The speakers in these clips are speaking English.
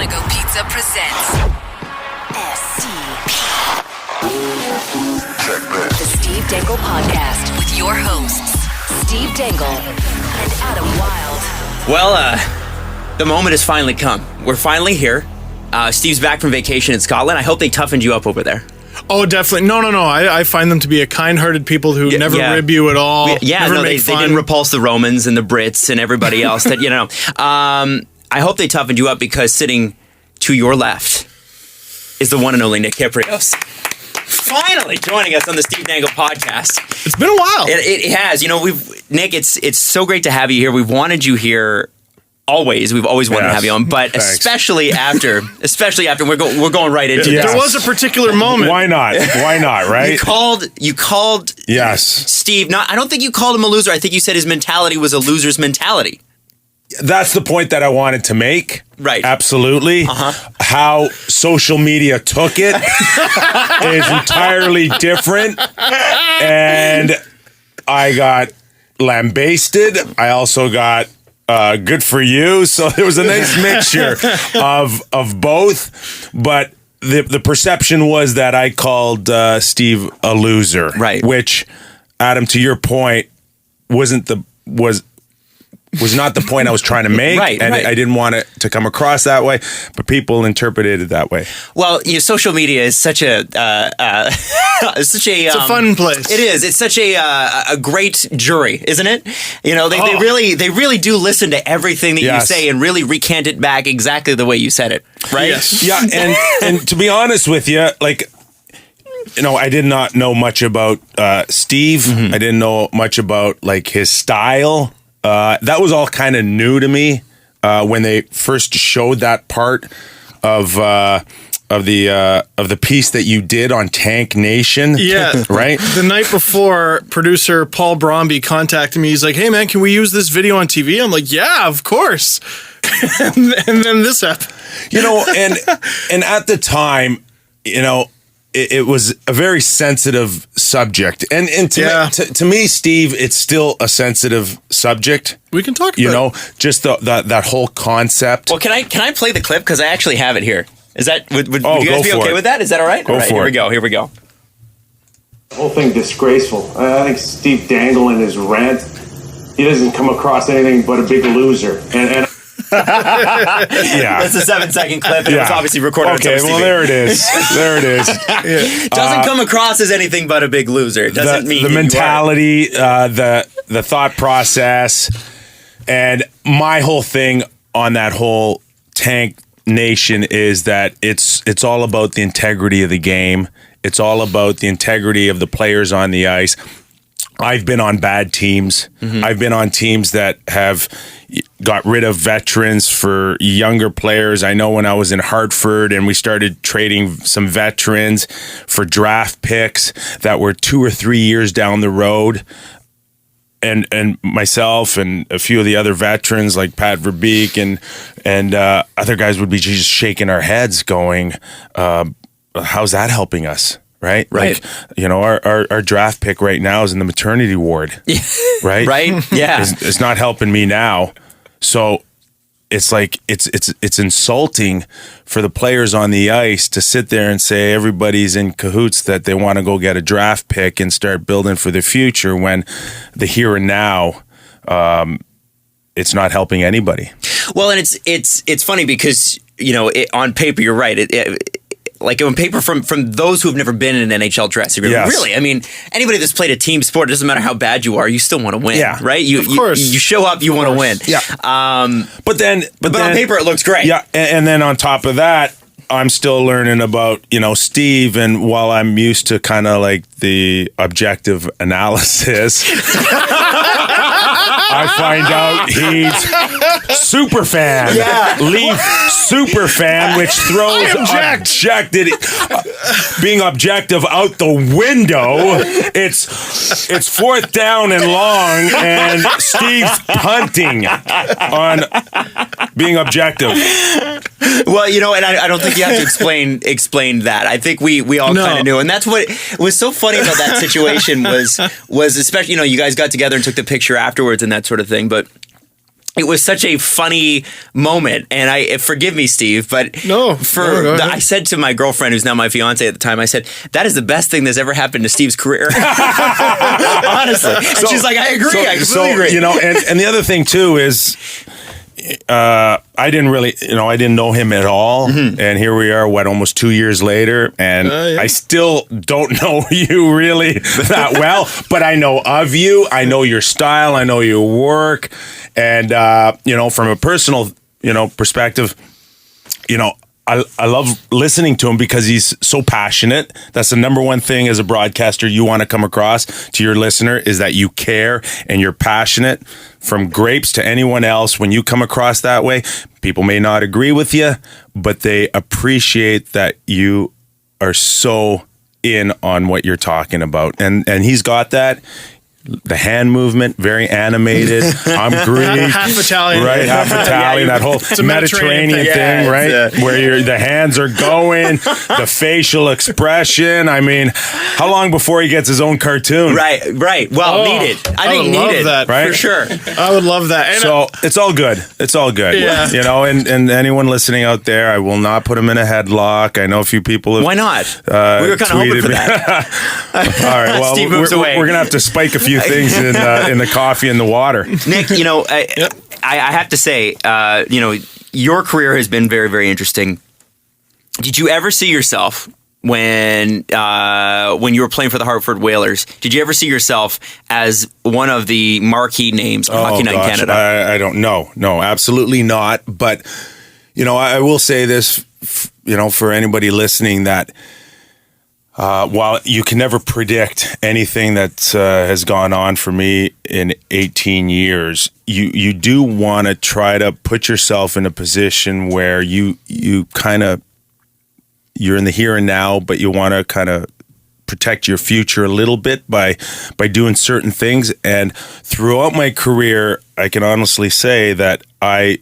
Go Pizza presents SCP. The Steve Dangle Podcast with your hosts, Steve Dangle and Adam Wilde. Well, the moment has finally come. We're finally here. Steve's back from vacation in Scotland. I hope they toughened you up over there. Oh, definitely. No. I find them to be a kind-hearted people who never rib you at all. They didn't repulse the Romans and the Brits and everybody else that, I hope they toughened you up because sitting to your left is the one and only Nick Kypreos. Finally joining us on the Steve Dangle Podcast. It's been a while. It has. Nick, it's so great to have you here. We've wanted you here always. We've always wanted to have you on, but especially after we're going right into this. There was a particular moment. Why not, right? You called yes. Steve. I don't think you called him a loser. I think you said his mentality was a loser's mentality. That's the point that I wanted to make. Right. Absolutely. How social media took it is entirely different. And I got lambasted. I also got good for you. So there was a nice mixture of both. But the perception was that I called Steve a loser. Right. Which, Adam, to your point, was not the point I was trying to make, I didn't want it to come across that way, but people interpreted it that way. Well, social media is such a it's a fun place. It is. It's such a great jury, isn't it? They really do listen to everything that you say and really recant it back exactly the way you said it, right? Yes. Yeah, and to be honest with you, I did not know much about Steve. Mm-hmm. I didn't know much about his style. That was all kind of new to me when they first showed that part of the piece that you did on Tank Nation. Yeah, right. The night before, producer Paul Bromby contacted me. He's like, "Hey man, can we use this video on TV?" I'm like, "Yeah, of course." and then this happened. And at the time, it was a very sensitive subject, and to me, Steve, it's still a sensitive subject. We can talk about it. Just that whole concept. Well, can I play the clip because I actually have it here? Is that would you guys be okay with that? Is that all right? Go for it. Here we go. The whole thing disgraceful. I think Steve Dangle in his rant, he doesn't come across anything but a big loser, and yeah, that's a 7-second clip. It was obviously recorded. Okay, well there it is. Doesn't come across as anything but a big loser. It doesn't mean the mentality, the thought process, and my whole thing on that whole Tank Nation is that it's all about the integrity of the game. It's all about the integrity of the players on the ice. I've been on bad teams. Mm-hmm. I've been on teams that have got rid of veterans for younger players. I know when I was in Hartford and we started trading some veterans for draft picks that were 2 or 3 years down the road. And myself and a few of the other veterans like Pat Verbeek and other guys would be just shaking our heads going, how's that helping us? Right. Our draft pick right now is in the maternity ward. Right. Right. Yeah. It's not helping me now. So it's it's insulting for the players on the ice to sit there and say everybody's in cahoots that they want to go get a draft pick and start building for the future when the here and now, it's not helping anybody. Well, and it's funny because, on paper, you're right. On paper from those who have never been in an NHL dressing room. Yes. Really, I mean, anybody that's played a team sport, it doesn't matter how bad you are, you still want to win, right? Of course. You show up, you want to win. Yeah. But then on paper, it looks great. Yeah, and then on top of that, I'm still learning about, Steve, and while I'm used to kind of the objective analysis, I find out he's super fan. Yeah. Leaf super fan, which throws being objective out the window. It's fourth down and long, and Steve's punting on being objective. Well, and I don't think you have to explain that. I think we all kind of knew, and that's what was so funny about that situation was especially you guys got together and took the picture afterwards and that sort of thing. But it was such a funny moment, and forgive me, Steve, but go ahead. I said to my girlfriend, who's now my fiance at the time, I said, that is the best thing that's ever happened to Steve's career. Honestly. And she's like, I agree. I completely agree. You know, and the other thing too is, I didn't know him at all. And here we are, almost 2 years later, and I still don't know you really that well, but I know of you. I know your style. I know your work. And, from a personal, perspective, I love listening to him because he's so passionate. That's the number one thing as a broadcaster you want to come across to your listener, is that you care and you're passionate. From Grapes to anyone else, when you come across that way, people may not agree with you, but they appreciate that you are so in on what you're talking about. And he's got that. The hand movement, very animated. I'm Greek. Half Italian. Right, half Italian. That whole Mediterranean thing, right? Where the hands are going, the facial expression. I mean, how long before he gets his own cartoon? Right. Well, needed. I think needed. That, right? For sure. I would love that. And so it's all good. It's all good. Yeah. And anyone listening out there, I will not put him in a headlock. I know a few people have. Why not? We were kind of hoping for that. All right. Well, Steve moves away. We're going to have to spike a few things in the coffee and the water. Nick, I have to say, your career has been very, very interesting. Did you ever see yourself when you were playing for the Hartford Whalers? Did you ever see yourself as one of the marquee names on Hockey Night in Canada? I don't know. No, absolutely not. But I will say this, for anybody listening, that while you can never predict anything that has gone on for me in 18 years, you do want to try to put yourself in a position where you kind of, you're in the here and now, but you want to kind of protect your future a little bit by doing certain things. And throughout my career, I can honestly say that I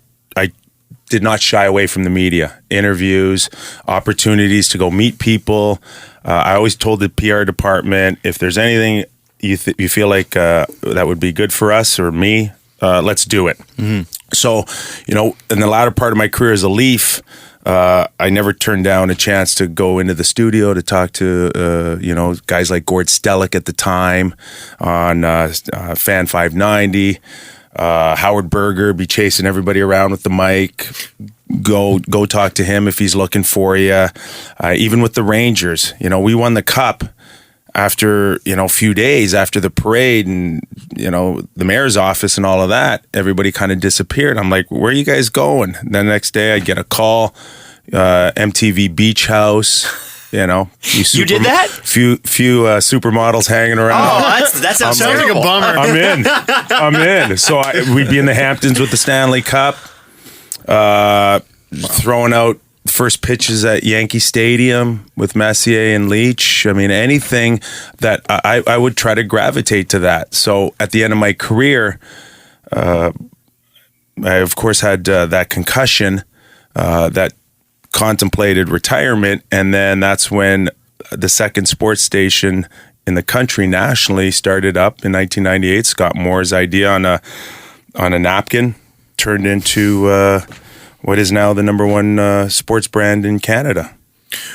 did not shy away from the media, interviews, opportunities to go meet people. I always told the PR department, if there's anything you feel like that would be good for us or me, let's do it. Mm-hmm. So, in the latter part of my career as a Leaf, I never turned down a chance to go into the studio to talk to, guys like Gord Stellick at the time on Fan 590. Howard Berger, be chasing everybody around with the mic. Go talk to him if he's looking for you. Even with the Rangers, we won the Cup after, a few days after the parade and, the mayor's office and all of that. Everybody kind of disappeared. I'm like, where are you guys going? And then the next day I get a call, MTV Beach House. You did that? Few supermodels hanging around. Oh, that sounds like a bummer. I'm in. So we'd be in the Hamptons with the Stanley Cup, throwing out first pitches at Yankee Stadium with Messier and Leach. I mean, anything that I would try to gravitate to that. So at the end of my career, I of course had that concussion that contemplated retirement, and then that's when the second sports station in the country nationally started up in 1998. Scott Moore's idea on a napkin turned into what is now the number one sports brand in Canada.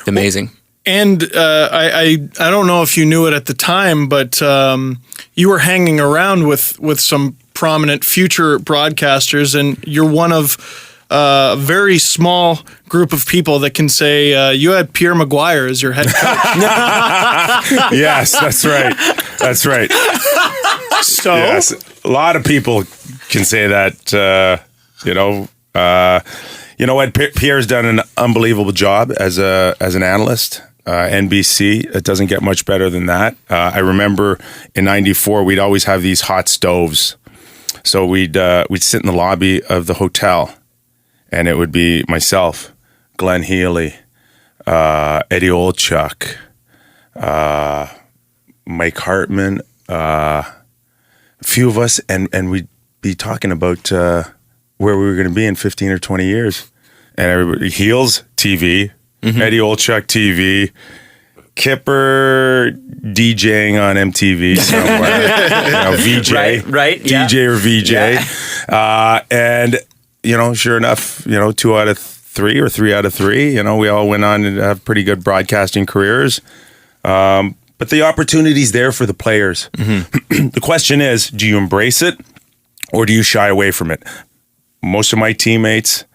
Amazing. And I don't know if you knew it at the time, but you were hanging around with some prominent future broadcasters, and you're one of a very small group of people that can say you had Pierre Maguire as your head coach. Yes, that's right. That's right. So yes, a lot of people can say that. You know what? Pierre's done an unbelievable job as an analyst. NBC, it doesn't get much better than that. I remember in '94 we'd always have these hot stoves, so we'd sit in the lobby of the hotel. And it would be myself, Glenn Healy, Eddie Olchuk, Mike Hartman, a few of us, and we'd be talking about where we were going to be in 15 or 20 years. And everybody, Heels, TV, Eddie Olchuk, TV, Kipper DJing on MTV somewhere. VJ. Right. Yeah. DJ or VJ. Yeah. And, sure enough, 2 out of 3 or 3 out of 3, we all went on to have pretty good broadcasting careers. But the opportunity's there for the players. Mm-hmm. The question is, do you embrace it or do you shy away from it? Most of my teammates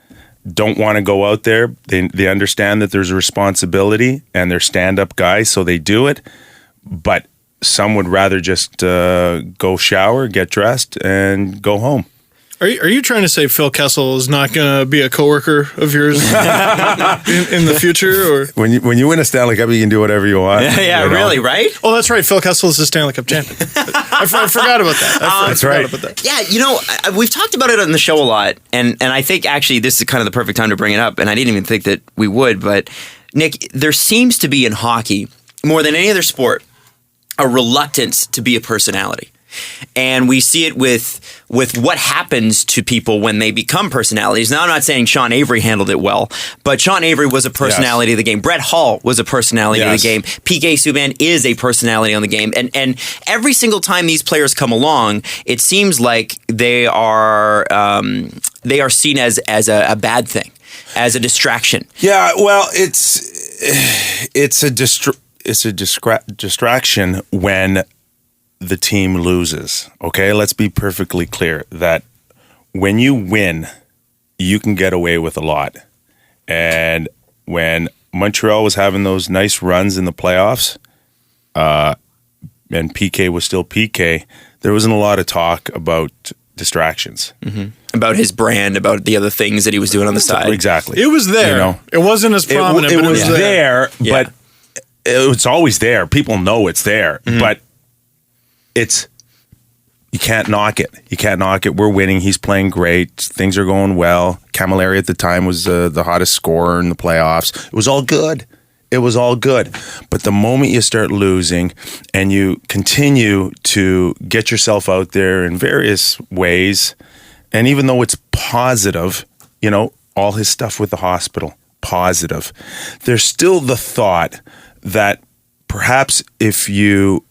don't want to go out there. They understand that there's a responsibility and they're stand-up guys, so they do it. But some would rather just go shower, get dressed, and go home. Are you trying to say Phil Kessel is not going to be a coworker of yours in the future? Or when you win a Stanley Cup, you can do whatever you want. Yeah, really, right? Oh, that's right. Phil Kessel is the Stanley Cup champion. I forgot about that. That's right. Yeah, we've talked about it on the show a lot, and I think actually this is kind of the perfect time to bring it up, and I didn't even think that we would, but Nick, there seems to be in hockey, more than any other sport, a reluctance to be a personality. And we see it with what happens to people when they become personalities. Now, I'm not saying Sean Avery handled it well, but Sean Avery was a personality of the game. Brett Hull was a personality of the game. PK Subban is a personality on the game. And every single time these players come along, it seems like they are seen as a bad thing, as a distraction. Yeah, well, it's a distraction when the team loses. Okay, let's be perfectly clear that when you win, you can get away with a lot. And when Montreal was having those nice runs in the playoffs, and PK was still PK, there wasn't a lot of talk about distractions. Mm-hmm. About his brand, about the other things that he was doing on the side. Exactly. It was there. It wasn't as prominent, but it was there. But it's always there. People know it's there. Mm-hmm. But you can't knock it. You can't knock it. We're winning. He's playing great. Things are going well. Camilleri at the time was the hottest scorer in the playoffs. It was all good. It was all good. But the moment you start losing and you continue to get yourself out there in various ways, and even though it's positive, all his stuff with the hospital, positive, there's still the thought that perhaps if you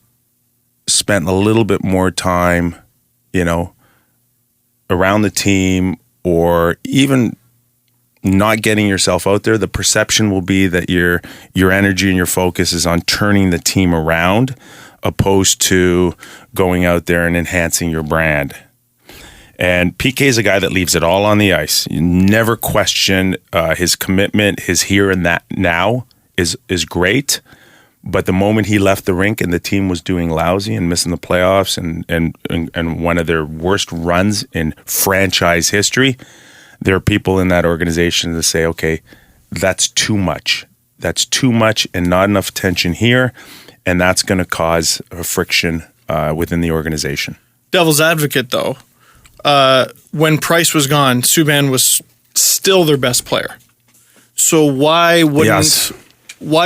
spent a little bit more time, around the team, or even not getting yourself out there, the perception will be that your energy and your focus is on turning the team around, opposed to going out there and enhancing your brand. And PK is a guy that leaves it all on the ice. You never question his commitment. His here and that now is great. But the moment he left the rink and the team was doing lousy and missing the playoffs and one of their worst runs in franchise history, there are people in that organization that say, okay, that's too much. That's too much and not enough attention here. And that's going to cause a friction within the organization. Devil's advocate, though, when Price was gone, Subban was still their best player. So why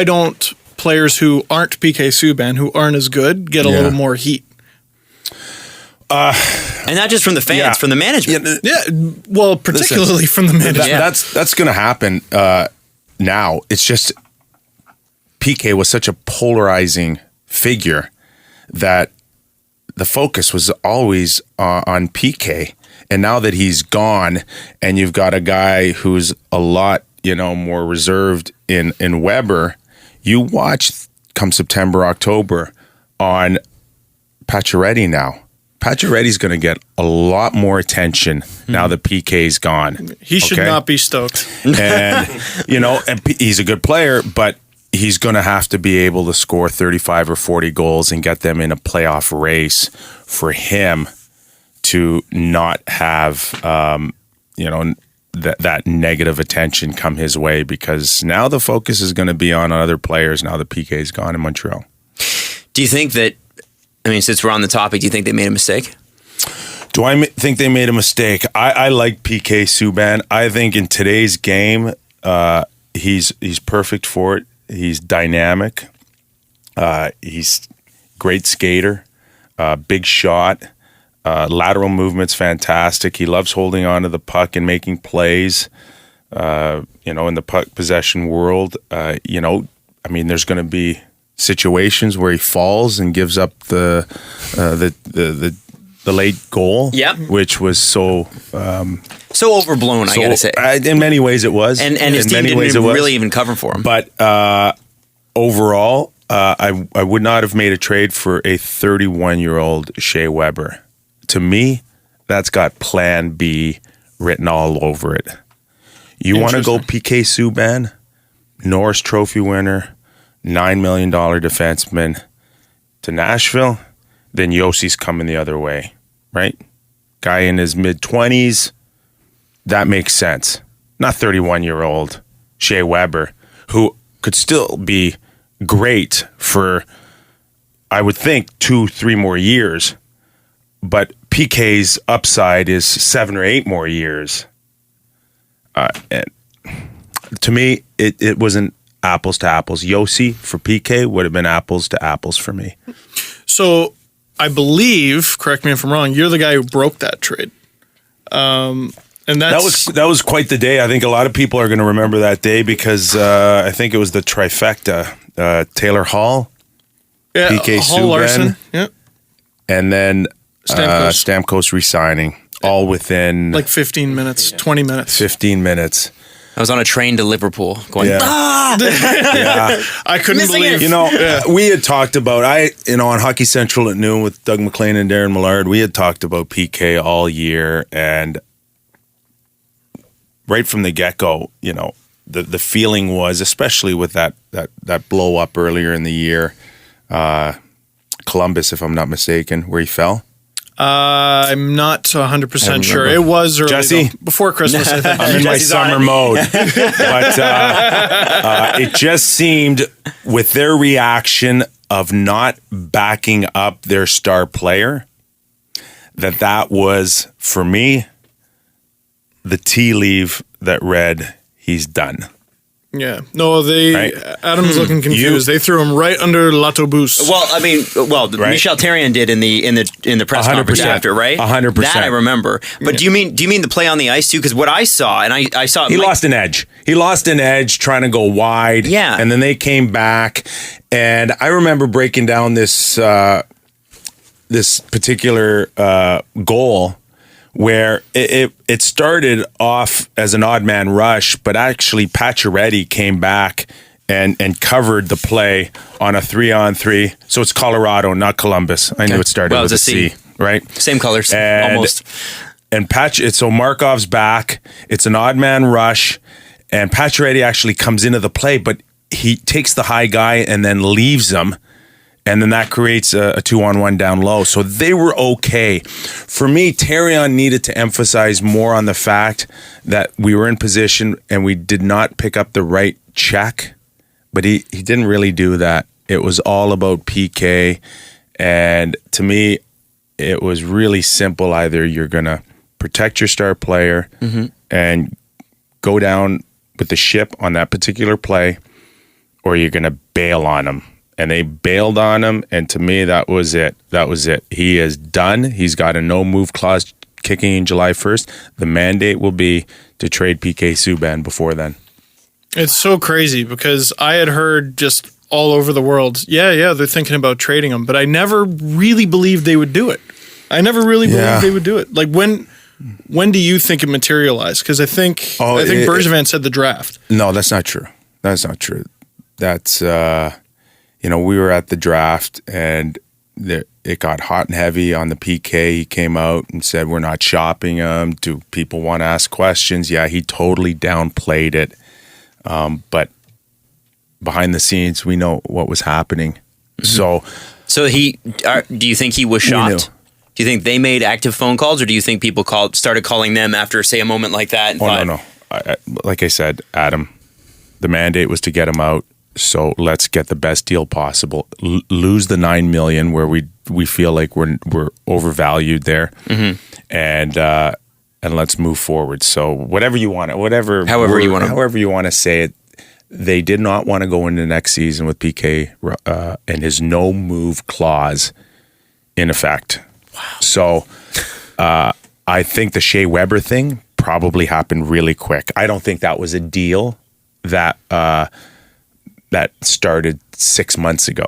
don't players who aren't PK Subban, who aren't as good, get a little more heat? And not just from the fans, from the management. Well, particularly from the management. That's going to happen now. It's just PK was such a polarizing figure that the focus was always on PK. And now that he's gone and you've got a guy who's a lot, more reserved in Weber, you watch come September, October on Pacioretty now. Pacioretty's going to get a lot more attention now that PK's gone. He should not be stoked. And, and he's a good player, but he's going to have to be able to score 35 or 40 goals and get them in a playoff race for him to not have, that negative attention come his way, because now the focus is going to be on other players now that PK's gone in Montreal. Do you think that, since we're on the topic, do you think they made a mistake? Do I think they made a mistake? I like PK Subban. I think in today's game, he's perfect for it. He's dynamic. He's great skater, big shot. Lateral movement's fantastic. He loves holding on to the puck and making plays. In the puck possession world, there's going to be situations where he falls and gives up the late goal. Yep. Which was so overblown, I gotta say. In many ways it was. And his team didn't really even cover for him. But overall, I would not have made a trade for a 31-year-old Shea Weber. To me, that's got Plan B written all over it. You want to go PK Subban, Norris Trophy winner, $9 million defenseman to Nashville, then Yossi's coming the other way, right? Guy in his mid-20s, that makes sense. Not 31-year-old Shea Weber, who could still be great for, I would think, 2-3 more years. But PK's upside is 7 or 8 more years. And to me, it wasn't apples to apples. Yossi for PK would have been apples to apples for me. So I believe, correct me if I'm wrong, you're the guy who broke that trade. And that was quite the day. I think a lot of people are going to remember that day because I think it was the trifecta. Taylor Hall, PK Subban, Larson, yeah, and then Stamkos resigning, all within like 15 minutes, 20 minutes. 15 minutes. I was on a train to Liverpool going, Yeah. I couldn't believe. We had talked about, on Hockey Central at noon with Doug MacLean and Darren Millard, we had talked about PK all year, and right from the get-go, the feeling was, especially with that blow up earlier in the year, Columbus, if I'm not mistaken, where he fell. I'm not 100% sure. It was early, Jesse? before Christmas, I think. I'm in my summer mode. But it just seemed with their reaction of not backing up their star player, that was, for me, the tea leaf that read, he's done. Yeah. No, Right? Adam's looking confused. They threw him right under l'autobus. Well, Right? Michel Therrien did in the press 100%. conference after, right? 100%. That I remember. But do you mean the play on the ice too? Because what I saw, and I saw it, He lost an edge. He lost an edge trying to go wide. Yeah. And then they came back. And I remember breaking down this particular goal where it started off as an odd man rush, but actually Pacioretty came back and covered the play on a 3-on-3. So it's Colorado, not Columbus. I knew it started with a C, right? Same colors, And- almost. And so Markov's back. It's an odd man rush, and Pacioretty actually comes into the play, but he takes the high guy and then leaves him. And then that creates a 2-on-1 down low. So they were okay. For me, Therrien needed to emphasize more on the fact that we were in position and we did not pick up the right check. But he didn't really do that. It was all about PK. And to me, it was really simple. Either you're going to protect your star player and go down with the ship on that particular play, or you're going to bail on him. And they bailed on him, and to me, that was it. That was it. He is done. He's got a no-move clause kicking in July 1st. The mandate will be to trade PK Subban before then. It's so crazy because I had heard just all over the world, they're thinking about trading him, but I never really believed they would do it. I never really believed they would do it. Like, when do you think it materialized? Because I think Bergevin said the draft. No, that's not true. That's not true. That's... we were at the draft and it got hot and heavy on the PK. He came out and said, we're not shopping him. Do people want to ask questions? Yeah, he totally downplayed it. But behind the scenes, we know what was happening. So do you think he was shocked? Do you think they made active phone calls, or do you think people started calling them after, say, a moment like that? And no. Like I said, Adam, the mandate was to get him out. So let's get the best deal possible. Lose the $9 million where we feel like we're overvalued there, and let's move forward. So however you want to say it, they did not want to go into next season with PK and his no move clause in effect. Wow. So I think the Shea Weber thing probably happened really quick. I don't think that was a deal that started 6 months ago,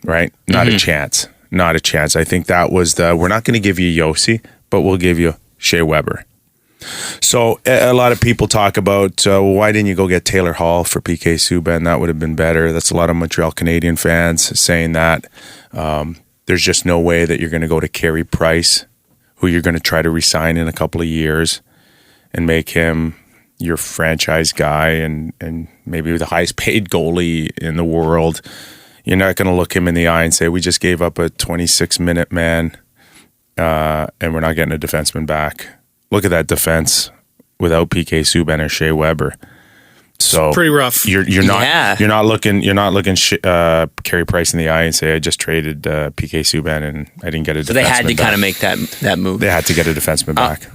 right? Not a chance. Not a chance. I think that was we're not going to give you Yossi, but we'll give you Shea Weber. So a lot of people talk about, why didn't you go get Taylor Hall for PK Subban? That would have been better. That's a lot of Montreal Canadian fans saying that. There's just no way that you're going to go to Carey Price, who you're going to try to re-sign in a couple of years, and make him your franchise guy and maybe the highest paid goalie in the world. You're not going to look him in the eye and say, we just gave up a 26-minute man and we're not getting a defenseman back. Look at that defense without PK Subban or Shea Weber. So pretty rough. You're not looking Carey Price in the eye and say, I just traded PK Subban and I didn't get a defenseman. So they had to back. kind of make that move. They had to get a defenseman back.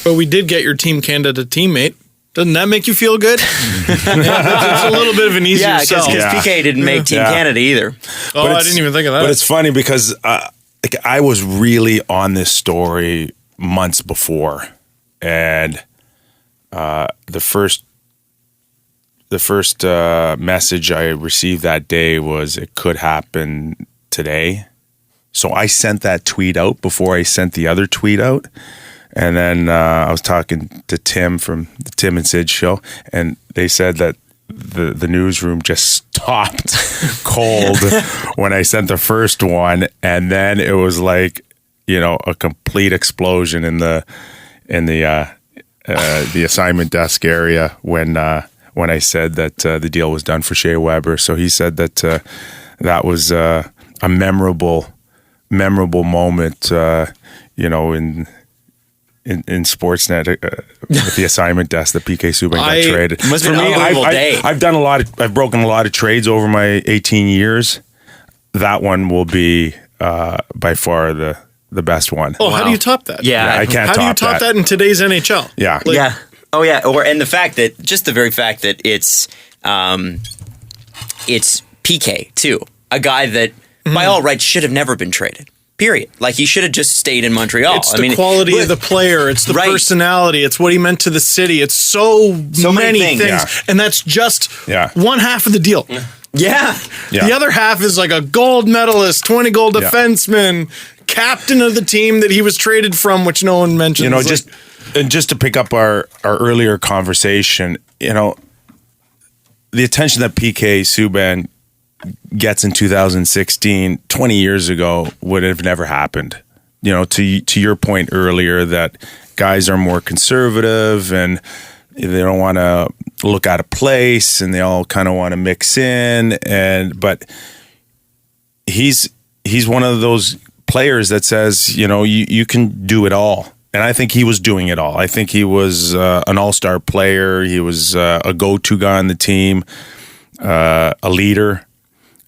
But we did get your Team Canada teammate. Doesn't that make you feel good? It's a little bit of an easier sell. because PK didn't make Team Canada either. Oh, I didn't even think of that. But it's funny because I was really on this story months before, and the first message I received that day was it could happen today. So I sent that tweet out before I sent the other tweet out. And then I was talking to Tim from the Tim and Sid show, and they said that the newsroom just stopped cold when I sent the first one, and then it was like, a complete explosion in the assignment desk area when I said that the deal was done for Shea Weber. So he said that that was a memorable moment, in Sportsnet with the assignment desk that PK Subban got traded. Must have been an unbelievable day. I've broken a lot of trades over my 18 years. That one will be by far the best one. how do you top that? Yeah, I can't. How do you top that in today's NHL? Yeah, yeah. Oh yeah. And the fact that the very fact that it's PK too, a guy that by all rights should have never been traded. Period. Like he should have just stayed in Montreal. It's the quality of the player. It's the personality. It's what he meant to the city. It's so many things. Yeah. And that's just one half of the deal. Yeah. The other half is like a gold medalist, 20-goal defenseman, captain of the team that he was traded from, which no one mentions. Just to pick up our earlier conversation, the attention that PK Subban gets in 2016, 20 years ago, would have never happened. To your point earlier that guys are more conservative and they don't want to look out of place and they all kind of want to mix in. But he's one of those players that says, you can do it all. And I think he was doing it all. I think he was an all-star player. He was a go-to guy on the team, a leader.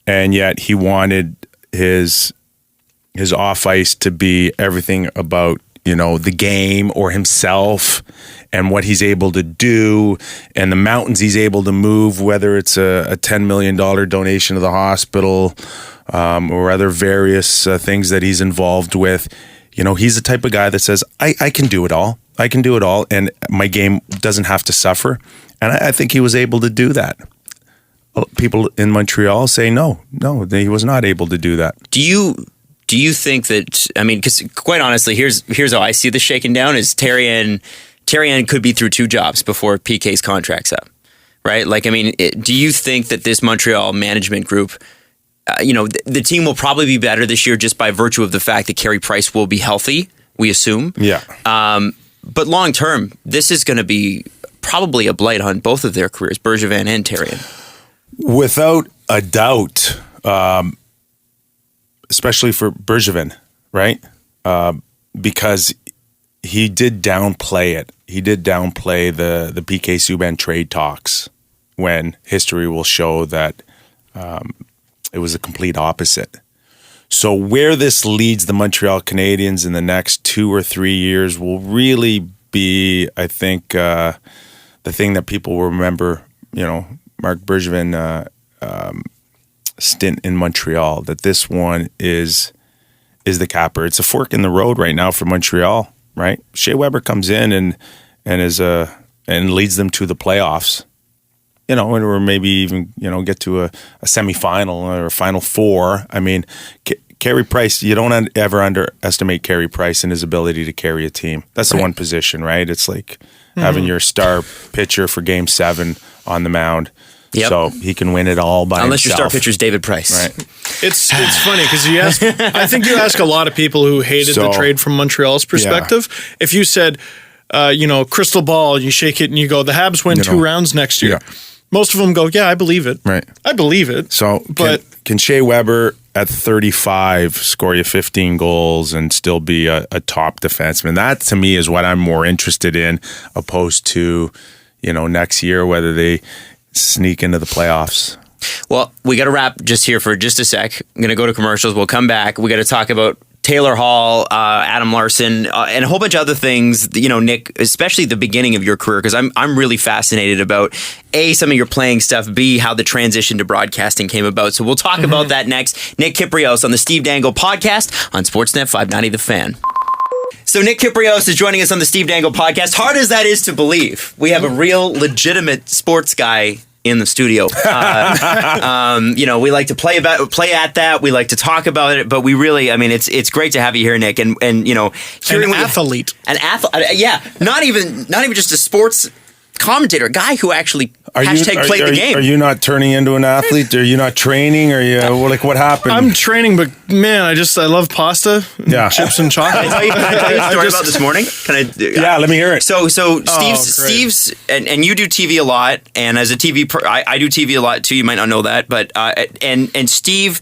And yet he wanted his off ice to be everything about, the game or himself and what he's able to do and the mountains he's able to move, whether it's a $10 million donation to the hospital or other various things that he's involved with. He's the type of guy that says, I can do it all. I can do it all. And my game doesn't have to suffer. And I think he was able to do that. People in Montreal say no, he was not able to do that. Do you think that? I mean, because quite honestly, here's how I see this shaken down: is Therrien could be through two jobs before PK's contract's up, right? Like, I mean, do you think that this Montreal management group, the team will probably be better this year just by virtue of the fact that Carey Price will be healthy? We assume, yeah. But long term, this is going to be probably a blight on both of their careers, Bergevin and Therrien. Without a doubt, especially for Bergevin, right? Because he did downplay it. He did downplay the PK Subban trade talks when history will show that it was a complete opposite. So where this leads the Montreal Canadiens in the next 2 or 3 years will really be, I think, the thing that people will remember, Marc Bergevin stint in Montreal, that this one is the capper. It's a fork in the road right now for Montreal, right? Shea Weber comes in and leads them to the playoffs. or maybe even, get to a semifinal or a Final Four. I mean, Carey Price, you don't ever underestimate Carey Price and his ability to carry a team. That's the one position, right? It's like having your star pitcher for Game 7 on the mound. Yep. So he can win it all by Unless himself. your star pitcher is David Price. Right. It's funny because I think you ask a lot of people who hated the trade from Montreal's perspective. Yeah. If you said, crystal ball, you shake it and you go, the Habs win 2 rounds next year. Yeah. Most of them go, yeah, I believe it. Right. I believe it. So can Shea Weber at 35 score you 15 goals and still be a top defenseman? That to me is what I'm more interested in, opposed to, next year, whether they sneak into the playoffs. Well, we got to wrap just here for just a sec. I'm going to go to commercials. We'll come back. We got to talk about Taylor Hall, Adam Larson, and a whole bunch of other things. Nick, especially the beginning of your career, because I'm really fascinated about A, some of your playing stuff, B, how the transition to broadcasting came about. So we'll talk about that next. Nick Kypreos on the Steve Dangle podcast on Sportsnet 590 The Fan. So Nick Kypreos is joining us on the Steve Dangle podcast. Hard as that is to believe, we have a real legitimate sports guy in the studio. We like to play at that. We like to talk about it, but we really, it's great to have you here, Nick. And hearing an athlete, yeah, not even just a sports commentator, a guy who actually played the game. Are you not turning into an athlete? Are you not training? Are you what happened? I'm training, but man, I love pasta, chips and chocolate. Can I tell you a story about this morning? Yeah, let me hear it. So Steve's and you do TV a lot, and as a TV, I do TV a lot too. You might not know that, but and Steve's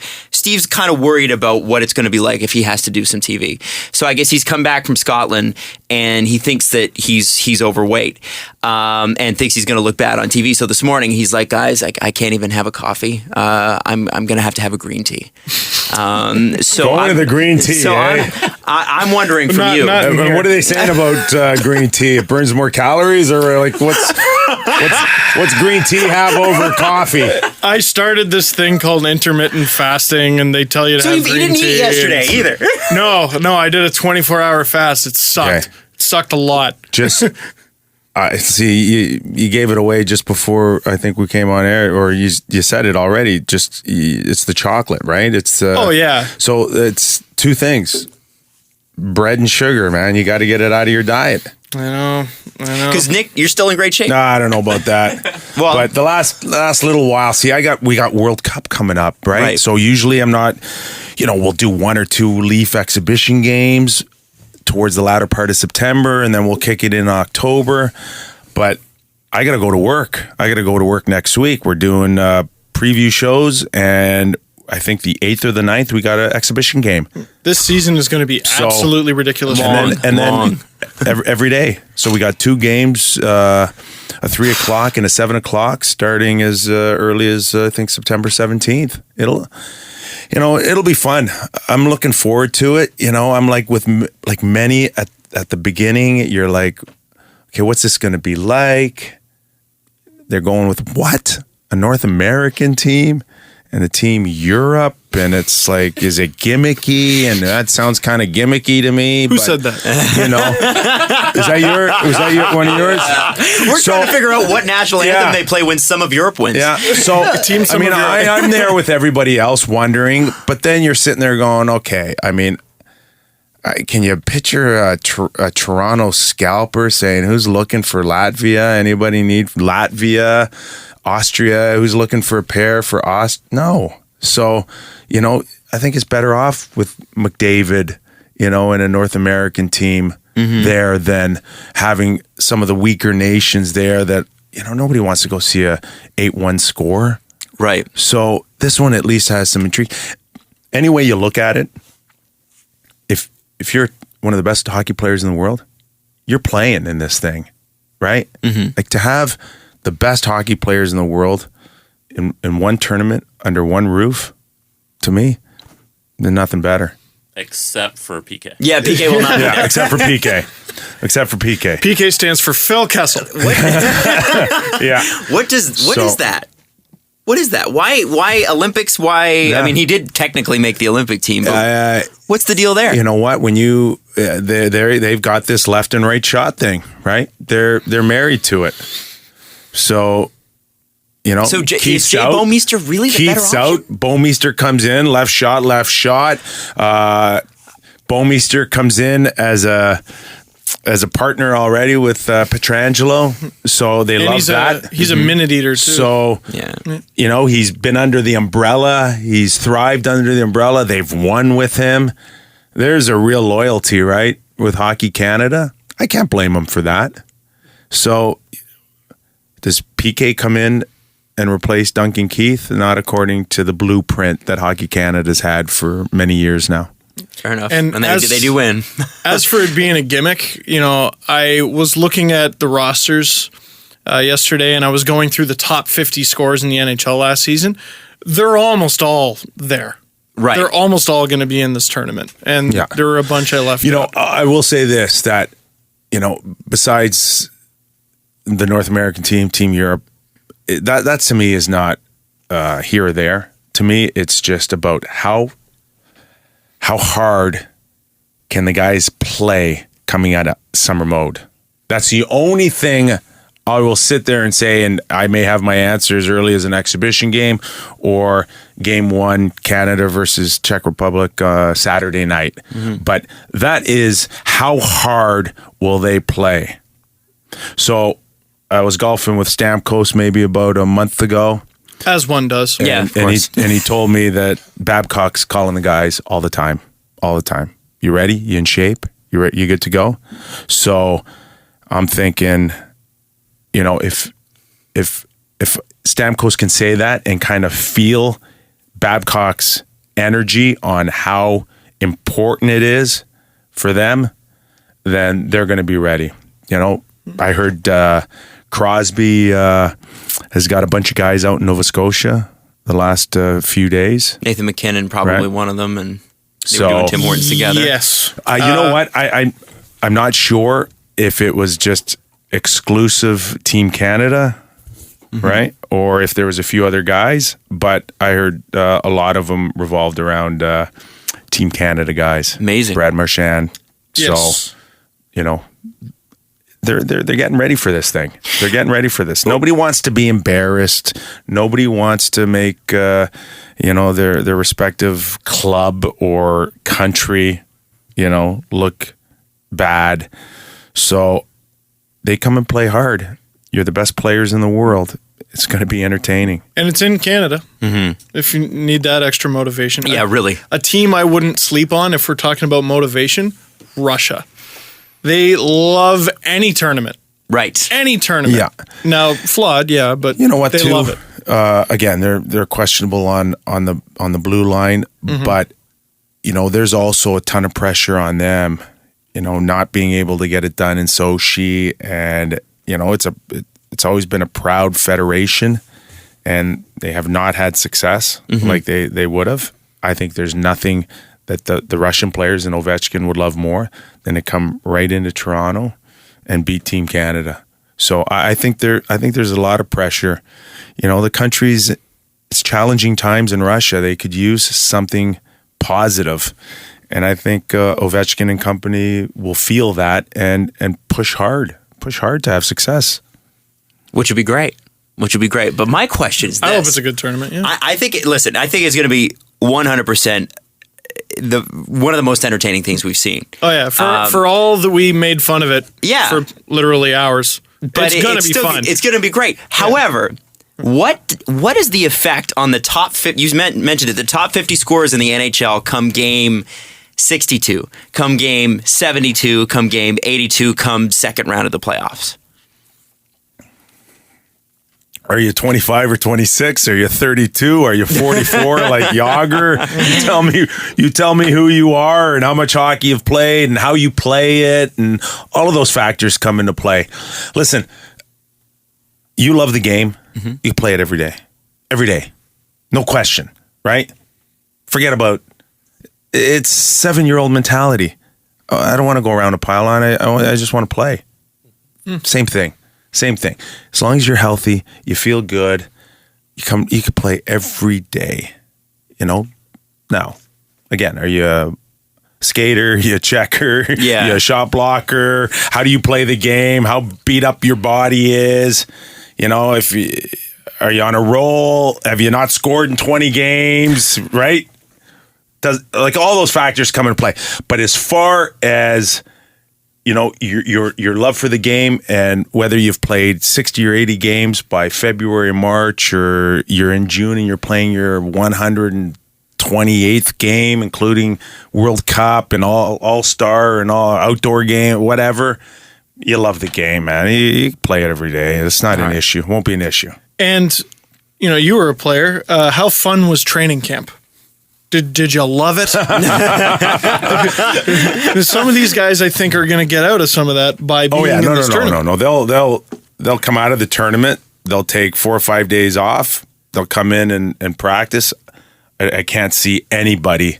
kind of worried about what it's going to be like if he has to do some TV. So I guess he's come back from Scotland and he thinks that he's overweight, and thinks he's going to look bad on TV. So this morning he's like, guys, I can't even have a coffee. I'm going to have a green tea. So going to the green tea. So I'm wondering from you. What are they saying about green tea? It burns more calories, or like what's green tea have over coffee? I started this thing called intermittent fasting, and they tell you to have green tea. So you didn't eat yesterday either? No, I did a 24-hour fast. It sucked. Okay. It sucked a lot. Just see, you gave it away just before I think we came on air, or you said it already. It's the chocolate, right? It's oh yeah. So it's 2 things: bread and sugar, man. You got to get it out of your diet. I know. Because Nick, you're still in great shape. No, I don't know about that. Well, but the last little while, we got World Cup coming up, right? So usually I'm not, we'll do 1 or 2 Leaf exhibition games towards the latter part of September, and then we'll kick it in October. But I got to go to work. I got to go to work next week. We're doing preview shows, and I think the 8th or the 9th, we got an exhibition game. This season is going to be absolutely ridiculous. And then every day. So we got 2 games, a 3 o'clock and a 7 o'clock, starting as early as I think September 17th. It'll be fun. I'm looking forward to it. I'm like with many at the beginning, you're like, okay, what's this going to be like? They're going with what? A North American team and a team Europe, and it's like, is it gimmicky? And that sounds kind of gimmicky to me. Who said that? Was that one of yours? We're trying to figure out what national anthem they play when some of Europe wins. Yeah. So I'm there with everybody else wondering, but then you're sitting there going, okay. Can you picture a Toronto scalper saying, "Who's looking for Latvia? Anybody need Latvia?" Austria, who's looking for a pair for No. So, I think it's better off with McDavid, in a North American team there than having some of the weaker nations there that, nobody wants to go see a 8-1 score. Right. So this one at least has some intrigue. Any way you look at it, if you're one of the best hockey players in the world, you're playing in this thing, right? Mm-hmm. Like to have the best hockey players in the world in one tournament under one roof, to me, there's nothing better. Except for PK. Yeah, PK will not be there. Except for PK. Except for PK. PK stands for Phil Kessel. Yeah. What is that? What is that? Why Olympics? Why? Yeah. He did technically make the Olympic team, but what's the deal there? You know what? When you they've got this left and right shot thing, right? They're married to it. So, So is Keith's Jay out. Bouwmeester really the better Keith's option? out. Bouwmeester comes in, left shot. Bouwmeester comes in as a partner already with Pietrangelo, so they love that. He's a minute eater too. So, he's been under the umbrella. He's thrived under the umbrella. They've won with him. There's a real loyalty, right, with Hockey Canada. I can't blame him for that. So, does PK come in and replace Duncan Keith? Not according to the blueprint that Hockey Canada's had for many years now. Fair enough. And they do win. As for it being a gimmick, I was looking at the rosters yesterday, and I was going through the top 50 scores in the NHL last season. They're almost all there. Right. They're almost all going to be in this tournament. And there were a bunch I left out. I will say this, that, besides the North American Team Europe, that to me is not here or there. To me, it's just about how hard can the guys play coming out of summer mode. That's the only thing I will sit there and say, and I may have my answer as early as an exhibition game or game 1, Canada versus Czech Republic Saturday night. Mm-hmm. But that is how hard will they play. So I was golfing with Stamkos maybe about a month ago. As one does. Yeah, and he told me that Babcock's calling the guys all the time. You ready? You in shape? You good to go? So I'm thinking, if Stamkos can say that and kind of feel Babcock's energy on how important it is for them, then they're going to be ready. I heard Crosby has got a bunch of guys out in Nova Scotia the last few days. Nathan McKinnon probably one of them, and they were doing Tim Hortons together. Yes. You know what? I'm not sure if it was just exclusive Team Canada, right? Or if there was a few other guys, but I heard a lot of them revolved around Team Canada guys. Amazing. Brad Marchand. Yes. So, they're getting ready for this thing. They're getting ready for this. Nobody wants to be embarrassed. Nobody wants to make their respective club or country, look bad. So they come and play hard. You're the best players in the world. It's going to be entertaining. And it's in Canada. Mm-hmm. If you need that extra motivation. Yeah, really. A team I wouldn't sleep on if we're talking about motivation, Russia. They love any tournament. Right. Any tournament. Yeah. Now, flawed, but you know what, they too? love it. Again, they're questionable on the blue line, but there's also a ton of pressure on them. Not being able to get it done in Sochi, and it's always been a proud federation, and they have not had success like they would have. I think there's nothing that the Russian players and Ovechkin would love more than to come right into Toronto and beat Team Canada. So I think there's a lot of pressure. The country's, it's challenging times in Russia. They could use something positive. And I think Ovechkin and company will feel that and push hard to have success. Which would be great. But my question is this. I hope it's a good tournament, yeah. I think it's going to be 100% one of the most entertaining things we've seen. Oh, yeah. For all that we made fun of it for literally hours. But it's going to be fun. It's going to be great. Yeah. However, what is the effect on the top 50? You mentioned it, the top 50 scorers in the NHL come game 62, come game 72, come game 82, come second round of the playoffs? Are you 25 or 26? Are you 32? Are you 44 like Yager? You tell me who you are and how much hockey you've played and how you play it, and all of those factors come into play. Listen, you love the game. Mm-hmm. You play it every day. Every day. No question, right? Forget about it's 7-year-old mentality. I don't want to go around a pylon. I just want to play. Same thing. As long as you're healthy, you feel good, you can play every day. Now, again, are you a skater? Are you a checker? Yeah. Are you a shot blocker? How do you play the game? How beat up your body is? Are you on a roll? Have you not scored in 20 games? Right? All those factors come into play. But as far as your love for the game, and whether you've played 60 or 80 games by February, March, or you're in June and you're playing your 128th game, including World Cup and All-Star and all outdoor game, whatever, you love the game, man. You play it every day. It's not an issue. It won't be an issue. And, you were a player. How fun was training camp? Did you love it? Some of these guys, I think, are going to get out of some of that by being in this tournament. No. They'll come out of the tournament. They'll take 4 or 5 days off. They'll come in and practice. I can't see anybody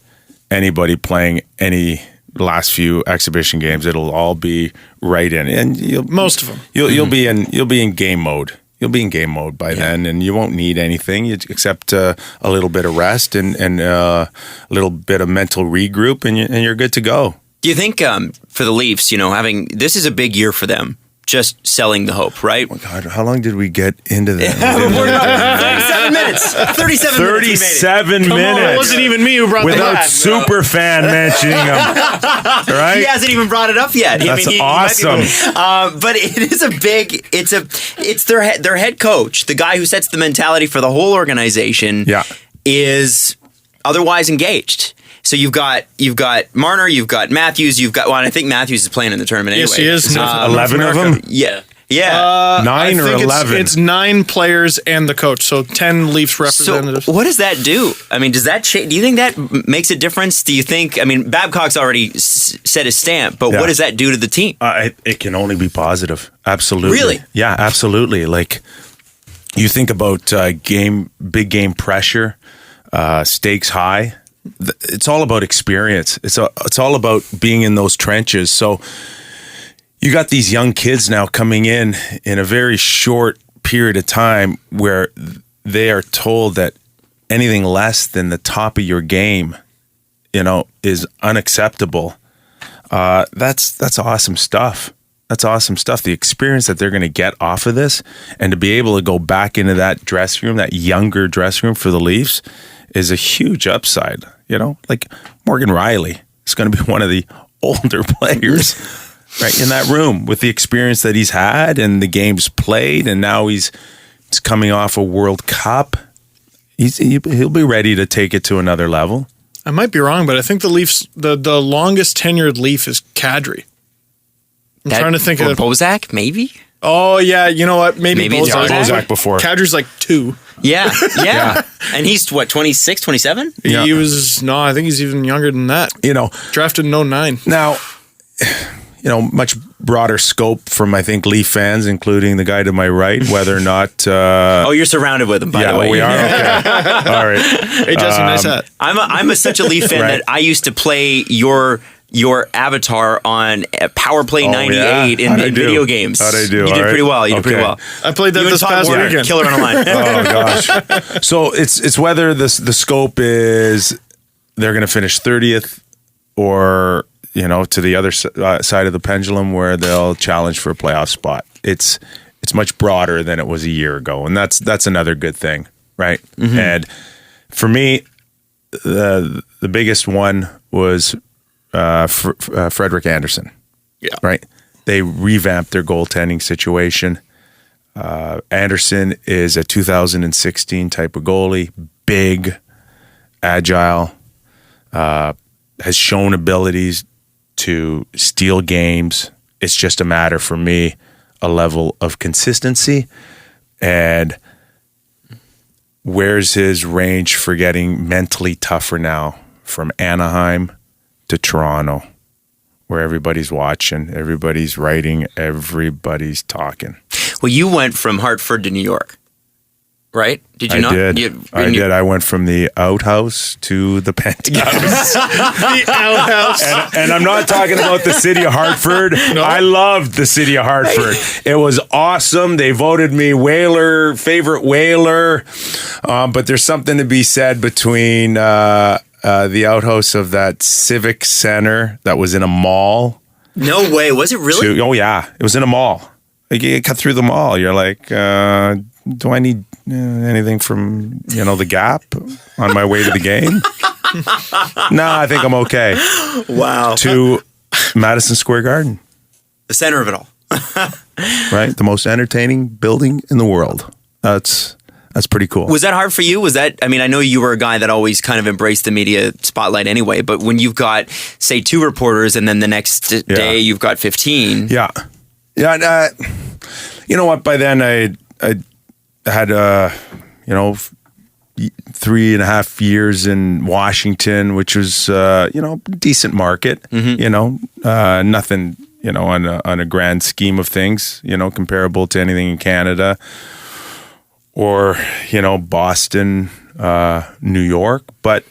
playing any last few exhibition games. It'll all be right in, and most of them. You'll be in game mode. You'll be in game mode by then, and you won't need anything except a little bit of rest and a little bit of mental regroup, and you're good to go. Do you think for the Leafs, this is a big year for them, just selling the hope, right? Oh my God, how long did we get into that? 37 minutes. 37 minutes. 37 minutes. It wasn't even me who brought without Superfan mentioning him. Right? He hasn't even brought it up yet. That's awesome. But it is a big. It's their head coach, the guy who sets the mentality for the whole organization. Yeah. Is otherwise engaged. So you've got Marner, you've got Matthews, I think Matthews is playing in the tournament anyway. Yes, he is. 11 of them? Yeah. 9 or 11? It's 9 players and the coach, so 10 Leafs representatives. So what does that do? I mean, does that change? Do you think that makes a difference? Do you think? Babcock's already set his stamp, but what does that do to the team? It can only be positive. Absolutely. Really? Yeah, absolutely. Like, you think about big game pressure, stakes high. It's all about experience. It's all about being in those trenches. So you got these young kids now coming in a very short period of time where they are told that anything less than the top of your game, is unacceptable. That's awesome stuff. That's awesome stuff. The experience that they're going to get off of this, and to be able to go back into that dressing room, that younger dressing room for the Leafs, is a huge upside. Like Morgan Riley is going to be one of the older players right in that room with the experience that he's had and the games played, and now he's coming off a World Cup. He'll be ready to take it to another level. I might be wrong, but I think the Leafs, the longest tenured Leaf is Kadri. I'm trying to think of Bozak, maybe. Oh yeah, you know what? Maybe Bozak. Bozak before. Kadri's like 2. Yeah. And he's what, 26, 27? Yeah. He was I think he's even younger than that. Drafted in 09. Now, much broader scope from, I think, Leaf fans, including the guy to my right, whether or not... you're surrounded with them, by the way. We are? Okay. All right. Hey, Jesse, nice hat. I'm such a Leaf fan that I used to play your avatar on Power Play 98 in video games. How'd I do? You did pretty well. You did pretty well. I played that this past weekend. Killer on the line. Oh, gosh. So it's whether the scope is they're going to finish 30th or... to the other side of the pendulum where they'll challenge for a playoff spot. It's much broader than it was a year ago, and that's another good thing, right? Mm-hmm. And for me, the biggest one was Frederik Andersen. Yeah, right. They revamped their goaltending situation. Andersen is a 2016 type of goalie, big, agile, has shown abilities to steal games. It's just a matter for me, a level of consistency, and where's his range for getting mentally tougher now from Anaheim to Toronto, where everybody's watching, everybody's writing, everybody's talking. Well, you went from Hartford to New York, right? Did you not? I did. I went from the outhouse to the penthouse. The outhouse. And I'm not talking about the city of Hartford. No. I loved the city of Hartford. It was awesome. They voted me favorite whaler. But there's something to be said between the outhouse of that civic center that was in a mall. No way. Was it really? Oh, yeah. It was in a mall. Like, you cut through the mall. You're like... do I need anything from, the Gap on my way to the game? No, I think I'm okay. Wow. To Madison Square Garden. The center of it all. Right? The most entertaining building in the world. That's pretty cool. Was that hard for you? I know you were a guy that always kind of embraced the media spotlight anyway, but when you've got, say, 2 reporters and then the next day you've got 15. Yeah. Yeah. You know what? By then I had, 3.5 years in Washington, which was, decent market, nothing, on a grand scheme of things, comparable to anything in Canada or, Boston, New York. But,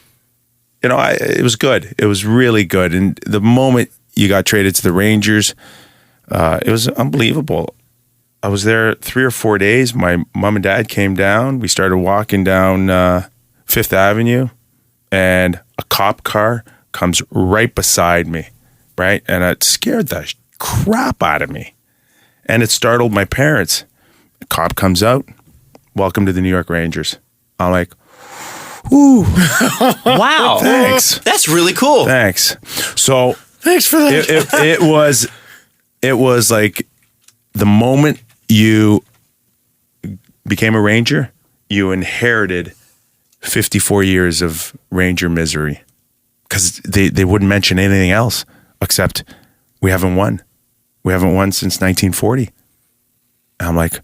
it was good. It was really good. And the moment you got traded to the Rangers, it was unbelievable. I was there 3 or 4 days. My mom and dad came down. We started walking down Fifth Avenue, and a cop car comes right beside me, right? And it scared the crap out of me. And it startled my parents. The cop comes out. Welcome to the New York Rangers. I'm like, ooh. Wow. Thanks. That's really cool. Thanks. So Thanks for that. It was like the moment you became a Ranger, you inherited 54 years of Ranger misery, because they wouldn't mention anything else except we haven't won. We haven't won since 1940. And I'm like,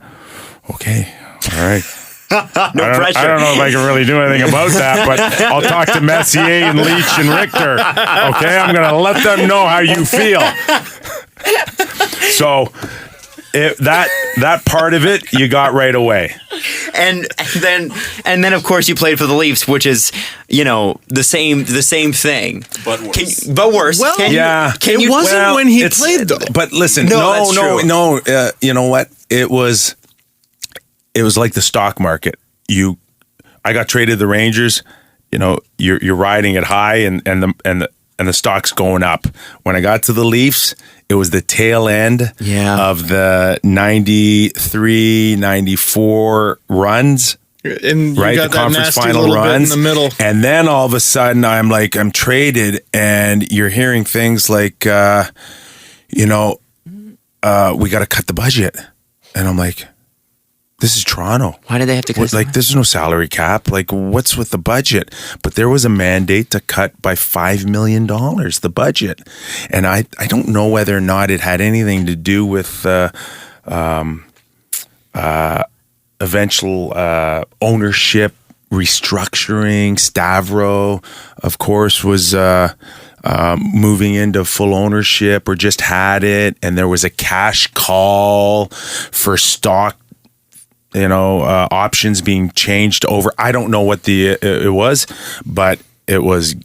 okay, all right. No pressure. I don't know if I can really do anything about that, but I'll talk to Messier and Leach and Richter. Okay, I'm going to let them know how you feel. So that part of it you got right away. And then of course you played for the Leafs, which is the same thing, But worse. but worse. Well, It wasn't when he played though. But listen, that's true. you know what? It was like the stock market. I got traded to the Rangers. You're riding it high, and the stock's going up. When I got to the Leafs, it was the tail end of the 93, 94 runs. And you Right, got the that conference nasty final little runs, bit in the middle. and then all of a sudden I'm traded, and you're hearing things like, we got to cut the budget, and I'm like, this is Toronto. Why did they have to cut? There's no salary cap. What's with the budget? But there was a mandate to cut by $5 million the budget, and I don't know whether or not it had anything to do with eventual ownership restructuring. Stavro, of course, was moving into full ownership or just had it, and there was a cash call for stock, options being changed over. I don't know what it was, but it was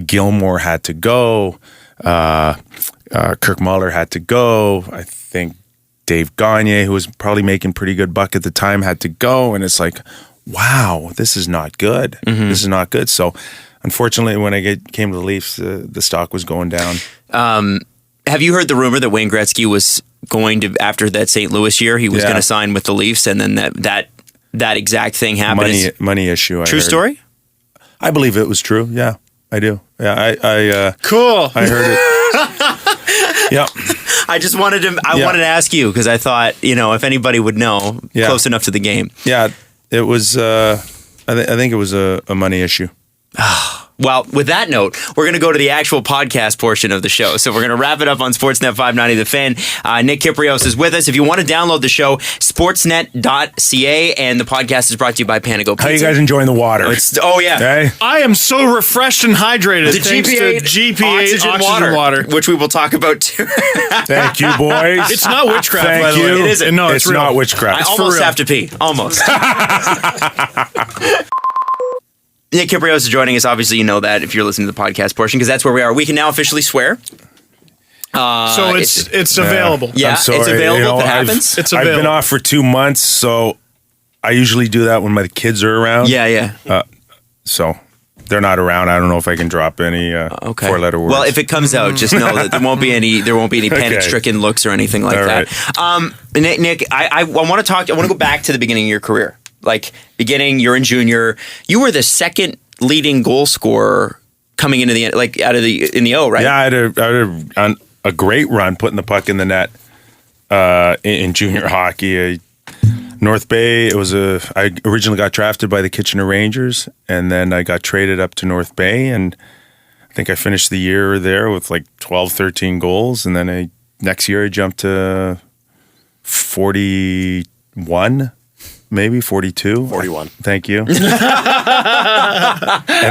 Gilmore had to go. Kirk Muller had to go. I think Dave Gagne, who was probably making pretty good buck at the time, had to go. And it's like, wow, this is not good. Mm-hmm. This is not good. So unfortunately, when I came to the Leafs, the stock was going down. Have you heard the rumor that Wayne Gretzky was going to, after that St. Louis year, he was going to sign with the Leafs, and then that exact thing happened? Money issue. True story? I believe it was true. Yeah, I do. Yeah, I Cool. I heard it. Yeah. I just wanted to wanted to ask you, because I thought, if anybody would know, close enough to the game. Yeah, it was. I think it was a money issue. Well, with that note, we're going to go to the actual podcast portion of the show. So we're going to wrap it up on Sportsnet 590 The Fan. Nick Kypreos is with us. If you want to download the show, sportsnet.ca, and the podcast is brought to you by Panago Pizza. How you guys enjoying the water? Oh, yeah. Okay. I am so refreshed and hydrated. The thanks GP8 to GP8 oxygen water, which we will talk about too. Thank you, boys. It's not witchcraft, Thank by the way. you. It isn't. No, It's real. not witchcraft. I It's almost real. have to pee. Almost. Nick Kypreos is joining us. Obviously, you know that if you're listening to the podcast portion, because that's where we are. We can now officially swear. So it's available. Yeah, I'm sorry. it's available if it I've- happens. It's I've been available. off for 2 months, so I usually do that when my kids are around. Yeah. So they're not around. I don't know if I can drop any four-letter words. Well, if it comes out, just know that there won't be any panic-stricken looks or anything like All that. Nick, I want to go back to the beginning of your career. Like you're in junior. You were the second leading goal scorer coming into in the O, right? Yeah, I had a great run putting the puck in the net in junior hockey. North Bay. I originally got drafted by the Kitchener Rangers, and then I got traded up to North Bay, and I think I finished the year there with like 12, 13 goals, and then next year I jumped to 41. Maybe 42. 41. Thank you. And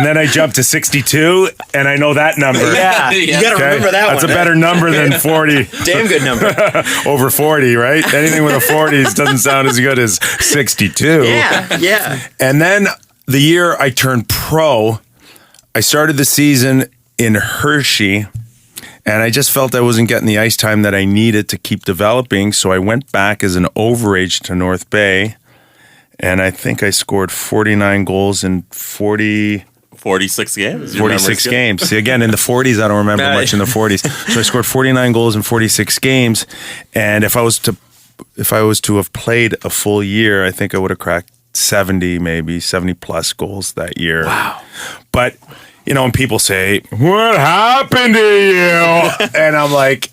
then I jumped to 62, and I know that number. Yeah, you got to remember that That's one. a better number than 40. Damn good number. Over 40, right? Anything with a 40s doesn't sound as good as 62. Yeah. And then the year I turned pro, I started the season in Hershey, and I just felt I wasn't getting the ice time that I needed to keep developing, so I went back as an overage to North Bay. And I think I scored 49 goals in 46 games. 46 games. See, again, in the 40s, I don't remember much in the 40s. So I scored 49 goals in 46 games. And if I was to have played a full year, I think I would have cracked 70 plus goals that year. Wow. But, when people say, "What happened to you?" And I'm like,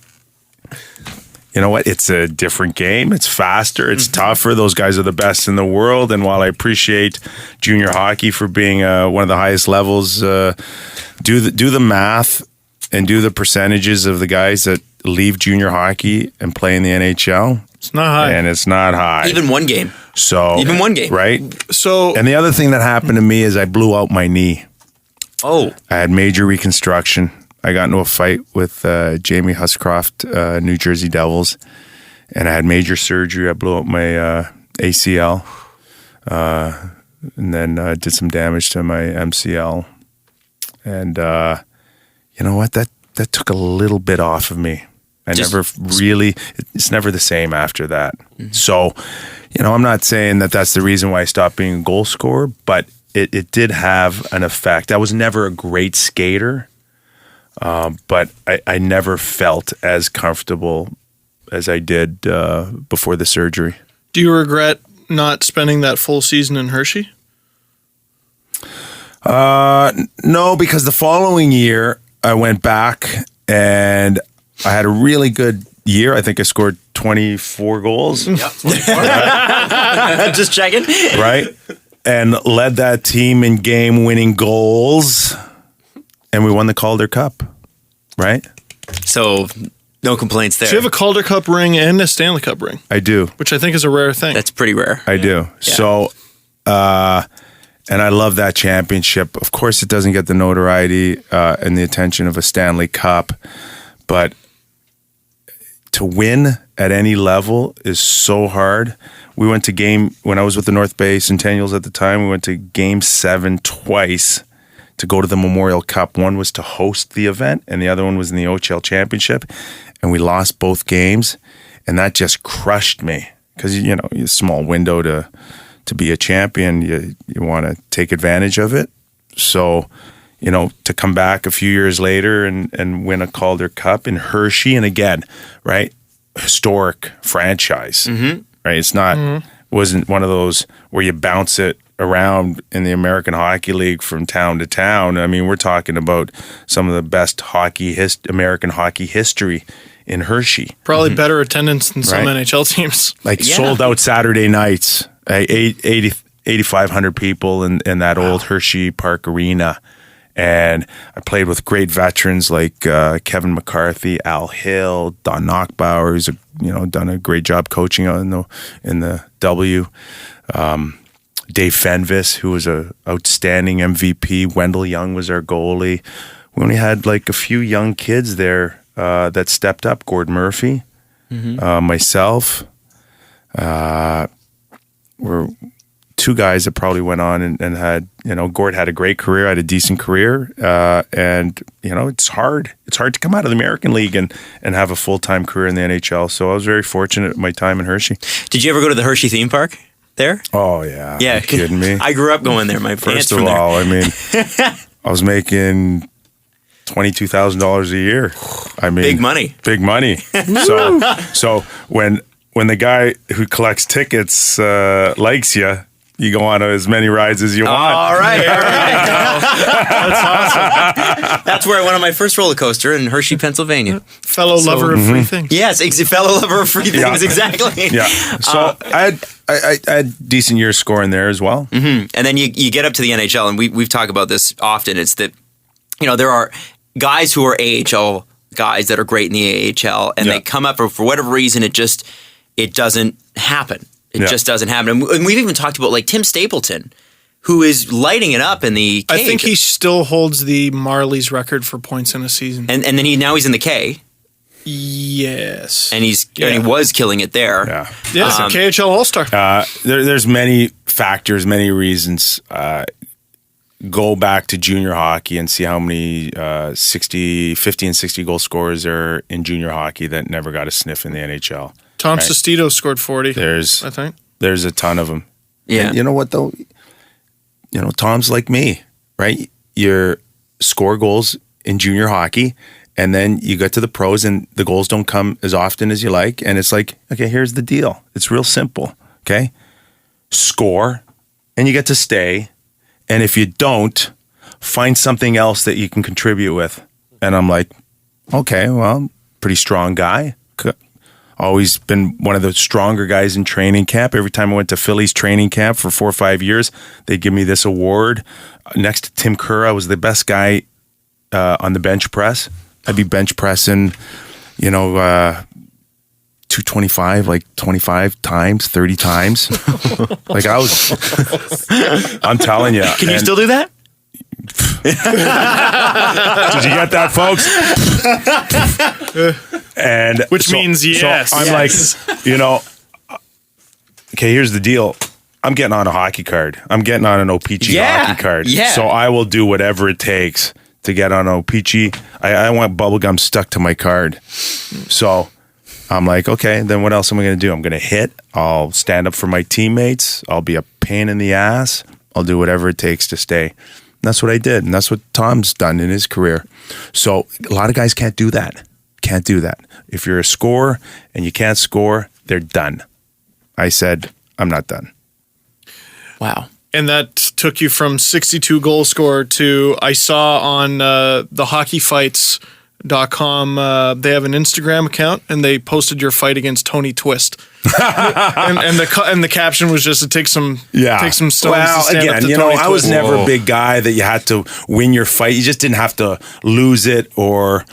you know what? It's a different game. It's faster. It's tougher. Those guys are the best in the world. And while I appreciate junior hockey for being one of the highest levels, do the math and do the percentages of the guys that leave junior hockey and play in the NHL. It's not high. And it's not high. Even one game. Even one game. Right? So, and the other thing that happened to me is I blew out my knee. Oh. I had major reconstruction. I got into a fight with Jamie Huscroft, New Jersey Devils, and I had major surgery. I blew up my ACL, and then did some damage to my MCL. And you know what? That took a little bit off of me. It's never the same after that. Mm-hmm. So, I'm not saying that that's the reason why I stopped being a goal scorer, but it did have an effect. I was never a great skater. But I never felt as comfortable as I did before the surgery. Do you regret not spending that full season in Hershey? No, because the following year I went back and I had a really good year. I think I scored 24 goals. Yep, 24. Just checking. Right? And led that team in game-winning goals. And we won the Calder Cup, right? So, no complaints there. Do you have a Calder Cup ring and a Stanley Cup ring? I do. Which I think is a rare thing. That's pretty rare. I do. Yeah. So, and I love that championship. Of course, it doesn't get the notoriety and the attention of a Stanley Cup, but to win at any level is so hard. We went to when I was with the North Bay Centennials at the time, we went to Game 7 twice to go to the Memorial Cup. One was to host the event, and the other one was in the OHL Championship, and we lost both games, and that just crushed me because a small window to be a champion, you want to take advantage of it. So, to come back a few years later and win a Calder Cup in Hershey, and again, right, historic franchise, right? It's not wasn't one of those where you bounce it around in the American Hockey League from town to town. I mean, we're talking about some of the best American hockey history in Hershey. Probably better attendance than some NHL teams. Sold out Saturday nights, 8,500 people in that old Hershey Park Arena. And I played with great veterans like Kevin McCarthy, Al Hill, Don Knockbauer, who's done a great job coaching in the W. Dave Fenvis, who was a outstanding MVP. Wendell Young was our goalie. We only had a few young kids there that stepped up. Gord Murphy, myself. Were two guys that probably went on and had, Gord had a great career, had a decent career. And, it's hard. It's hard to come out of the American League and have a full-time career in the NHL. So I was very fortunate at my time in Hershey. Did you ever go to the Hershey theme park there? Oh, yeah. Yeah. Are you kidding me? I grew up going there. My First of all, I mean, I was making $22,000 a year. I mean, Big money. Big money. so when the guy who collects tickets likes you, you go on as many rides as you want. All right. That's awesome. That's where I went on my first roller coaster in Hershey, Pennsylvania. Fellow lover of free things. Yes, fellow lover of free things. Yeah. Exactly. Yeah. So I had decent years scoring there as well. And then you get up to the NHL, and we've talked about this often. It's that, there are guys who are AHL guys that are great in the AHL, and they come up for whatever reason, it doesn't happen. It just doesn't happen. And we've even talked about like Tim Stapleton, who is lighting it up in the K. I think he still holds the Marlies record for points in a season. And then now he's in the K. Yes. And he was killing it there. Yeah. Yes, a KHL All-Star. There's many factors, many reasons. Go back to junior hockey and see how many 50 and 60 goal scorers are in junior hockey that never got a sniff in the NHL. Tom Sestito scored 40. I think. There's a ton of them. Yeah. And you know what, though? Tom's like me, right? You score goals in junior hockey, and then you get to the pros, and the goals don't come as often as you like. And it's like, okay, here's the deal. It's real simple, okay? Score, and you get to stay. And if you don't, find something else that you can contribute with. And I'm like, okay, well, pretty strong guy. Always been one of the stronger guys in training camp. Every time I went to Phillies training camp for 4 or 5 years, they'd give me this award. Next to Tim Kerr, I was the best guy on the bench press. I'd be bench pressing, 225, like 25 times, 30 times. Like I'm telling you. Can you still do that? Did you get that, folks? And Which means yes. So I'm like, okay, here's the deal. I'm getting on a hockey card. I'm getting on an OPG hockey card. Yeah. So I will do whatever it takes to get on OPG. I want bubblegum stuck to my card. So I'm like, okay, then what else am I going to do? I'm going to hit. I'll stand up for my teammates. I'll be a pain in the ass. I'll do whatever it takes to stay. That's what I did. And that's what Tom's done in his career. So a lot of guys can't do that. Can't do that. If you're a scorer and you can't score, they're done. I said, I'm not done. Wow. And that took you from 62 goal scorer to, I saw on the hockeyfights.com, they have an Instagram account, and they posted your fight against Tony Twist. and the caption was just to take some stones to stand up to Tony Twist. I was never a big guy that you had to win your fight. You just didn't have to lose it or,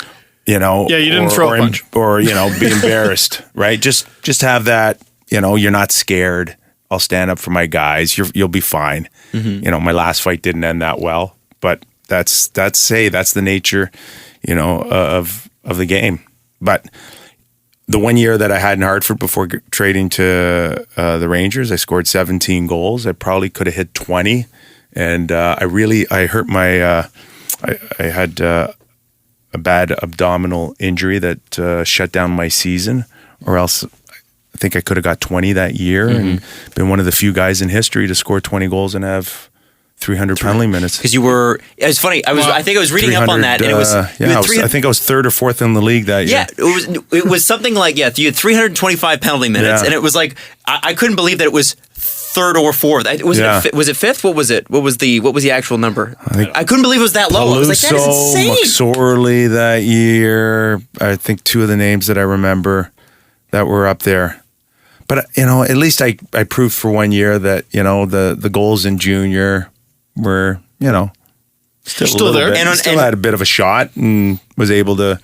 you didn't throw a punch. Or, be embarrassed, right? Just have that, you're not scared. I'll stand up for my guys. You'll be fine. Mm-hmm. My last fight didn't end that well, but that's the nature, of the game. But the 1 year that I had in Hartford before trading to the Rangers, I scored 17 goals. I probably could have hit 20, and I hurt my. I had a bad abdominal injury that shut down my season, or else I think I could have got 20 that year and been one of the few guys in history to score 20 goals and have 300 penalty minutes. Because it's funny. I think I was reading up on that, and it was. I think I was third or fourth in the league that year. Yeah, it was something like you had 325 penalty minutes, and it was like I couldn't believe that it was third or fourth. Was it fifth? What was it? What was the actual number? I couldn't believe it was that low. I was like, that is insane. McSorley that year. I think two of the names that I remember that were up there. But at least I proved for 1 year that the goals in junior were still there, and still had a bit of a shot and was able to.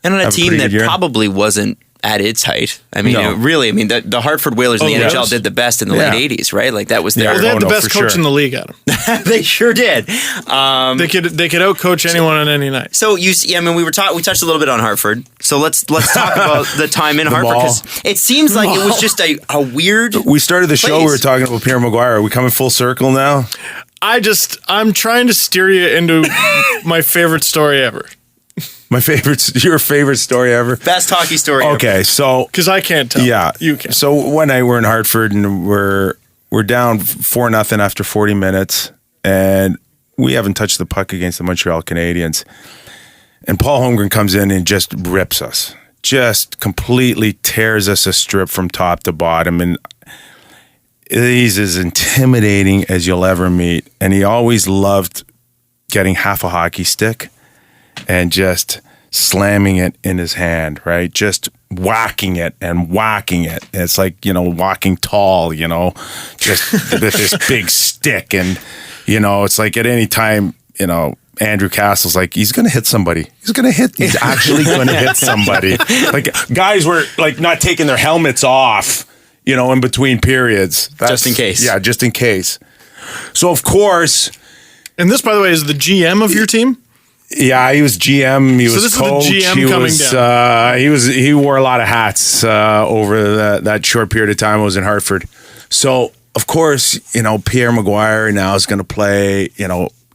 And on a team that probably wasn't at its height. I mean, the Hartford Whalers in the NHL did the best in the late 80s, right? Like that was their. Well, they had the best coach in the league, Adam. They sure did. They could outcoach anyone on any night. So we touched a little bit on Hartford. So let's talk about the time in Hartford, because it seems like it was just a weird. We started the show. We were talking about Pierre Maguire. Are we coming full circle now? I'm trying to steer you into my favorite story ever. Your favorite story ever? Best hockey story ever. Okay, so because I can't tell. Yeah, you can. So one night we're in Hartford and we're down 4-0 after 40 minutes, and we haven't touched the puck against the Montreal Canadiens. And Paul Holmgren comes in and just rips us. Just completely tears us a strip from top to bottom. And he's as intimidating as you'll ever meet. And he always loved getting half a hockey stick and just slamming it in his hand, right? Just whacking it and whacking it. And it's like, walking tall, just with this big stick. And, it's like at any time, Andrew Castle's like, he's going to hit somebody. He's actually going to hit somebody. Like, guys were like not taking their helmets off, in between periods. Just in case. Yeah, just in case. So, of course. And this, by the way, is the GM of your team? Yeah, he was GM. He was coach. Is the GM coming down. He wore a lot of hats over that short period of time I was in Hartford. So, of course, Pierre Maguire now is going to play,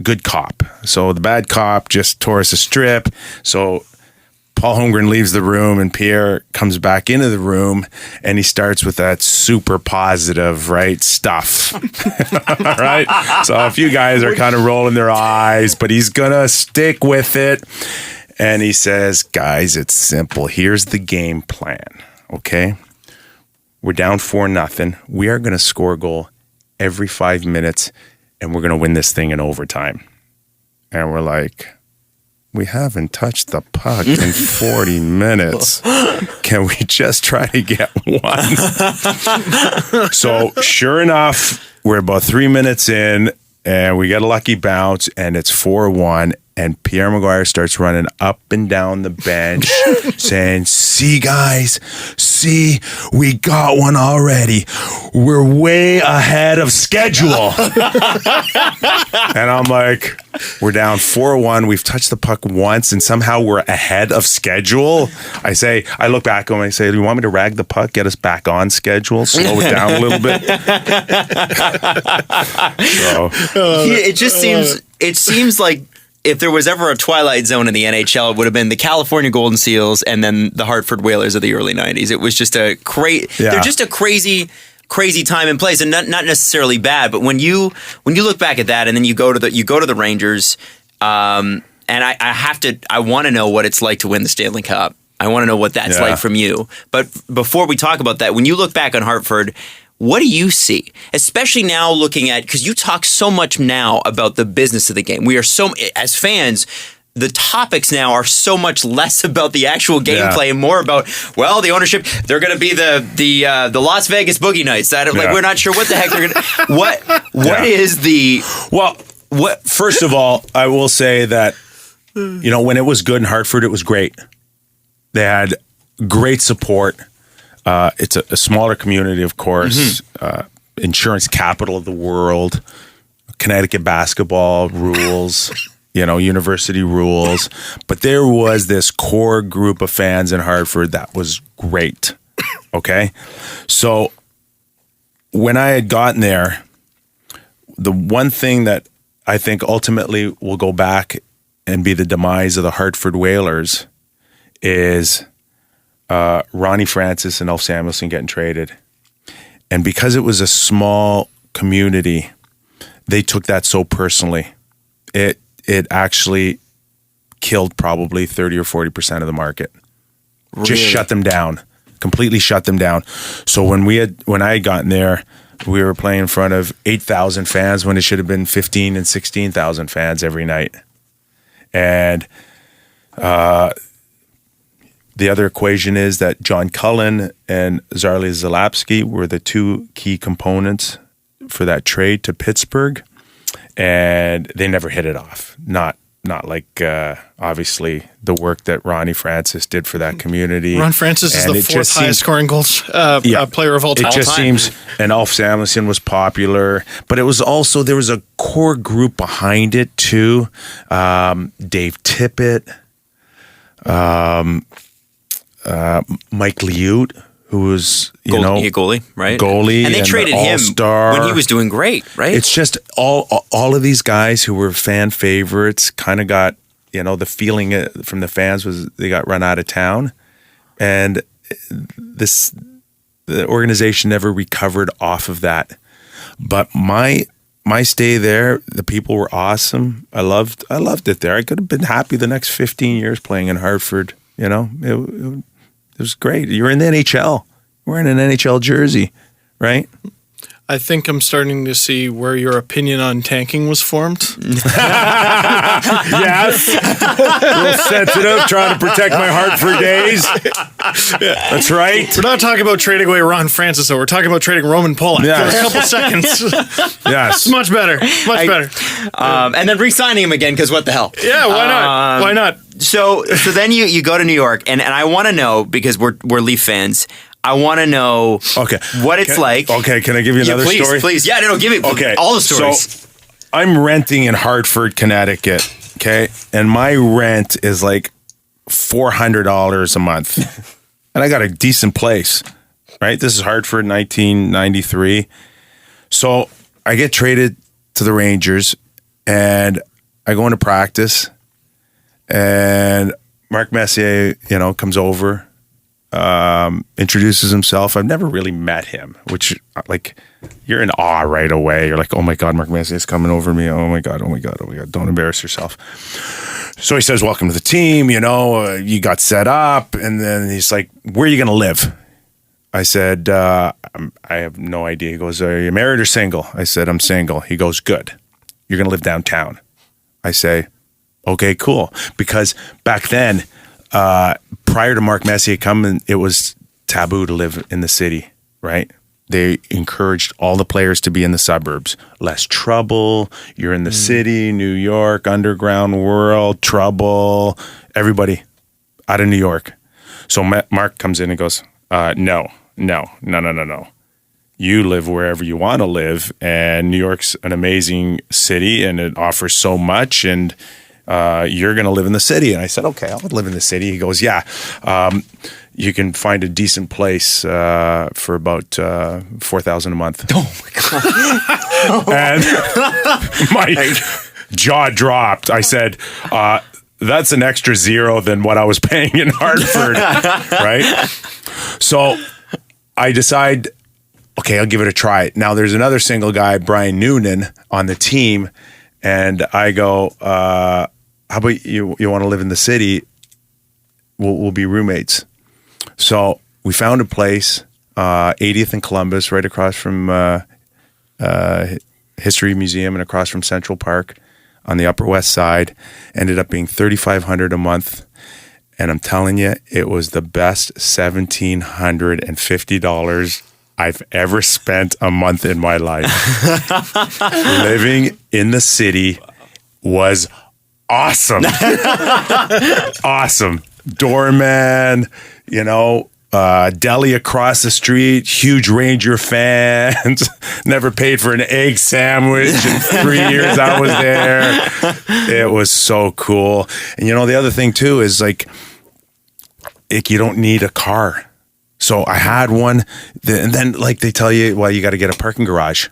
good cop. So the bad cop just tore us a strip. So Paul Holmgren leaves the room and Pierre comes back into the room and he starts with that super positive, right, stuff. Right? So a few guys are kind of rolling their eyes, but he's going to stick with it. And he says, guys, it's simple. Here's the game plan, okay? We're down 4-0. We are going to score a goal every 5 minutes, and we're going to win this thing in overtime. And we're like, we haven't touched the puck in 40 minutes. Can we just try to get one? So sure enough, we're about 3 minutes in, and we get a lucky bounce, and it's 4-1. And Pierre Maguire starts running up and down the bench saying, see, guys, we got one already. We're way ahead of schedule. And I'm like, we're down 4-1. We've touched the puck once and somehow we're ahead of schedule. I look back at him and I say, do you want me to rag the puck, get us back on schedule, slow it down a little bit? It seems like if there was ever a twilight zone in the NHL, it would have been the California Golden Seals and then the Hartford Whalers of the early 90s. It was just they're just a crazy time and place, and not necessarily bad, but when you look back at that and then you go to the Rangers, and I want to know what it's like to win the Stanley Cup. I want to know what that's like from you. But before we talk about that, when you look back on Hartford, what do you see? Especially now looking at, because you talk so much now about the business of the game. We are as fans, the topics now are so much less about the actual gameplay and more about, the ownership, they're going to be the Las Vegas Boogie Nights. Like, we're not sure what the heck they're going to, what is the... Well, first of all, I will say that, when it was good in Hartford, it was great. They had great support. It's a smaller community, of course, insurance capital of the world, Connecticut basketball rules, university rules. But there was this core group of fans in Hartford that was great. Okay. So when I had gotten there, the one thing that I think ultimately will go back and be the demise of the Hartford Whalers is Ronnie Francis and Ulf Samuelsson getting traded. And because it was a small community, they took that so personally. It actually killed probably 30 or 40% of the market. Really? Just shut them down. Completely shut them down. So when I had gotten there, we were playing in front of 8,000 fans when it should have been 15 and 16,000 fans every night. And the other equation is that John Cullen and Zarli Zalapski were the two key components for that trade to Pittsburgh, and they never hit it off. Not like obviously the work that Ronnie Francis did for that community. Ron Francis is the fourth highest scoring goals player of all time. It just seems, and Ulf Samuelsson was popular, but it was also, there was a core group behind it too. Dave Tippett, Mike Liut, who was goalie, right? Goalie, and they traded him when he was doing great, right? It's just all of these guys who were fan favorites kind of got, the feeling from the fans was they got run out of town, and the organization never recovered off of that. But my my stay there, the people were awesome. I loved it there. I could have been happy the next 15 years playing in Hartford. You know, it was great. You're in the NHL. We're in an NHL jersey, right? I think I'm starting to see where your opinion on tanking was formed. Yes. A little sensitive, trying to protect my Hartford days. That's right. We're not talking about trading away Ron Francis, though. We're talking about trading Roman Polak Yes. for a couple seconds. Yes. Much better. Much better. And then re-signing him again because what the hell? Yeah, why not? Why not? So then you go to New York, and I want to know, because we're Leaf fans, I want to know what it's like. Okay, can I give you another story? Please. Yeah, no, give me all the stories. So I'm renting in Hartford, Connecticut, okay? And my rent is like $400 a month. And I got a decent place, right? This is Hartford, 1993. So I get traded to the Rangers, and I go into practice, and Mark Messier, comes over, introduces himself. I've never really met him, which, like, you're in awe right away. You're like, oh my God, Mark Messier is coming over me. Oh my God. Don't embarrass yourself. So he says, welcome to the team. You got set up. And then he's like, where are you going to live? I said, I have no idea. He goes, are you married or single? I said, I'm single. He goes, good. You're going to live downtown. I say, okay, cool. Because back then, prior to Mark Messier coming, it was taboo to live in the city, right? They encouraged all the players to be in the suburbs. Less trouble. You're in the city, New York, underground world, trouble. Everybody out of New York. So Mark comes in and goes, no. You live wherever you want to live, and New York's an amazing city, and it offers so much, and you're going to live in the city. And I said, okay, I'll live in the city. He goes, yeah, you can find a decent place for about $4,000 a month. Oh my God. And my jaw dropped. I said, that's an extra zero than what I was paying in Hartford, right? So I decide, okay, I'll give it a try. Now there's another single guy, Brian Noonan, on the team, and I go, how about you want to live in the city? We'll be roommates. So we found a place, 80th and Columbus, right across from History Museum and across from Central Park on the Upper West Side. Ended up being $3,500 a month. And I'm telling you, it was the best $1,750 I've ever spent a month in my life. Living in the city was awesome. Awesome. Doorman, deli across the street, huge Ranger fans. Never paid for an egg sandwich in 3 years I was there. It was so cool. And the other thing too is like you don't need a car. So I had one, and then like they tell you, well, you got to get a parking garage.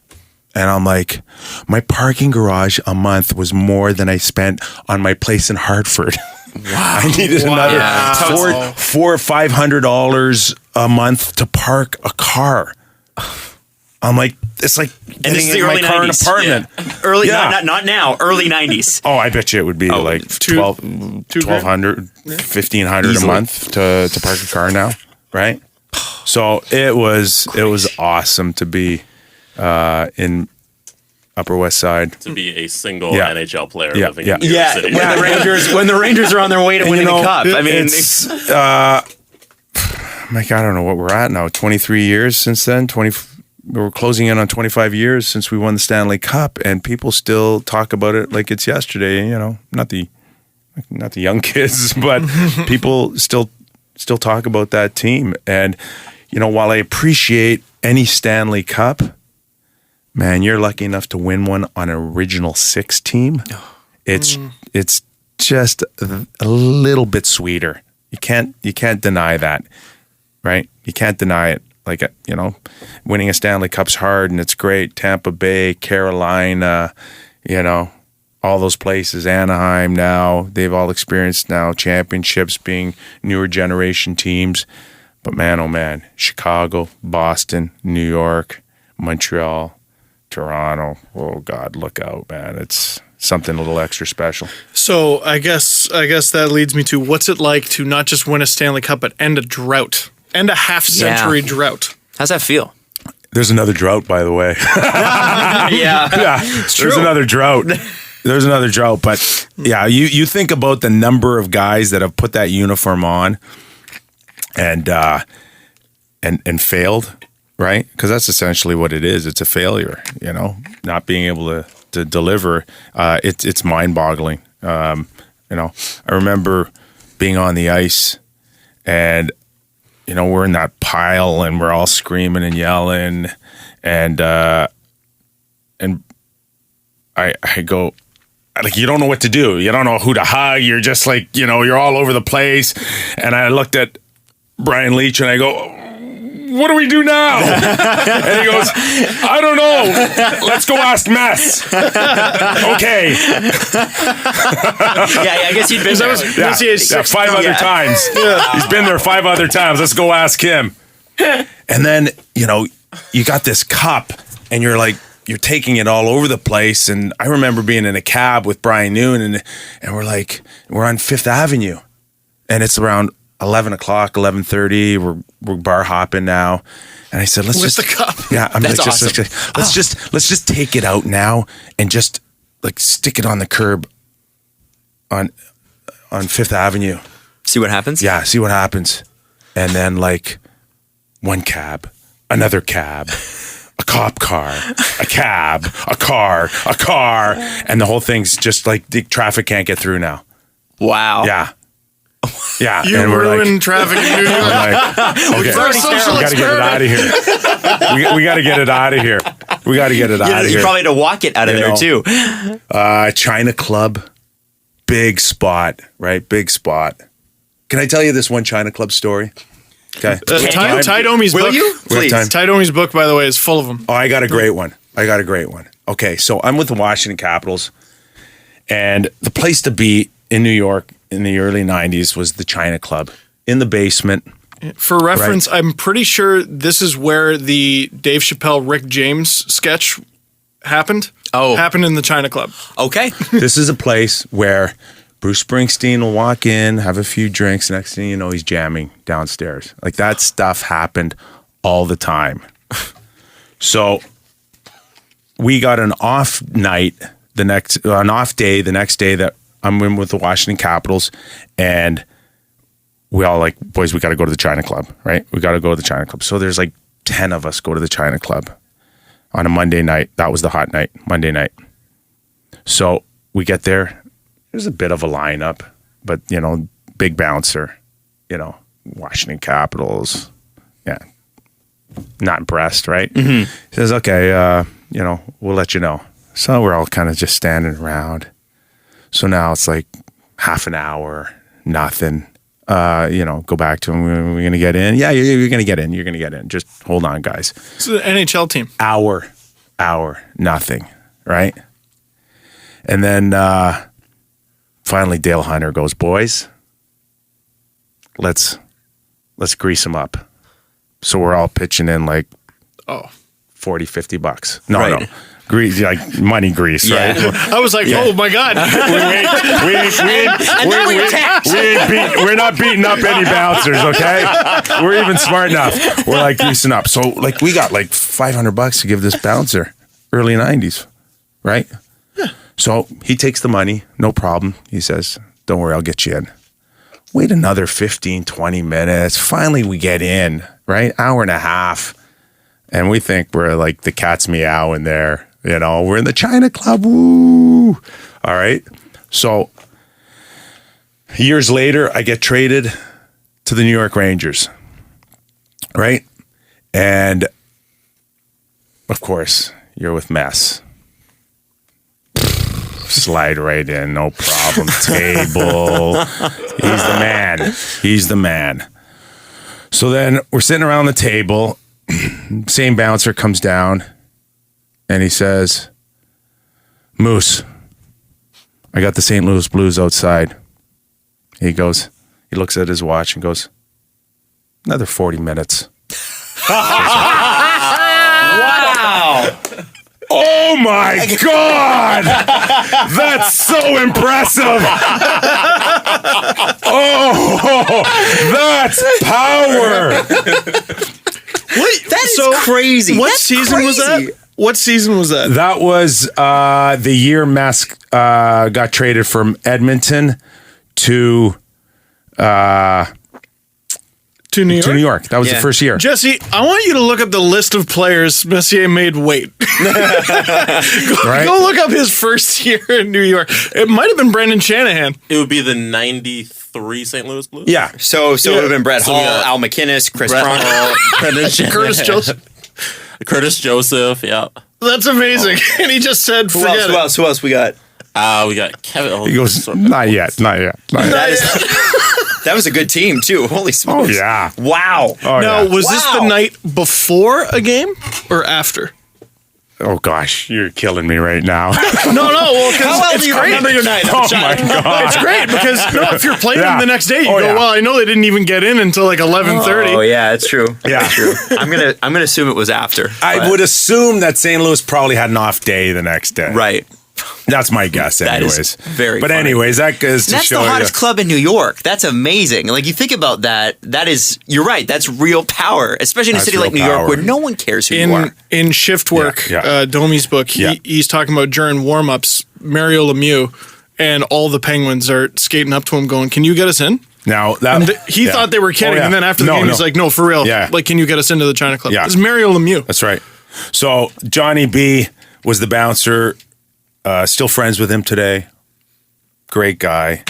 And I'm like, my parking garage a month was more than I spent on my place in Hartford. Wow. I needed another $400 or $500 a month to park a car. I'm like, it's like getting in my car in an apartment. Yeah. Early, not now, early 90s. Oh, I bet you it would be like $1,200, $1,500 a month to park a car now, right? So it was awesome to be in Upper West Side. To be a single NHL player living in New York City. When the Rangers are on their way to winning the Cup. I mean, it's I don't know what we're at now. 23 years since then. We're closing in on 25 years since we won the Stanley Cup, and people still talk about it like it's yesterday. Not the young kids, but people still talk about that team. And while I appreciate any Stanley Cup, man, you're lucky enough to win one on an original six team. It's just a little bit sweeter. You can't deny that, right? You can't deny it. Like, winning a Stanley Cup's hard and it's great. Tampa Bay, Carolina, all those places, Anaheim now, they've all experienced now championships, being newer generation teams. But man, oh man, Chicago, Boston, New York, Montreal, Toronto. Oh God, look out, man! It's something a little extra special. So I guess that leads me to what's it like to not just win a Stanley Cup but end a drought, end a half-century drought. How's that feel? There's another drought, by the way. Yeah, it's true. There's another drought. There's another drought, but yeah, you think about the number of guys that have put that uniform on and failed, right? Because that's essentially what it is. It's a failure, not being able to deliver. It's mind-boggling. I remember being on the ice and we're in that pile and we're all screaming and yelling and I go, like, you don't know what to do. You don't know who to hug. You're just like, you're all over the place. And I looked at Brian Leach and I go, what do we do now? And he goes, I don't know. Let's go ask Mess. Okay. Yeah, I guess you'd been there. Yeah, 5 other times. Yeah. He's been there 5 other times. Let's go ask him. And then, you got this cup and you're like, you're taking it all over the place. And I remember being in a cab with Brian Noon and we're on 5th Avenue and it's around 11 o'clock, 11:30. We're bar hopping now. And I said, let's with the cup. Yeah. I'm That's like, awesome. let's just take it out now and just like stick it on the curb on 5th Avenue. See what happens? Yeah. See what happens. And then like one cab, another cab, a cop car, a cab, a car, and the whole thing's just like the traffic can't get through now. Wow. Yeah. Yeah. You and ruined traffic in New York. Okay, we got to get it out of here. We got to get it out of here. We got to get it out of here. You probably had to walk it out of there too. China Club, big spot, right? Big spot. Can I tell you this one China Club story? Okay. Ty Domi's book. Will you? Please. Ty Domi's book, by the way, is full of them. Oh, I got a great one. Okay, so I'm with the Washington Capitals, and the place to be in New York in the early 90s was the China Club in the basement. For reference, I'm pretty sure this is where the Dave Chappelle, Rick James sketch happened. Oh. Happened in the China Club. Okay. This is a place where Bruce Springsteen will walk in, have a few drinks. Next thing you know, he's jamming downstairs. Like that stuff happened all the time. So we got an off day the next day that I'm in with the Washington Capitals, and we all like, boys, we got to go to the China Club, right? We got to go to the China Club. So there's like 10 of us go to the China Club on a Monday night. That was the hot night, Monday night. So we get there. There's a bit of a lineup, but, big bouncer, Washington Capitals. Yeah. Not impressed, right? Mm-hmm. He says, okay, we'll let you know. So we're all kind of just standing around. So now it's like half an hour, nothing. Go back to him. We're going to get in. Yeah, you're going to get in. You're going to get in. Just hold on, guys. It's an NHL team. Hour, nothing, right? And then finally Dale Hunter goes, boys, let's grease them up. So we're all pitching in like $40, $50. No. Grease, like money grease, right? I was like, oh my God. We're not beating up any bouncers, okay? We're even smart enough. We're like greasing up. So like we got like $500 to give this bouncer, early 90s, right? Yeah. So he takes the money, no problem. He says, don't worry, I'll get you in. Wait another 15, 20 minutes. Finally we get in, right? Hour and a half. And we think we're like the cat's meow in there. We're in the China Club. Woo! All right. So years later, I get traded to the New York Rangers. Right. And of course, you're with Mess. Slide right in. No problem. Table. He's the man. So then we're sitting around the table. Same bouncer comes down. And he says, Moose, I got the St. Louis Blues outside. He looks at his watch and goes, another 40 minutes. Wow. Oh my God! That's so impressive! Oh, that's power! That is crazy. What That's season was crazy. that? What season was that? That was the year Mess got traded from Edmonton to New York? New York. That was the first year. Jesse, I want you to look up the list of players Messier made wait. Go look up his first year in New York. It might have been Brendan Shanahan. It would be the 93 St. Louis Blues. Yeah. So it would have been Brett Hall, Al McInnes, Chris Pronger, Curtis Joseph. Curtis Joseph, yeah. That's amazing. And he just said, Who forget it. else we got? We got Kevin. He goes, not yet. That was a good team, too. Holy smokes. Oh, yeah. Wow. Oh, Now, yeah. was this the night before a game or after? Oh, gosh. You're killing me right now. No, well, How well it's do you great. remember your night? Oh, my God. It's great because if you're playing Yeah. them the next day, you Oh, go, yeah. well, I know they didn't even get in until like 11:30. Oh, yeah, it's true. Yeah. It's true. I'm gonna assume it was after. I would assume that St. Louis probably had an off day the next day. Right. That's my guess, That anyways. is very But funny. anyways, that goes to That's show the hottest you. club in New York. That's amazing. Like, you think about that. That is, you're right. That's real power, especially in a That's city like New real York power. where no one cares who you are. In shift work, Yeah. Domi's book, Yeah. he's talking about during warm-ups, Mario Lemieux and all the Penguins are skating up to him going, can you get us in? Now, that, And he yeah. thought they were kidding. Oh, yeah. And then after the game, he's like, no, for real. Yeah. Like, can you get us into the China Club? Yeah. It's Mario Lemieux. That's right. So Johnny B was the bouncer. Still friends with him today. Great guy.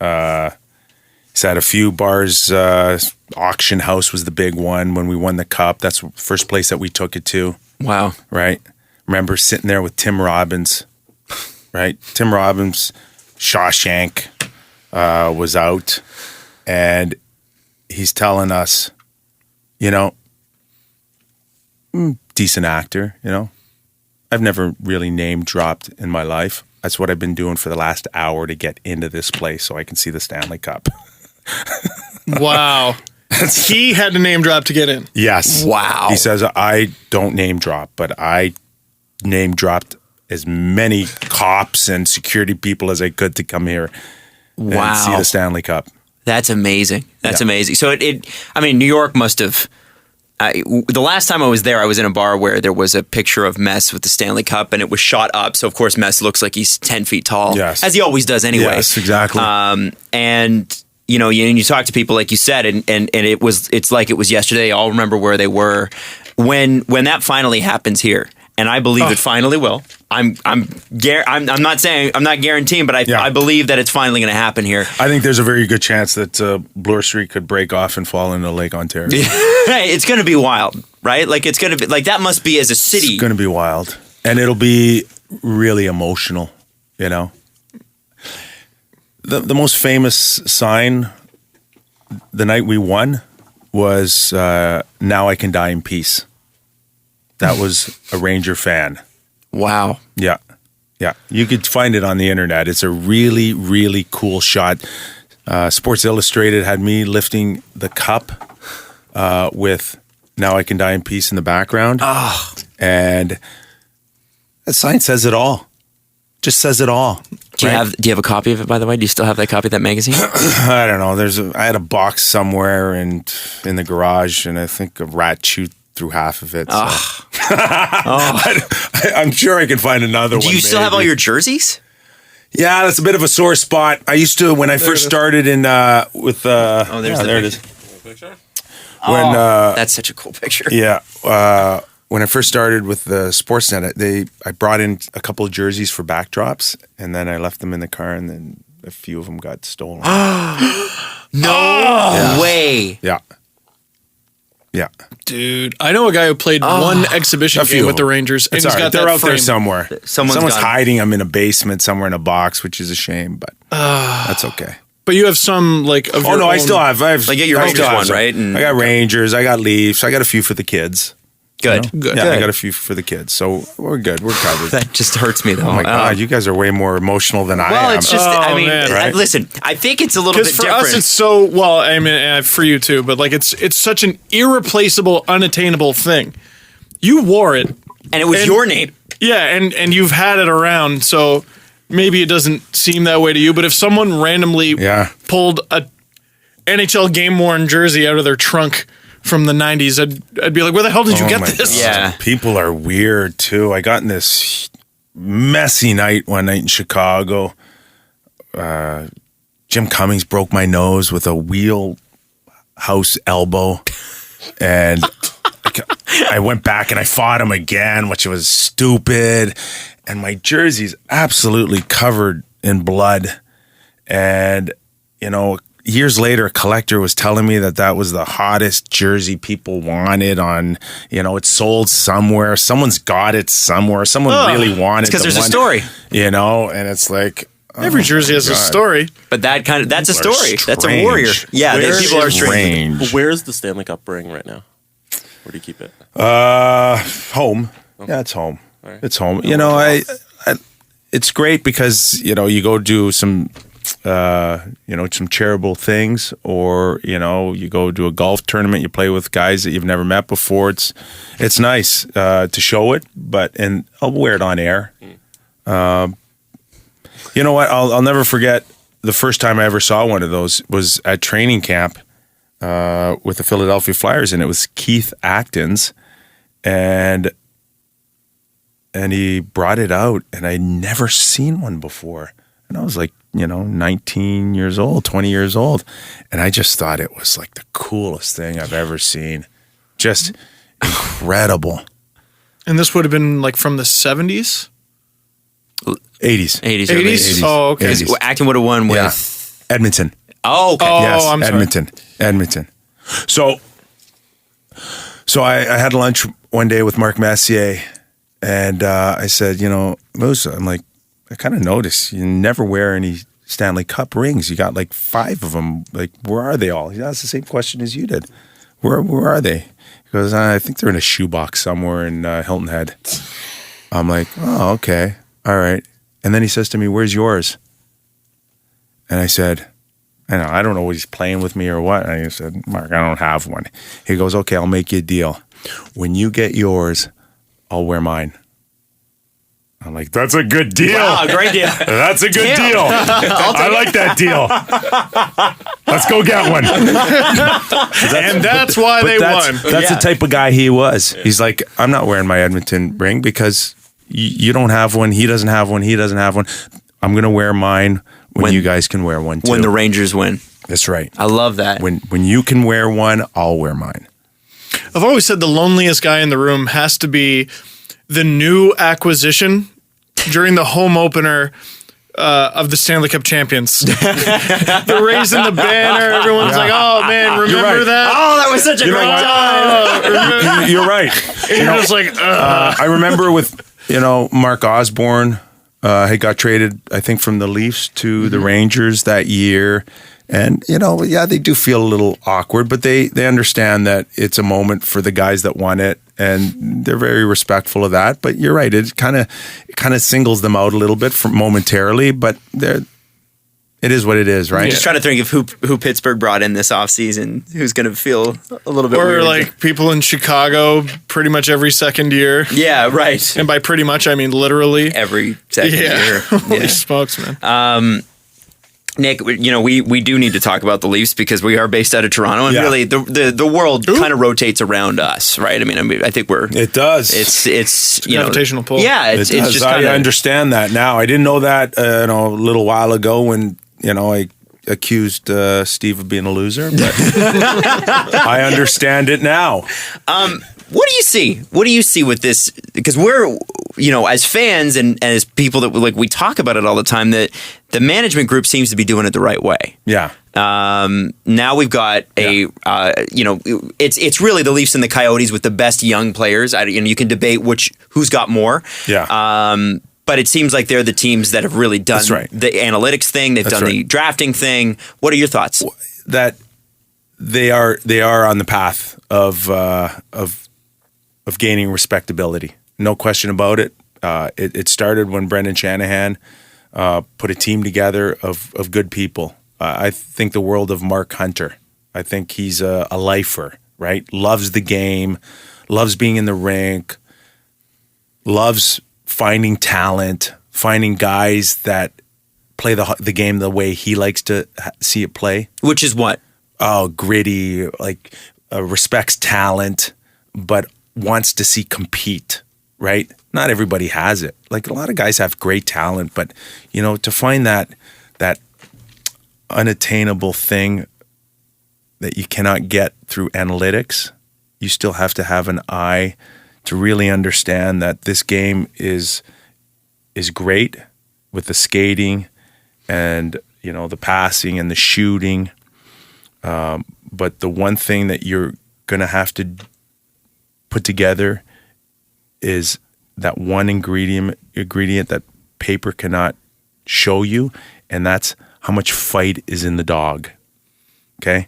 He's had a few bars. Auction House was the big one when we won the cup. That's the first place that we took it to. Wow. Right. Remember sitting there with Tim Robbins. Right. Tim Robbins, Shawshank was out, and he's telling us, decent actor, I've never really name dropped in my life. That's what I've been doing for the last hour to get into this place so I can see the Stanley Cup. Wow. He had to name drop to get in. Yes. Wow. He says, I don't name drop, but I name dropped as many cops and security people as I could to come here and see the Stanley Cup. That's amazing. That's amazing. So New York must have. The last time I was there, I was in a bar where there was a picture of Mess with the Stanley Cup, and it was shot up. So of course, Mess looks like he's 10 feet tall, Yes. as he always does anyway. Yes, exactly. And you talk to people like you said, and it's like it was yesterday. They all remember where they were when that finally happens here. And I believe it finally will. I'm not guaranteeing, but I believe that it's finally going to happen here. I think there's a very good chance that Bloor Street could break off and fall into Lake Ontario. It's going to be wild, right? Like it's going to be like that must be as a city. It's going to be wild, and it'll be really emotional. The most famous sign the night we won was "Now I Can Die in Peace." That was a Ranger fan. Wow. Yeah. You could find it on the internet. It's a really, really cool shot. Sports Illustrated had me lifting the cup with "Now I Can Die in Peace" in the background. Oh. And that sign says it all. Just says it all. Do you have a copy of it, by the way? Do you still have that copy of that magazine? I don't know. I had a box somewhere and in the garage, and I think a rat chewed through half of it. So. I'm sure I can find another one. Do you still have all your jerseys? Yeah, that's a bit of a sore spot. I used to when I first started in with. There it is. Picture? That's such a cool picture. Yeah, when I first started with the Sportsnet, I brought in a couple of jerseys for backdrops, and then I left them in the car, and then a few of them got stolen. No way. Yeah. Dude, I know a guy who played one exhibition A few game with of the them. Rangers, and It's he's all right. got They're that out frame. there somewhere. Someone's got 'em. hiding them in a basement somewhere in a box, which is a shame, but that's okay. But you have some like of Oh your no, I own- still have. Like, get your I Rangers still have one, some. right? And- I got Rangers. I got Leafs. I got a few for the kids. Good. Good. Yeah, I got a few for the kids, so we're good. We're covered. That just hurts me though. Oh my God, you guys are way more emotional than I Well, am. it's just. Oh, man. Right? Listen. I think it's a little bit Because for different. us, it's so well. I mean, for you too, but like it's such an irreplaceable, unattainable thing. You wore it, and it was and- your name. Yeah, and you've had it around, so maybe it doesn't seem that way to you. But if someone randomly pulled a NHL game-worn jersey out of their trunk from the 90s, I'd be like, where the hell did you get this? God. Yeah. People are weird, too. I got in this messy night one night in Chicago. Jim Cummings broke my nose with a wheelhouse elbow. And I went back and I fought him again, which was stupid. And my jersey's absolutely covered in blood. And, you know, years later, a collector was telling me that was the hottest jersey people wanted on, you know, it's sold somewhere. Someone's got it somewhere. Someone really wanted it. Because there's a story. You know, and it's like... Every jersey has a story. But that's a story. That's a strange. warrior. Yeah, people are strange. Where's the Stanley Cup ring right now? Where do you keep it? Home. Yeah, it's home. Right. It's home. You know, I it's great because, you know, you go do some some charitable things, or, you know, you go to a golf tournament, you play with guys that you've never met before. It's nice to show it, and I'll wear it on air. You know what? I'll never forget the first time I ever saw one of those was at training camp with the Philadelphia Flyers, and it was Keith Acton's, and he brought it out, and I'd never seen one before. And I was like, 19 years old, 20 years old, and I just thought it was like the coolest thing I've ever seen. Just incredible. And this would have been like from the 70s? 80s. 80s? Oh, okay. 'Cause Acton would have won with Edmonton. Oh, okay. Yes, I'm sorry. Edmonton. So I had lunch one day with Mark Messier, and I said, Musa, I'm like, I kind of noticed you never wear any Stanley Cup rings. You got like 5 of them. Like, where are they all? He asked the same question as you did. Where are they? He goes, I think they're in a shoebox somewhere in Hilton Head. I'm like, oh, okay. All right. And then he says to me, where's yours? And I said, I don't know what he's playing with me or what. And I said, Mark, I don't have one. He goes, okay, I'll make you a deal. When you get yours, I'll wear mine. I'm like, that's a good deal. Wow, great deal. That's a good deal. I like that deal. Let's go get one. And that's why they won. That's the type of guy he was. He's like, I'm not wearing my Edmonton ring because you don't have one. He doesn't have one. He doesn't have one. I'm going to wear mine when you guys can wear one too. When the Rangers win. That's right. I love that. When you can wear one, I'll wear mine. I've always said the loneliest guy in the room has to be the new acquisition during the home opener of the Stanley Cup champions. They're raising the banner. Everyone's like, oh, man, remember that? Oh, that was such a great time. You're right. You're just like, I remember with, Mark Osborne had got traded, I think, from the Leafs to the Rangers that year. And, they do feel a little awkward, but they understand that it's a moment for the guys that won it, and they're very respectful of that. But you're right, it kind of singles them out a little bit momentarily, but it is what it is, right? Just trying to think of who Pittsburgh brought in this offseason, who's going to feel a little bit or weird. like people in Chicago pretty much every second year. Yeah, right. And by pretty much, I mean literally. Every second year. Holy smokes, man. Nick, we do need to talk about the Leafs because we are based out of Toronto, and really the world kind of rotates around us, right? I mean, I think it does. It's gravitational pull. Yeah, it's just I understand that now. I didn't know that a little while ago when I accused Steve of being a loser, but I understand it now. What do you see? What do you see with this? Because we're, as fans and as people that we talk about it all the time, that the management group seems to be doing it the right way. Yeah. Now we've got it's really the Leafs and the Coyotes with the best young players. You can debate who's got more. Yeah. But it seems like they're the teams that have really done the analytics thing. They've done the drafting thing. What are your thoughts? That they are on the path of gaining respectability. No question about it. It started when Brendan Shanahan put a team together of good people. I think the world of Mark Hunter. I think he's a lifer, right? Loves the game, loves being in the rink, loves finding talent, finding guys that play the game the way he likes to see it play. Which is what? Oh, gritty, like respects talent, but wants to see compete, right? Not everybody has it. Like a lot of guys have great talent, but to find that unattainable thing that you cannot get through analytics, you still have to have an eye to really understand that this game is great with the skating and the passing and the shooting. But the one thing that you're going to have to put together is that one ingredient that paper cannot show you, and that's how much fight is in the dog. Okay?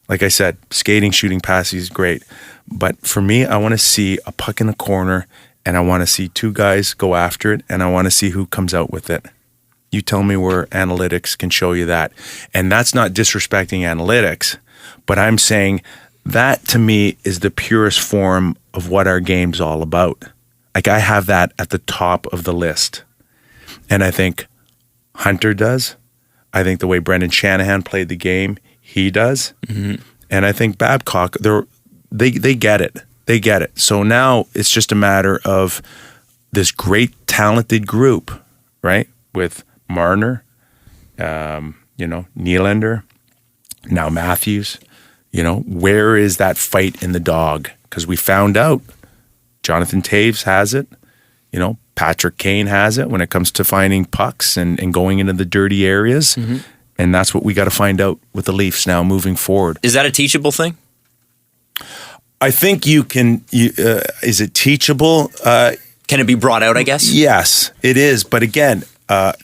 Like I said, skating, shooting, passing is great. But for me, I want to see a puck in the corner, and I want to see two guys go after it, and I want to see who comes out with it. You tell me where analytics can show you that. And that's not disrespecting analytics, but I'm saying that to me is the purest form of what our game's all about. Like I have that at the top of the list. And I think Hunter does. I think the way Brendan Shanahan played the game, he does. Mm-hmm. And I think Babcock, they get it. They get it. So now it's just a matter of this great talented group, right? With Marner, Nylander, now Matthews. Where is that fight in the dog? Because we found out Jonathan Taves has it. Patrick Kane has it when it comes to finding pucks and going into the dirty areas. Mm-hmm. And that's what we got to find out with the Leafs now moving forward. Is that a teachable thing? I think you can. Is it teachable? Can it be brought out, I guess? Yes, it is. But again,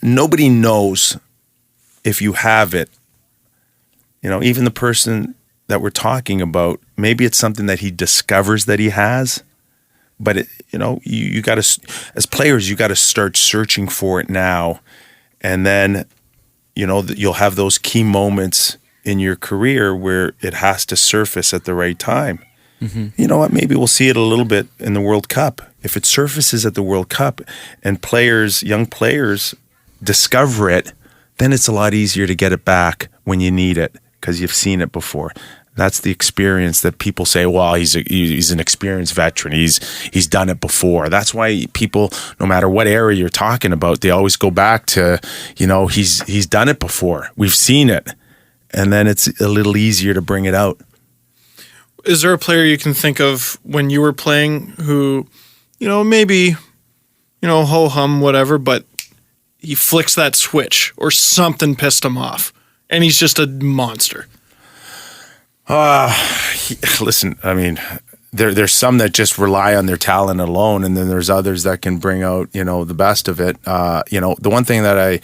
nobody knows if you have it. Even the person that we're talking about, maybe it's something that he discovers that he has. But you got to, as players, you got to start searching for it now, and then you'll have those key moments in your career where it has to surface at the right time. Mm-hmm. You know what? Maybe we'll see it a little bit in the World Cup. If it surfaces at the World Cup and young players discover it, then it's a lot easier to get it back when you need it because you've seen it before. That's the experience that people say, well, he's an experienced veteran. He's done it before. That's why people, no matter what area you're talking about, they always go back to, he's done it before. We've seen it. And then it's a little easier to bring it out. Is there a player you can think of when you were playing who, maybe, ho-hum, whatever, but he flicks that switch or something pissed him off and he's just a monster? Listen, I mean, there's some that just rely on their talent alone, and then there's others that can bring out, the best of it. The one thing that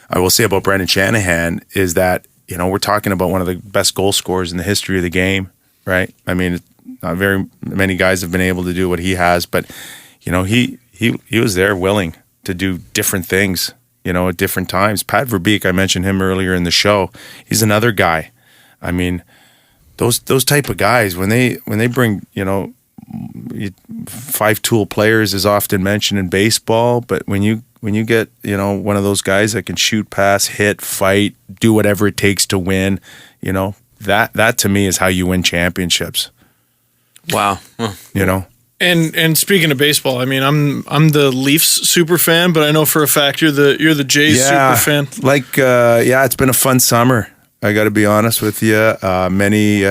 I will say about Brendan Shanahan is that, we're talking about one of the best goal scorers in the history of the game, right? I mean, not very many guys have been able to do what he has, but, he was there willing to do different things, at different times. Pat Verbeek, I mentioned him earlier in the show. He's another guy. I mean, those type of guys, when they bring, 5-tool players is often mentioned in baseball, but when you get, one of those guys that can shoot, pass, hit, fight, do whatever it takes to win, that to me is how you win championships. Wow. Huh. And speaking of baseball, I mean, I'm the Leafs super fan, but I know for a fact you're the Jays super fan. It's been a fun summer. I got to be honest with you. Many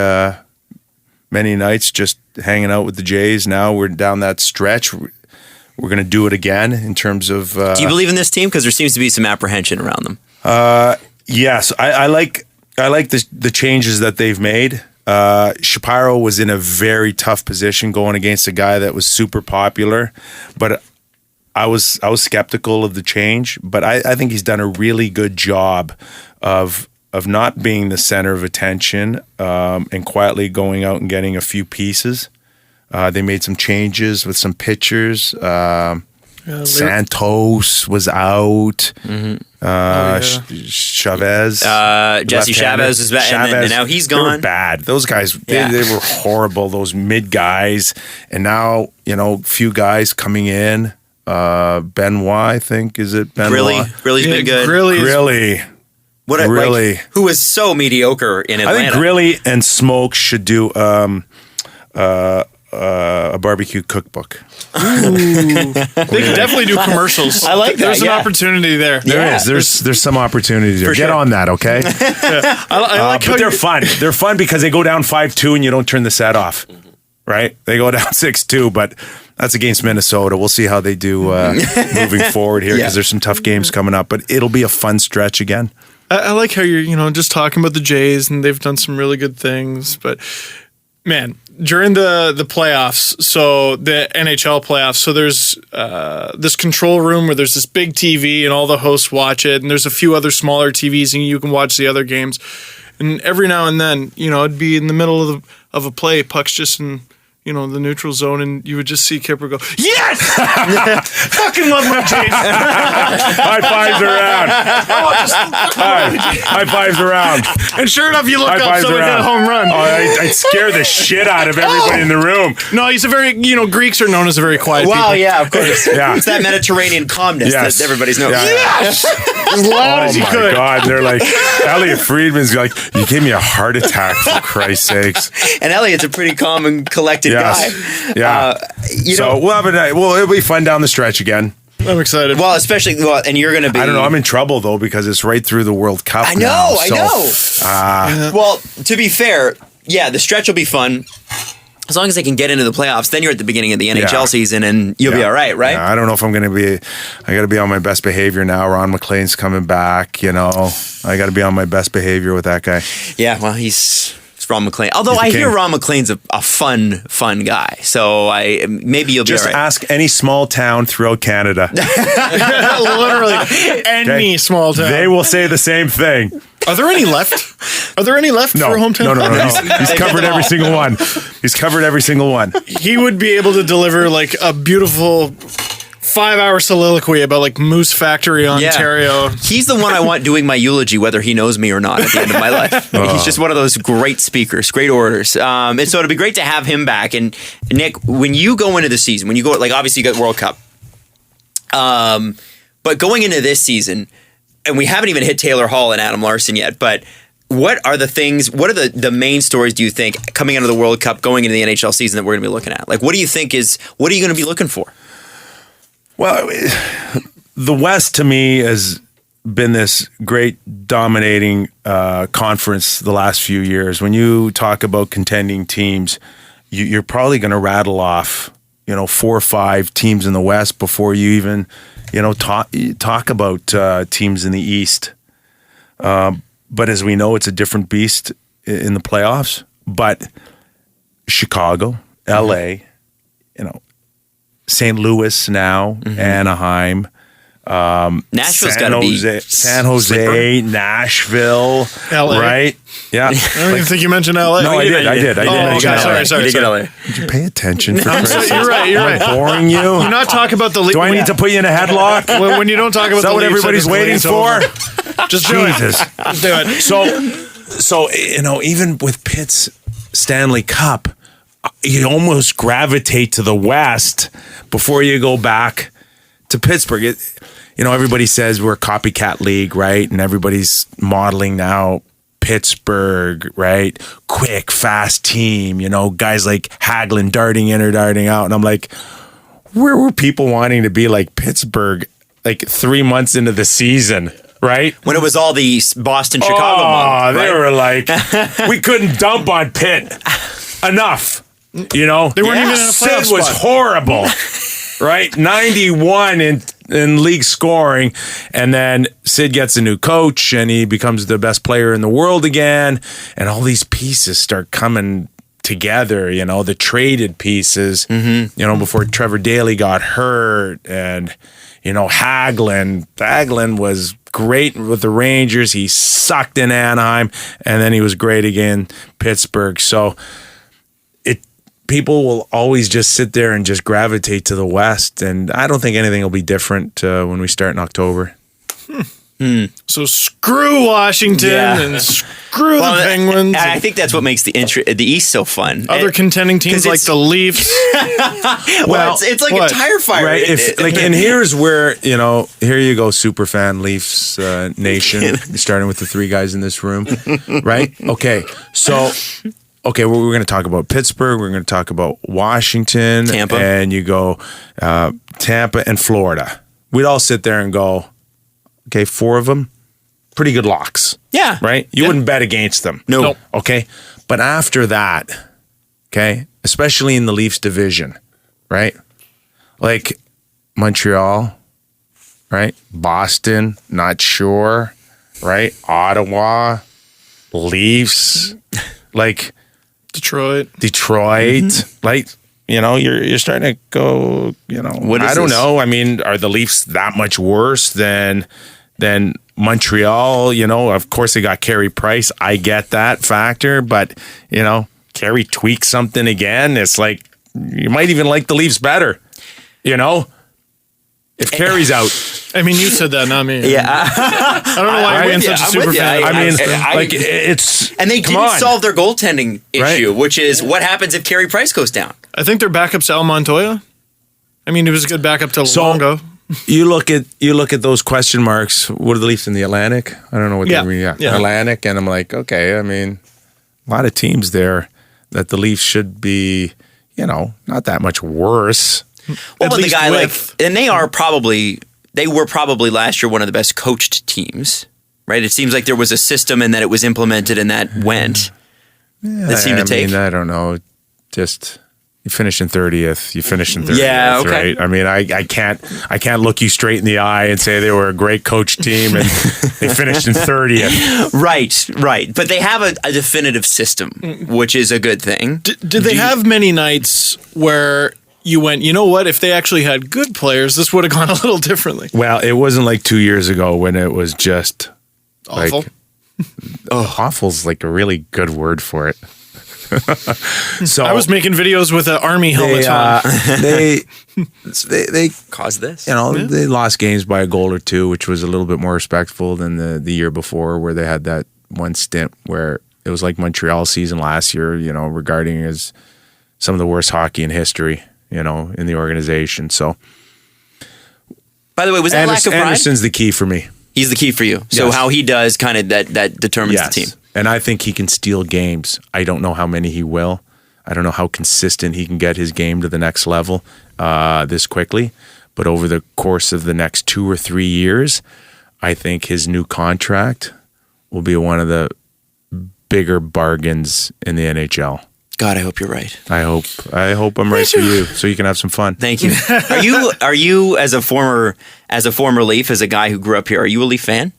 nights just hanging out with the Jays. Now we're down that stretch. We're going to do it again in terms of. Do you believe in this team? Because there seems to be some apprehension around them. Yes, I like the changes that they've made. Shapiro was in a very tough position going against a guy that was super popular, but I was skeptical of the change. But I think he's done a really good job of not being the center of attention and quietly going out and getting a few pieces. They made some changes with some pitchers. Santos was out. Mm-hmm. Chavez. Jesse Chavez is back, and now he's gone. They were bad. Those guys, they were horrible, those mid guys. And now, few guys coming in. Benoit, I think. Is it Benoit? Grilly's been good. Grilly. Who was so mediocre in Atlanta. I think Grilly and Smoke should do a barbecue cookbook. They could definitely do commercials. I like that. There's an opportunity there. There is. There's some opportunities there. Get on that, okay? I like how but they're fun. They're fun because they go down 5-2 and you don't turn the set off, right? They go down 6-2, but that's against Minnesota. We'll see how they do moving forward here because there's some tough games coming up. But it'll be a fun stretch again. I like how you're, just talking about the Jays, and they've done some really good things. But man, during the playoffs, so the NHL playoffs, so there's this control room where there's this big TV and all the hosts watch it, and there's a few other smaller TVs and you can watch the other games. And every now and then, it'd be in the middle of a play, puck's just in the neutral zone, and you would just see Kipper go, yes! Fucking love my Jays. High fives around. High fives around. And sure enough, you look High up, fives someone got a home run. Oh, I'd scare the shit out of everybody in the room. No, he's a very, Greeks are known as a very quiet people. Wow, yeah, of course. Yeah. It's that Mediterranean calmness that everybody's known. Yeah. Yes! As loud as you could. Oh, my God. They're like, Elliot Friedman's like, you gave me a heart attack, for Christ's sakes. And Elliot's a pretty calm and collected guy. Yeah. So we'll have a night. Well, it'll be fun down the stretch again. I'm excited. Well, especially, and you're going to be. I don't know. I'm in trouble, though, because it's right through the World Cup. I know. Well, to be fair, the stretch will be fun. As long as they can get into the playoffs, then you're at the beginning of the NHL season and you'll be all right, right? Yeah, I don't know if I'm going to be. I got to be on my best behavior now. Ron MacLean's coming back. I got to be on my best behavior with that guy. Yeah, well, it's Ron MacLean. Although I hear Ron MacLean's a fun guy. So maybe you'll be just all right. ask any small town throughout Canada. Literally any small town. They will say the same thing. Are there any left? For hometown? No. He's covered every single one. He's covered every single one. He would be able to deliver like a beautiful 5-hour soliloquy about like Moose Factory, Ontario. He's the one I want doing my eulogy, whether he knows me or not at the end of my life. He's just one of those great speakers, great orators. And so it'd be great to have him back. And Nick, when you go into the season, when you go, like obviously you got World Cup, but going into this season, and we haven't even hit Taylor Hall and Adam Larson yet, but what are the main stories, do you think, coming out of the World Cup, going into the NHL season that we're going to be looking at? Like, what are you going to be looking for? Well, the West to me has been this great dominating conference the last few years. When you talk about contending teams, you're probably going to rattle off, 4 or 5 teams in the West before you even, talk about teams in the East. But as we know, it's a different beast in the playoffs. But Chicago, LA, St. Louis now, Anaheim, Nashville's got to be San Jose, Nashville, LA. Right? Yeah. I don't even think you mentioned LA. No, I did. I did mention LA. Sorry. Did you pay attention? For You're right. Am I boring you? You're not talking about the league. Do I need to put you in a headlock? When you don't talk about Is that the what league, everybody's waiting for? Just do Jesus. it. Just do it. So even with Pitt's Stanley Cup, you almost gravitate to the West before you go back to Pittsburgh. Everybody says we're a copycat league, right? And everybody's modeling now Pittsburgh, right? Quick, fast team, guys like Hagelin darting in or darting out. And I'm like, where were people wanting to be like Pittsburgh like 3 months into the season? Right? When it was all the Boston-Chicago month. They were like, we couldn't dump on Pitt enough. They weren't even in a playoff Sid was spot. horrible, right? 91 in league scoring, and then Sid gets a new coach, and he becomes the best player in the world again, and all these pieces start coming together, the traded pieces, before Trevor Daley got hurt, and, Hagelin was great with the Rangers. He sucked in Anaheim, and then he was great again, Pittsburgh. So people will always just sit there and just gravitate to the West, and I don't think anything will be different when we start in October. So screw Washington and screw the Penguins. I think that's what makes the East so fun. Other contending teams like the Leafs. Well, it's like a tire fire. Right? And here's where, here you go, superfan Leafs nation, starting with the three guys in this room, right? Okay, so... Okay, well, we're going to talk about Pittsburgh. We're going to talk about Washington. Tampa. And you go Tampa and Florida. We'd all sit there and go, okay, 4 of them, pretty good locks. Yeah. Right? You wouldn't bet against them. No. Okay? But after that, okay, especially in the Leafs division, right? Like Montreal, right? Boston, not sure, right? Ottawa, Leafs, like... Detroit, like, you're starting to go, I don't know. I mean, are the Leafs that much worse than Montreal? Of course they got Carey Price. I get that factor, but Carey tweaks something again. It's like you might even like the Leafs better, if Carey's out. I mean, you said that, not me. Yeah. I don't know why you're being such a super fan. It's... And they didn't solve their goaltending issue, Right. which is what happens if Carey Price goes down. I think their backup's Al Montoya. I mean, he was a good backup to Longo. You look at those question marks. What are the Leafs in the Atlantic? I don't know what they mean. Yeah. Atlantic, and I'm like, okay. I mean, a lot of teams there that the Leafs should be, not that much worse. Well, but the guy and they were probably last year one of the best coached teams, right? It seems like there was a system and that it was implemented and that went. That seemed to take. I don't know. Just you finish in 30th. You finish in 30th. Yeah, okay. Right? I mean, I can't look you straight in the eye and say they were a great coach team and they finished in 30th. Right. But they have a definitive system, which is a good thing. Did they have many nights where you went, you know what? If they actually had good players, this would have gone a little differently. Well, it wasn't like 2 years ago when it was just awful. Awful's like a really good word for it. So I was making videos with an army helmet on. They caused this. They lost games by a goal or two, which was a little bit more respectful than the year before, where they had that one stint where it was like Montreal season last year. Regarding as some of the worst hockey in history. In the organization. So, by the way, was that lack of pride? Anderson's the key for me. He's the key for you. So how he does kind of that determines the team. And I think he can steal games. I don't know how many he will. I don't know how consistent he can get his game to the next level this quickly. But over the course of the next 2 or 3 years, I think his new contract will be one of the bigger bargains in the NHL. God, I hope you're right. I hope I'm right for you, so you can have some fun. Thank you. Are you as a former Leaf, as a guy who grew up here, are you a Leaf fan?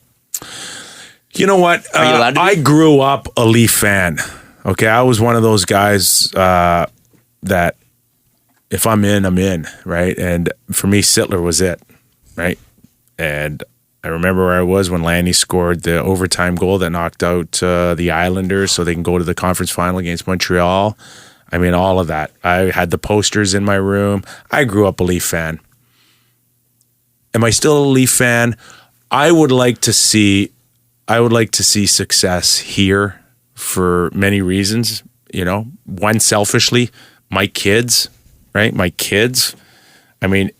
You know what? Are you allowed to be? I grew up a Leaf fan. Okay, I was one of those guys that if I'm in, I'm in, right? And for me, Sittler was it, right? And I remember where I was when Lanny scored the overtime goal that knocked out the Islanders so they can go to the conference final against Montreal. I mean, all of that. I had the posters in my room. I grew up a Leaf fan. Am I still a Leaf fan? I would like to see success here for many reasons. One, selfishly, my kids, right? My kids. I mean,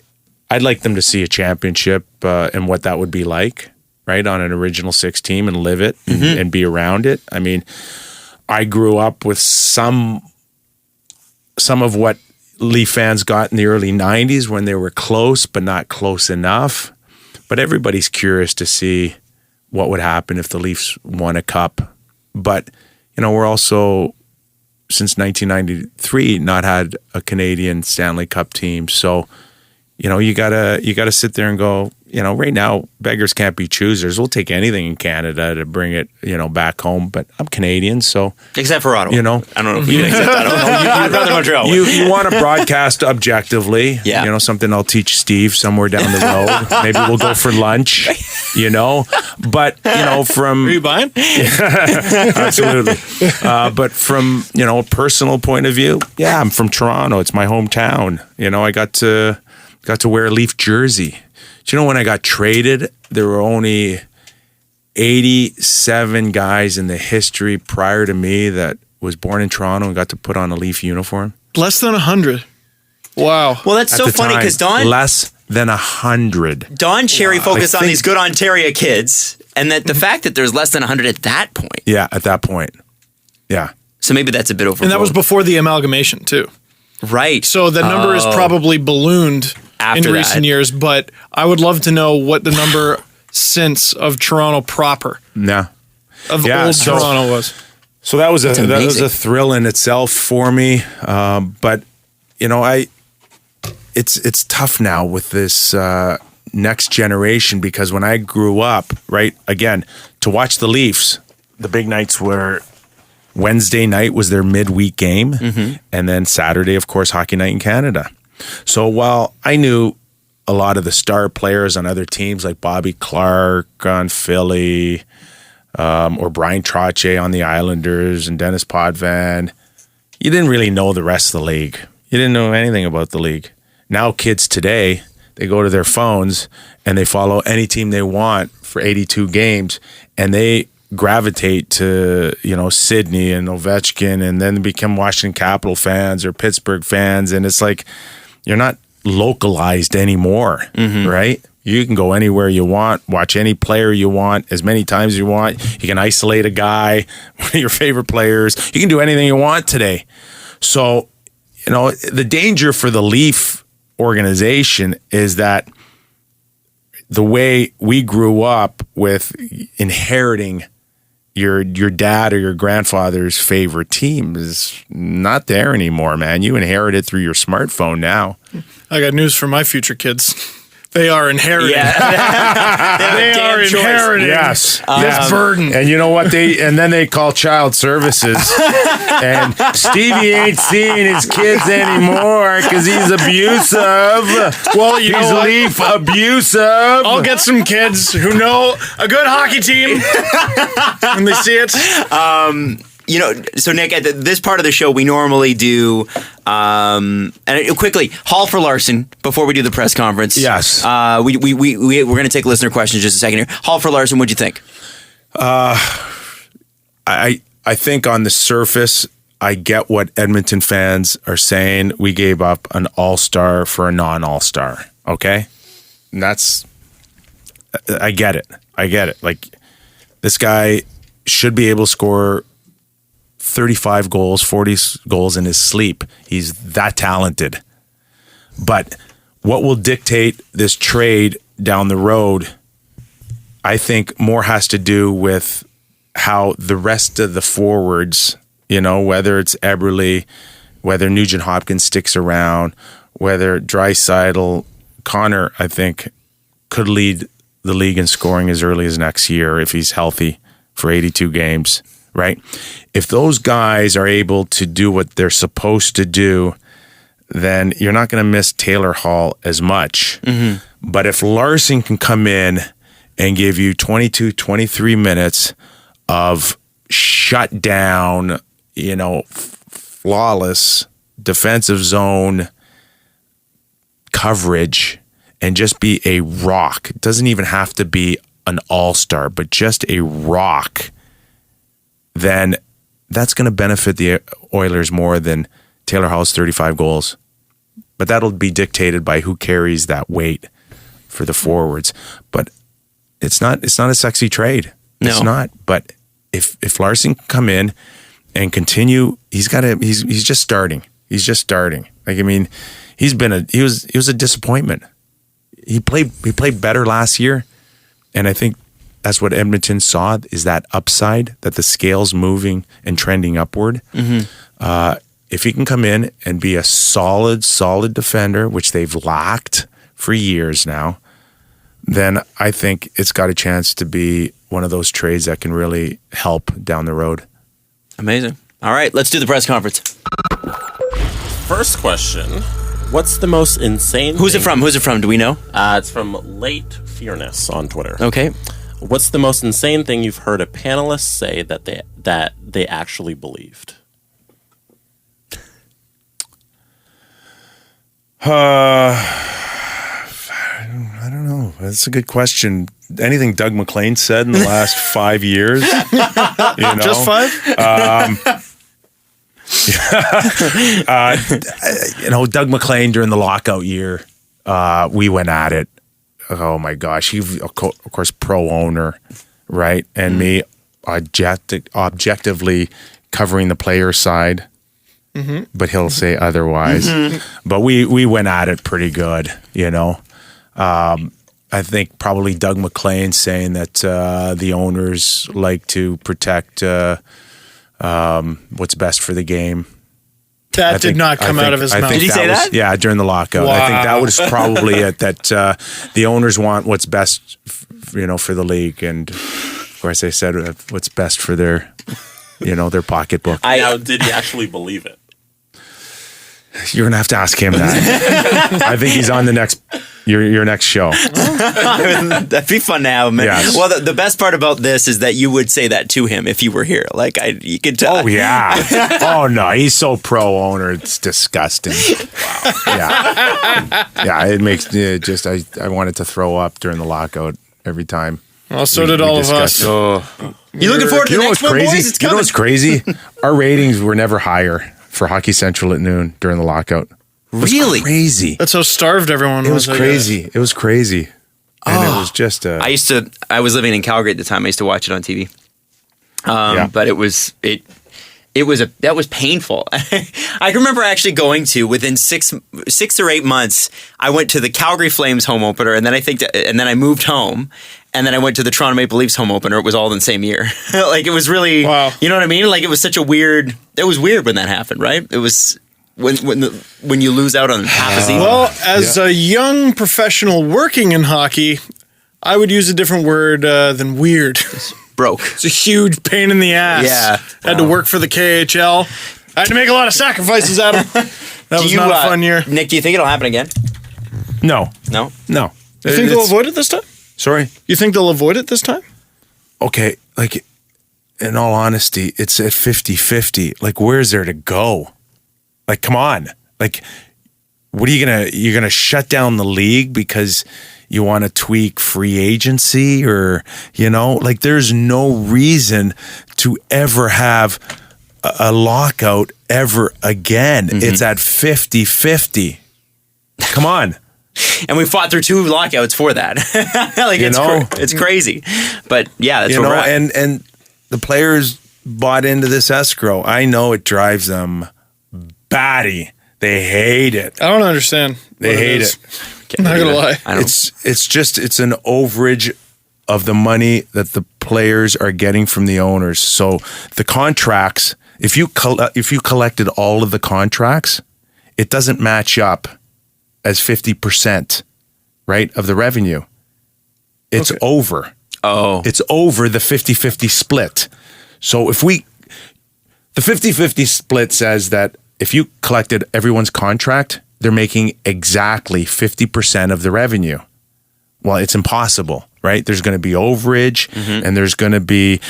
I'd like them to see a championship and what that would be like, right, on an Original Six team and live it and be around it. I mean, I grew up with some of what Leaf fans got in the early 90s when they were close but not close enough. But everybody's curious to see what would happen if the Leafs won a cup. But, we're also, since 1993, not had a Canadian Stanley Cup team. So, you gotta sit there and go, right now, beggars can't be choosers. We'll take anything in Canada to bring it, back home. But I'm Canadian, so except for Ottawa. I don't know if you can accept that. I'd rather Montreal. You want to broadcast objectively. Yeah. Something I'll teach Steve somewhere down the road. Maybe we'll go for lunch. But from Are you buying? absolutely. But from a personal point of view, yeah, I'm from Toronto. It's my hometown. I got to wear a Leaf jersey. Do you know when I got traded, there were only 87 guys in the history prior to me that was born in Toronto and got to put on a Leaf uniform. Less than 100. Wow. Well, that's so funny because less than 100. Don Cherry focused on these good Ontario kids, and that the fact that there's less than 100 at that point. Yeah, at that point. Yeah. So maybe that's a bit overboard. And that was before the amalgamation, too. Right. So the number is probably ballooned After in that. recent years, but I would love to know what the number since of Toronto proper, Yeah. of Yeah, old so- Toronto was. So that was amazing. a thrill in itself for me. But you know, it's tough now with this next generation, because when I grew up, right, again, to watch the Leafs, the big nights were Wednesday night was their midweek game, and then Saturday, of course, Hockey Night in Canada. So while I knew a lot of the star players on other teams like Bobby Clark on Philly, or Brian Trottier on the Islanders and Dennis Potvin, you didn't really know the rest of the league. You didn't know anything about the league. Now kids today, they go to their phones and they follow any team they want for 82 games, and they gravitate to, you know, Sydney and Ovechkin, and then become Washington Capital fans or Pittsburgh fans. And it's like, you're not localized anymore, right? You can go anywhere you want, watch any player you want, as many times as you want. You can isolate a guy, one of your favorite players. You can do anything you want today. So, you know, the danger for the Leaf organization is that the way we grew up with inheriting your dad or your grandfather's favorite team is not there anymore, man. You inherit it through your smartphone now. I got news for my future kids. They are inheriting. They are inheriting. Yes. This burden. And you know what? Then they call child services. And Stevie ain't seeing his kids anymore because he's abusive. Well, you know He's what? Leaf abusive. I'll get some kids who know a good hockey team when they see it. You know, so Nick, at this part of the show, we normally do, and quickly, Hall for Larson before we do the press conference. Yes. We're going to take listener questions just a second here. Hall for Larson, what'd you think? I think on the surface, I get what Edmonton fans are saying. We gave up an all-star for a non-all-star. Okay? And that's, I get it. Like, this guy should be able to score 35 goals, 40 goals in his sleep. He's that talented. But what will dictate this trade down the road, I think more has to do with how the rest of the forwards, you know, whether it's Eberle, whether Nugent Hopkins sticks around, whether Draisaitl, Connor, I think, could lead the league in scoring as early as next year if he's healthy for 82 games. Right? If those guys are able to do what they're supposed to do, then you're not going to miss Taylor Hall as much. But if Larson can come in and give you 22, 23 minutes of shut down, you know, flawless defensive zone coverage and just be a rock, it doesn't even have to be an all-star, but just a rock, then that's going to benefit the Oilers more than Taylor Hall's 35 goals. But that'll be dictated by who carries that weight for the forwards. But it's not a sexy trade. No. It's not. But if Larson can come in and continue, he's just starting. He's just starting. Like, I mean, he was a disappointment. He played better last year, and I think that's what Edmonton saw, is that upside, that the scale's moving and trending upward. If he can come in and be a solid defender, which they've lacked for years now, then I think it's got a chance to be one of those trades that can really help down the road. Amazing. All right, let's do the press conference. First question. What's the most insane Who's it from? Do we know? It's from Late Fearness on Twitter. Okay. What's the most insane thing you've heard a panelist say that they actually believed? I don't know. That's a good question. Anything Doug MacLean said in the last 5 years? Just 5? Doug MacLean during the lockout year, we went at it. Oh my gosh. He, of course, pro owner, right? And me objectively covering the player side. Mm-hmm. But he'll say otherwise. Mm-hmm. But we went at it pretty good, I think probably Doug MacLean saying that the owners like to protect what's best for the game. That did not come out of his mouth. Did he say that? Yeah, during the lockout. Wow. I think that was probably it, that the owners want what's best, for the league. And, of course, they said what's best for their, their pocketbook. Now, did he actually believe it? You're gonna have to ask him that. I think he's on the next your next show. That'd be fun to have him. Yes. Well, the best part about this is that you would say that to him if you were here. Like you could tell. Oh yeah. Oh no, he's so pro owner. It's disgusting. Wow. Yeah. It makes I wanted to throw up during the lockout every time. Well, so did all of us. You looking forward to the next one, boys? It's coming. You know what's crazy? Our ratings were never higher for Hockey Central at noon during the lockout. Really? Crazy. That's how starved everyone was. It was crazy. It was crazy. And it was just I was living in Calgary at the time. I used to watch it on TV. But that was painful. I remember actually going to, within 6 or 8 months, I went to the Calgary Flames home opener, and then I moved home, and then I went to the Toronto Maple Leafs home opener. It was all in the same year. Like, it was really, wow. You know what I mean? Like, it was such a weird, it was weird when that happened, right? It was when you lose out on half a season. Well, as a young professional working in hockey, I would use a different word than weird. Broke. It's a huge pain in the ass. Yeah. Had to work for the KHL. I had to make a lot of sacrifices, Adam. That was not a fun year. Nick, do you think it'll happen again? No. No? No. You think they'll avoid it this time? Sorry? You think they'll avoid it this time? Okay, like, in all honesty, it's at 50-50. Like, where's there to go? Like, come on. Like, what are you're gonna shut down the league because you want to tweak free agency, or, like, there's no reason to ever have a lockout ever again. Mm-hmm. It's at 50-50. Come on. And we fought through 2 lockouts for that. Like, it's crazy. But yeah, that's what we're at. And the players bought into this escrow. I know it drives them batty. They hate it. I don't understand. They hate it. I'm not gonna lie. It's an overage of the money that the players are getting from the owners. So the contracts, if you collected all of the contracts, it doesn't match up as 50%, right, of the revenue. It's over. Oh. It's over the 50-50 split. So the 50-50 split says that if you collected everyone's contract, they're making exactly 50% of the revenue. Well, it's impossible, right? There's going to be overage, mm-hmm. and there's going to be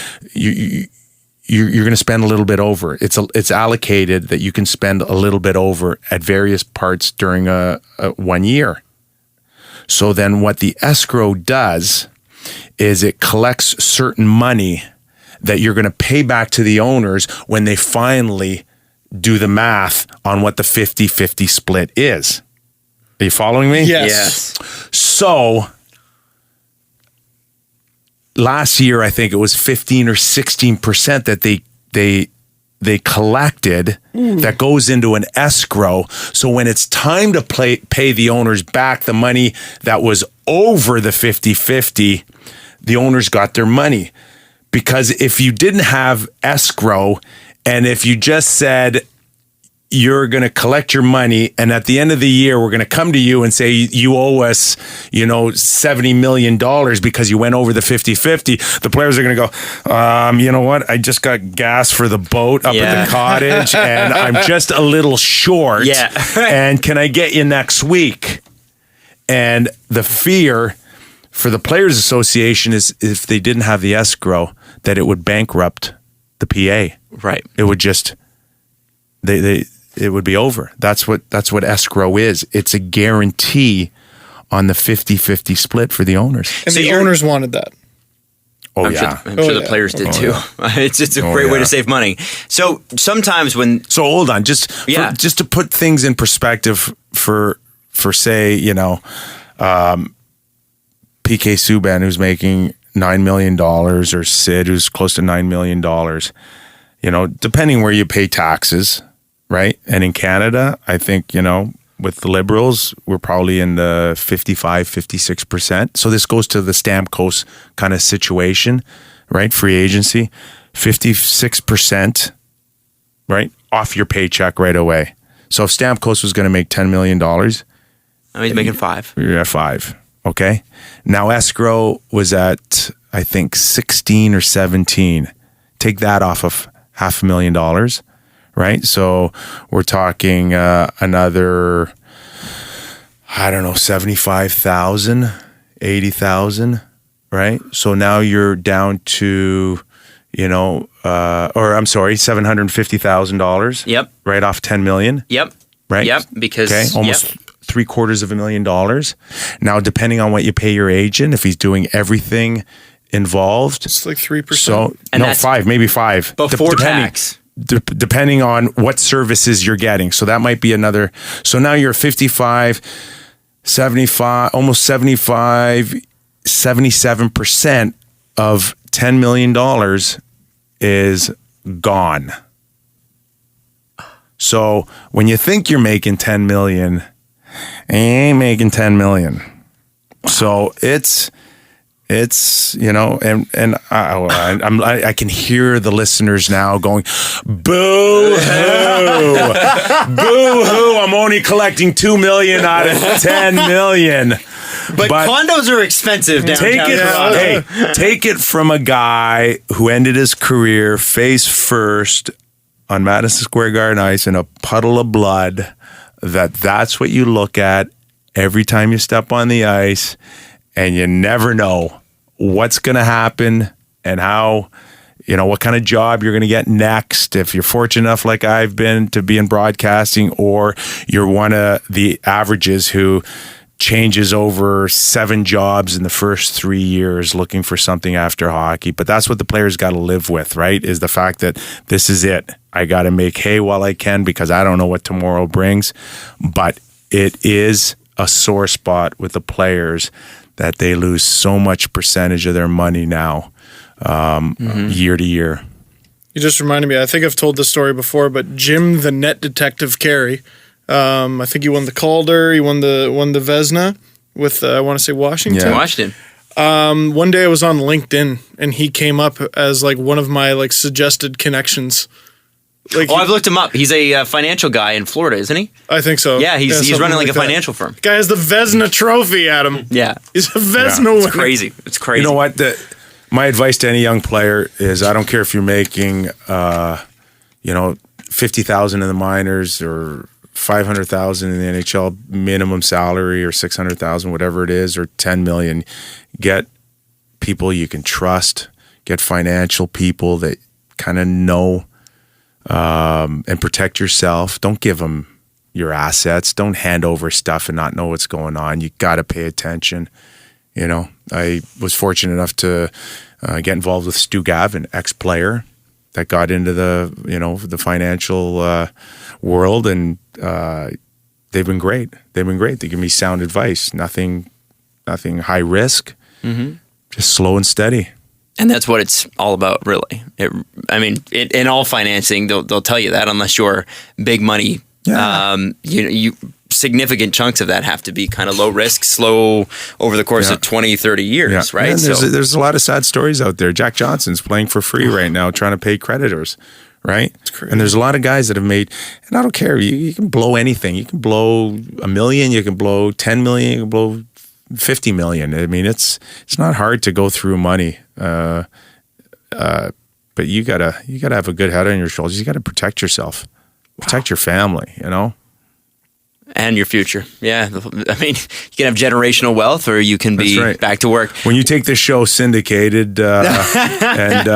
you're going to spend a little bit over. It's allocated that you can spend a little bit over at various parts during a 1 year. So then what the escrow does is it collects certain money that you're going to pay back to the owners when they finally do the math on what the 50-50 split is. Are you following me? Yes. So last year, I think it was 15 or 16% that they collected that goes into an escrow. So when it's time to pay the owners back the money that was over the 50-50, the owners got their money. Because if you didn't have escrow, and if you just said you're going to collect your money, and at the end of the year, we're going to come to you and say you owe us, $70 million because you went over the 50-50, the players are going to go, you know what? I just got gas for the boat up at the cottage, and I'm just a little short. Yeah. And can I get you next week? And the fear for the Players Association is if they didn't have the escrow, that it would bankrupt the PA. Right. It would just it would be over. That's what escrow is. It's a guarantee on the 50-50 split for the owners. And So the you're- owners wanted that. Oh, I'm yeah. sure, I'm sure the yeah. players did too. It's a Oh, great way yeah. to save money. So sometimes when So hold on, just Yeah. just to put things in perspective for say, PK Subban, who's making $9 million, or Sid, who's close to $9 million, depending where you pay taxes, right? And in Canada, I think, with the Liberals, we're probably in the 55, 56%. So this goes to the Stamkos kind of situation, right? Free agency, 56%, right? Off your paycheck right away. So if Stamkos was going to make $10 million, he's making 5. you're at 5. Okay. Now escrow was at, I think, 16 or 17. Take that off of $500,000, right? So we're talking another, I don't know, 75,000, 80,000, right? So now you're down to, $750,000. Yep. Right off 10 million. Yep. Right. Yep. Because Okay, almost $750,000. Now, depending on what you pay your agent, if he's doing everything involved, It's like 3%. so And no, that's 5, maybe 5 before depending, tax. Depending on what services you're getting. So that might be another. So now you're 55, 75, almost 75, 77% of $10 million is gone. So when you think you're making 10 million, you ain't making 10 million. So it's I can hear the listeners now going, boo hoo, boo hoo. I'm only collecting 2 million out of 10 million. But condos are expensive downtown. Take it from a guy who ended his career face first on Madison Square Garden ice in a puddle of blood. That's what you look at every time you step on the ice, and you never know what's going to happen and how, what kind of job you're going to get next. If you're fortunate enough, like I've been, to be in broadcasting, or you're one of the averages who changes over 7 jobs in the first 3 years looking for something after hockey. But that's what the players got to live with, right? Is the fact that this is it. I got to make hay while I can because I don't know what tomorrow brings. But it is a sore spot with the players that they lose so much percentage of their money now, year to year. You just reminded me. I think I've told this story before, but Jim the Net Detective Carey, I think he won the Calder, he won the Vezina with I want to say Washington. Yeah. Washington. One day I was on LinkedIn and he came up as like one of my like suggested connections. Like I've looked him up. He's a financial guy in Florida, isn't he? I think so. Yeah, he's something running like a that. financial firm. Guy has the Vezina trophy, Adam. Yeah. He's a Vezina winner. It's crazy. It's crazy. You know what? My advice to any young player is I don't care if you're making, 50,000 in the minors or 500,000 in the NHL minimum salary or 600,000, whatever it is, or 10 million. Get people you can trust. Get financial people that kind of know, and protect yourself. Don't give them your assets. Don't hand over stuff and not know what's going on. You got to pay attention. I was fortunate enough to get involved with Stu Gavin, ex-player that got into the financial world, and they've been great. They've been great. They give me sound advice. Nothing high risk. Mm-hmm. Just slow and steady. And that's what it's all about, really. In all financing, they'll tell you that unless you're big money. Yeah. You significant chunks of that have to be kind of low risk, slow over the course of 20, 30 years, right? And there's a lot of sad stories out there. Jack Johnson's playing for free right now, trying to pay creditors, right? And there's a lot of guys that have made, and I don't care, you can blow anything. You can blow $1 million, you can blow 10 million, you can blow 50 million. I mean, it's not hard to go through money. But you gotta have a good head on your shoulders. You gotta protect yourself, protect your family. And your future. Yeah. I mean, you can have generational wealth or you can be back to work. When you take the show syndicated and,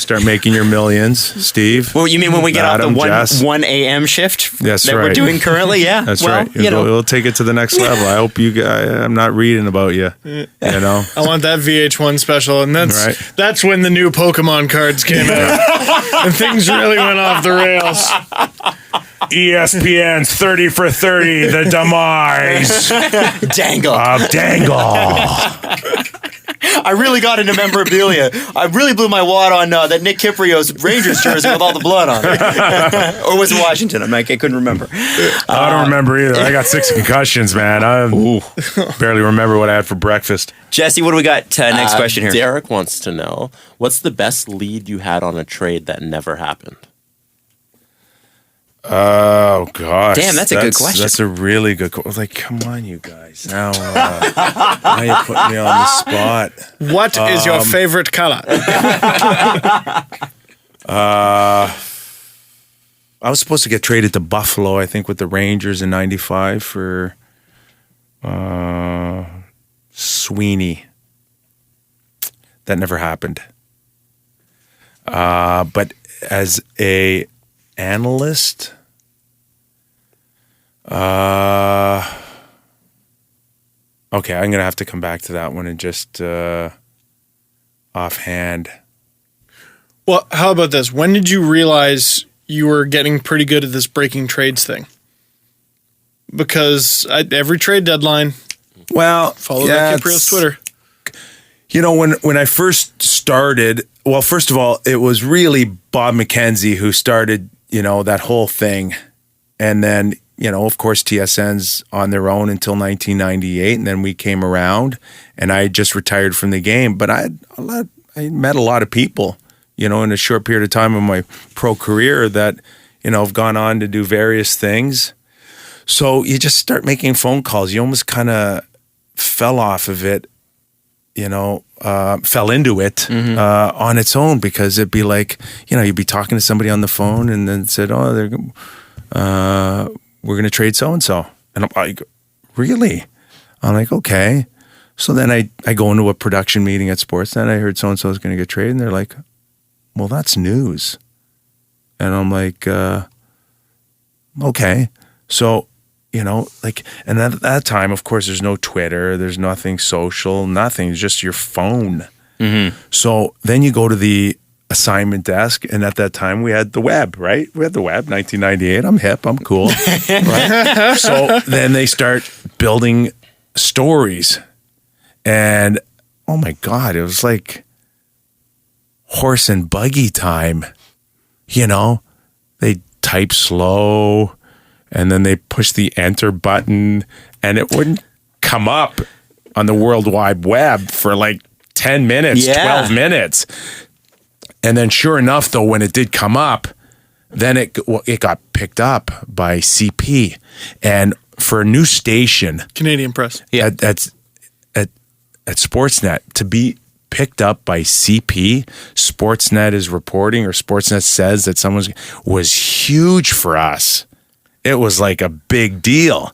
start making your millions, Steve. Well, you mean when we get Adam, off the Jess. 1 a.m. shift That's that right. we're doing currently? Yeah. That's well, right. We'll take it to the next level. I hope I'm not reading about you, I want that VH1 special. And that's when the new Pokemon cards came out. And things really went off the rails. ESPN's 30 for 30, the demise Dangle. of Dangle. I really got into memorabilia. I really blew my wad on that Nick Kypreos Rangers jersey with all the blood on it. Or was it Washington? I couldn't remember. I don't remember either. I got 6 concussions, man. I barely remember what I had for breakfast. Jesse, what do we got? Next question here. Derek wants to know, what's the best lead you had on a trade that never happened? Oh, gosh. Damn, that's a good question. That's a really good question. Like, come on, you guys. Now you put me on the spot. What is your favorite color? I was supposed to get traded to Buffalo, I think, with the Rangers in 95 for Sweeney. That never happened. But as a analyst, okay, I'm gonna have to come back to that one and just offhand. Well, how about this? When did you realize you were getting pretty good at this breaking trades thing? Because every trade deadline, follow that Kypreos Twitter. You know, when I first started, well, first of all, it was really Bob McKenzie who started, that whole thing. And then, of course, TSN's on their own until 1998. And then we came around and I just retired from the game. But I met a lot of people, in a short period of time in my pro career that, have gone on to do various things. So you just start making phone calls. You almost kind of fell off of it. Fell into it on its own because it'd be like, you'd be talking to somebody on the phone and then said, we're going to trade so-and-so. And I'm like, really? I'm like, okay. So then I go into a production meeting at Sportsnet. I heard so-and-so is going to get traded. And they're like, well, that's news. And I'm like, okay. So, and at that time, of course, there's no Twitter, there's nothing social, nothing, it's just your phone. Mm-hmm. So then you go to the assignment desk, and at that time we had the web, right? We had the web, 1998. I'm hip, I'm cool. Right? So then they start building stories, and oh my God, it was like horse and buggy time. They type slow. And then they push the enter button and it wouldn't come up on the World Wide Web for like 10 minutes, 12 minutes. And then sure enough, though, when it did come up, then it got picked up by CP. And for a new station, Canadian Press, at Sportsnet, to be picked up by CP, Sportsnet is reporting or Sportsnet says that was huge for us. It was like a big deal.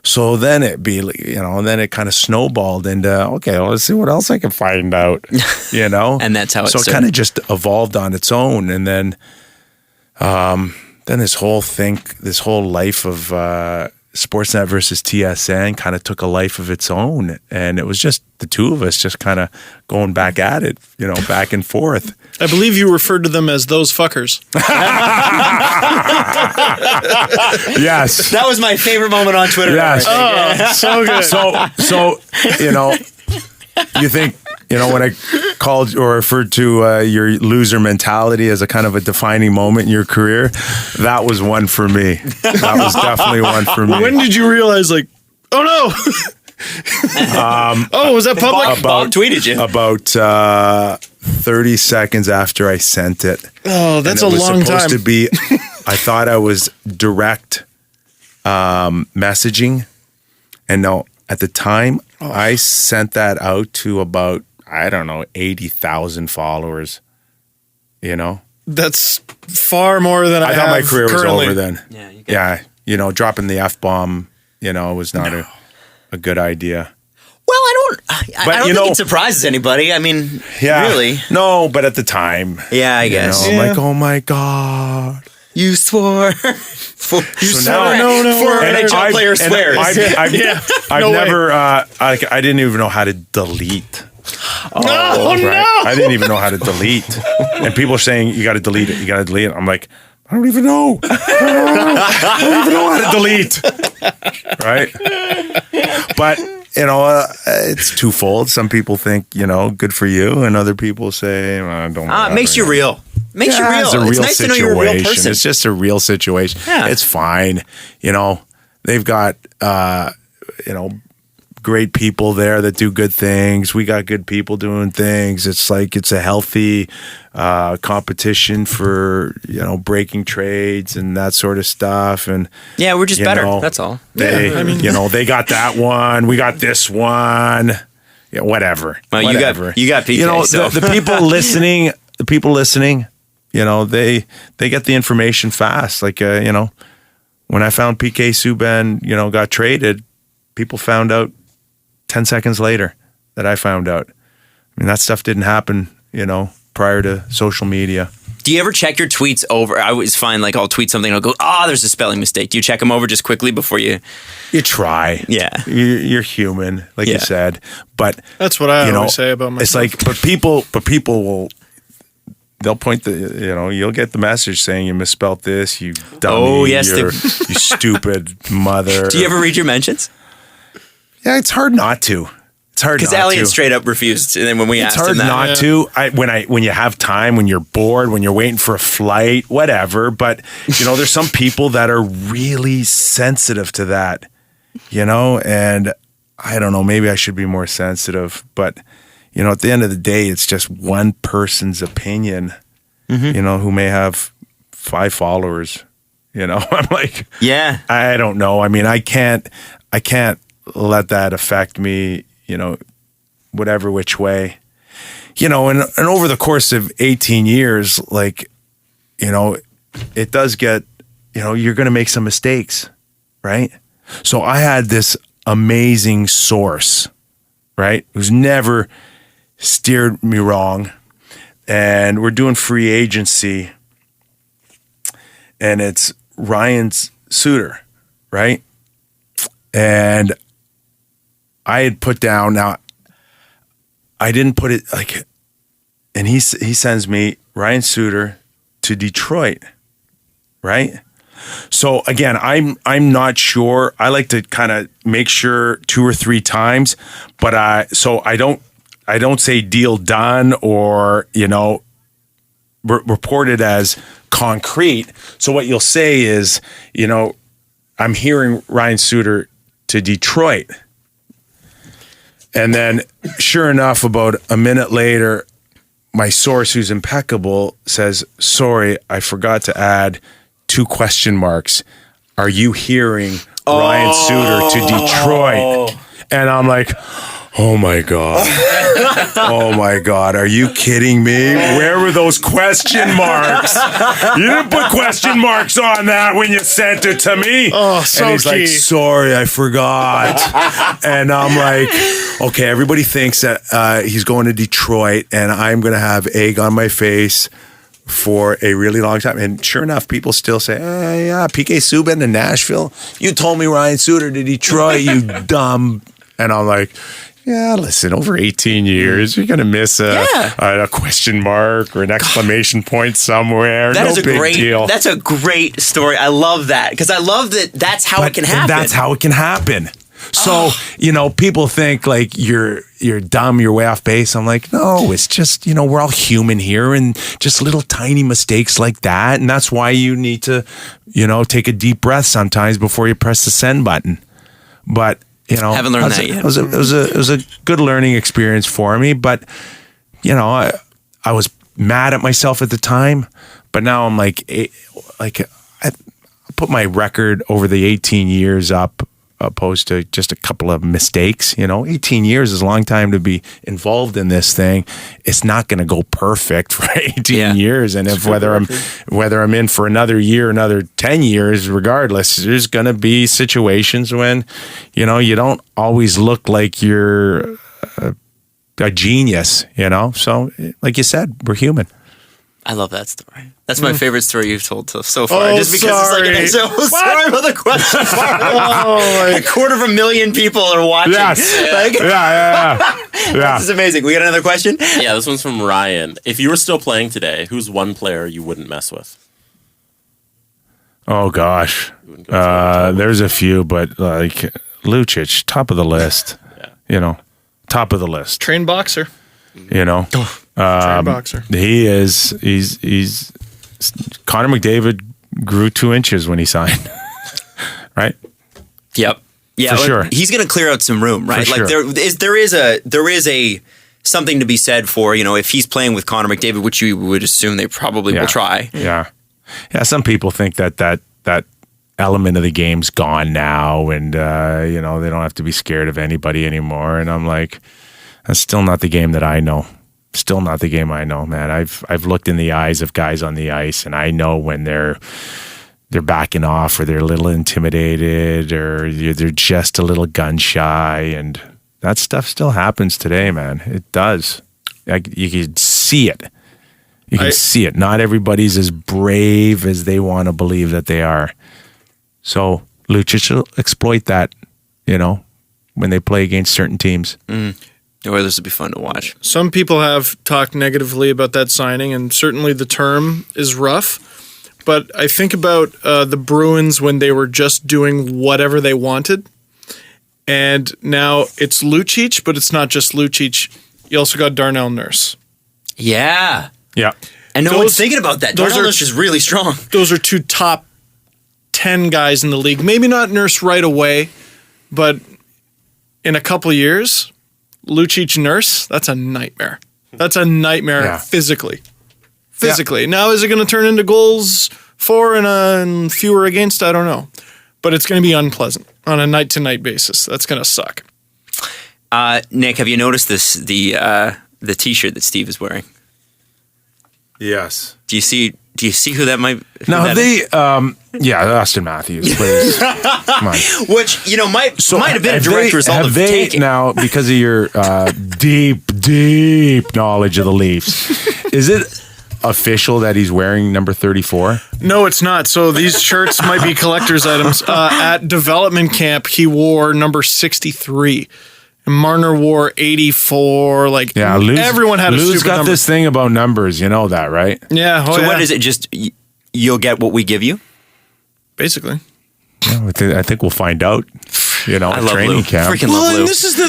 So then then it kind of snowballed into, okay, well, let's see what else I can find out, And that's how it started. So it kind of just evolved on its own. And then this whole life of Sportsnet versus TSN kind of took a life of its own. And it was just the two of us just kind of going back at it, back and forth. I believe you referred to them as those fuckers. Yes. That was my favorite moment on Twitter. Yes. Oh, so good. So you think, when I called or referred to your loser mentality as a kind of a defining moment in your career, that was one for me. That was definitely one for me. When did you realize, oh no? Was that public? Bob tweeted you. About 30 seconds after I sent it. Oh, that's a long time. It was supposed to be, I thought I was direct messaging. And no, at the time, I sent that out to about, 80,000 followers. That's far more than I thought have my career currently. was over then. Yeah. dropping the F-bomb, was not a good idea. Well, I don't think it surprises anybody. I mean, really. No, but at the time. Yeah, I guess. I'm like, oh my God. You swore. For an NHL player swears. I've never, I didn't even know how to delete. No. I didn't even know how to delete. And people are saying, you got to delete it. You got to delete it. I'm like, I don't even know. I don't even know how to delete. Right? But, it's twofold. Some people think, good for you. And other people say, don't it makes you real. Makes you real. It's a real nice situation. to know you're a real person. It's just a real situation. Yeah. It's fine. They've got, great people there that do good things. We got good people doing things. It's like it's a healthy competition for breaking trades and that sort of stuff. And yeah, we're just better. That's all. They they got that one. We got this one. Yeah, whatever. Well, whatever. you got PK. The people listening. The people listening. They get the information fast. Like when I found PK Subban got traded, people found out 10 seconds later that I found out. I mean, that stuff didn't happen, prior to social media. Do you ever check your tweets over? I always find I'll tweet something and I'll go, there's a spelling mistake. Do you check them over just quickly before you? You try. Yeah. You're human, like you said. But that's what I always say about myself. It's like, but people they'll point you'll get the message saying you misspelled this, you dummy, oh, yes, you stupid mother. Do you ever read your mentions? Yeah, it's hard not to. It's hard not to. Because Elliot straight up refused, and then when we asked him that. It's hard not to. When you have time, when you're bored, when you're waiting for a flight, whatever. But, there's some people that are really sensitive to that, and I don't know, maybe I should be more sensitive. But, at the end of the day, it's just one person's opinion, who may have 5 followers, I'm like, yeah, I don't know. I mean, I can't let that affect me, whatever which way, and over the course of 18 years, it does get, you're going to make some mistakes, right? So I had this amazing source, right? Who's never steered me wrong. And we're doing free agency and it's Ryan Suter, right? And I had put down, now I didn't put it and he sends me Ryan Suter to Detroit, right? So again, I'm not sure. I like to kind of make sure 2 or 3 times, but so I don't say deal done or report it as concrete. So what you'll say is, I'm hearing Ryan Suter to Detroit. And then sure enough, about a minute later, my source, who's impeccable, says, sorry, I forgot to add 2 question marks. Are you hearing Ryan Suter to Detroit? And I'm like, oh my God. Oh my God. Are you kidding me? Where were those question marks? You didn't put question marks on that when you sent it to me. Oh, so and he's like, sorry, I forgot. And I'm like, okay, everybody thinks that he's going to Detroit and I'm going to have egg on my face for a really long time. And sure enough, people still say, yeah, PK Subban to Nashville. You told me Ryan Suter to Detroit, you dumb. And I'm like, yeah, listen, over 18 years, you're going to miss a question mark or an exclamation point somewhere. No big deal. That's a great story. I love that because I love that that's how it can happen. That's how it can happen. So, people think like you're dumb, you're way off base. I'm like, no, it's just, we're all human here and just little tiny mistakes like that. And that's why you need to, take a deep breath sometimes before you press the send button. But, haven't learned that yet. It was a good learning experience for me, but I was mad at myself at the time, but now I'm like I put my record over the 18 years up opposed to just a couple of mistakes. 18 years is a long time to be involved in this thing. It's not going to go perfect for 18 years, and whether I'm in for another year, another 10 years, regardless, there's going to be situations when you don't always look like you're a genius. So like you said, we're human. I love that story. That's my favorite story you've told so far. Oh, just because it's like an example. Sorry about the question. A 250,000 people are watching. Yes. Like, Yeah. this is amazing. We got another question? Yeah, this one's from Ryan. If you were still playing today, who's one player you wouldn't mess with? Oh gosh, there's a few, but like Lucic, top of the list. Top of the list. Trained boxer. Trained boxer. He's Connor McDavid grew 2 inches when he signed. Right? Yep. Yeah, For sure. He's going to clear out some room, right? For Like sure. there is a something to be said for, if he's playing with Connor McDavid, which you would assume they probably will try. Yeah. Some people think that element of the game's gone now, and they don't have to be scared of anybody anymore. And I'm like, that's still not the game that I know. Still not the game I know, man. I've looked in the eyes of guys on the ice, and I know when they're backing off, or they're a little intimidated, or they're just a little gun shy, and that stuff still happens today, man. It does. You can see it. You can see it. Not everybody's as brave as they want to believe that they are. So Lucic will exploit that, when they play against certain teams. Or this would be fun to watch. Some people have talked negatively about that signing, and certainly the term is rough. But I think about the Bruins when they were just doing whatever they wanted. And now it's Lucic, but it's not just Lucic. You also got Darnell Nurse. Yeah. Yeah. And no one's thinking about that. Darnell Nurse is really strong. Those are 2 top 10 guys in the league. Maybe not Nurse right away, but in a couple of years, Lucic Nurse, that's a nightmare. That's a nightmare physically. Yeah. Now, is it going to turn into goals for and fewer against? I don't know. But it's going to be unpleasant on a night-to-night basis. That's going to suck. Nick, have you noticed the T-shirt that Steve is wearing? Yes. Do you see who that might? No, Austin Matthews, please. Come on. Which might have been a direct result of tanking. Now, because of your deep knowledge of the Leafs, is it official that he's wearing number 34? No, it's not. So these shirts might be collector's items. At development camp, he wore number 63. And Marner wore 84. Everyone had a Lou's stupid got number. this thing about numbers. You know that, right? Yeah. What is it? Just you'll get what we give you? Basically. Yeah, I think we'll find out. I love training Lou. camp. Freaking love Lou. And this is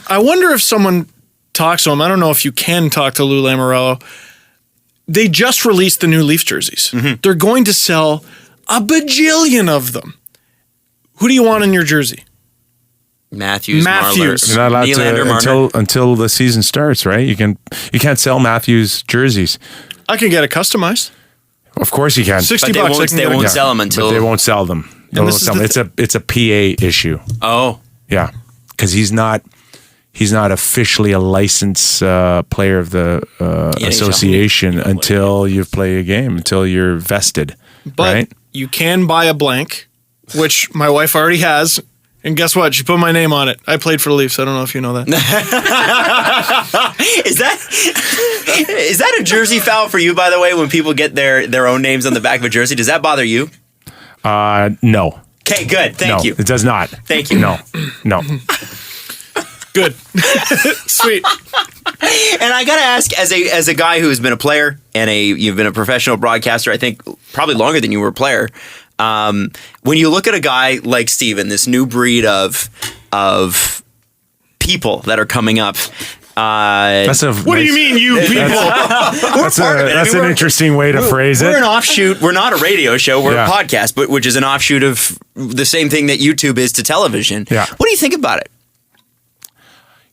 I wonder if someone talks to him. I don't know if you can talk to Lou Lamoriello. They just released the new Leaf jerseys. Mm-hmm. They're going to sell a bajillion of them. Who do you want in your jersey? Matthews. You're not allowed to until the season starts, right? You can't sell Matthews jerseys. I can get it customized. Of course you can. $60. They won't sell them until. But they won't sell them. It's a PA issue. Oh. Yeah, because he's not officially a licensed player of the association until you play a game, until you're vested. But right? you can buy a blank, which my wife already has. And guess what? She put my name on it. I played for the Leafs. I don't know if you know that. Is that a jersey foul for you, by the way, when people get their own names on the back of a jersey? Does that bother you? No. Okay, good. Thank you. It does not. Thank you. No. Good. Sweet. And I gotta ask, as a guy who's been a player and you've been a professional broadcaster, I think probably longer than you were a player. When you look at a guy like Steven, this new breed of people that are coming up. What do you mean, you people? That's an interesting way to phrase it. We're an offshoot. We're not a radio show. We're a podcast, but which is an offshoot of the same thing that YouTube is to television. Yeah. What do you think about it?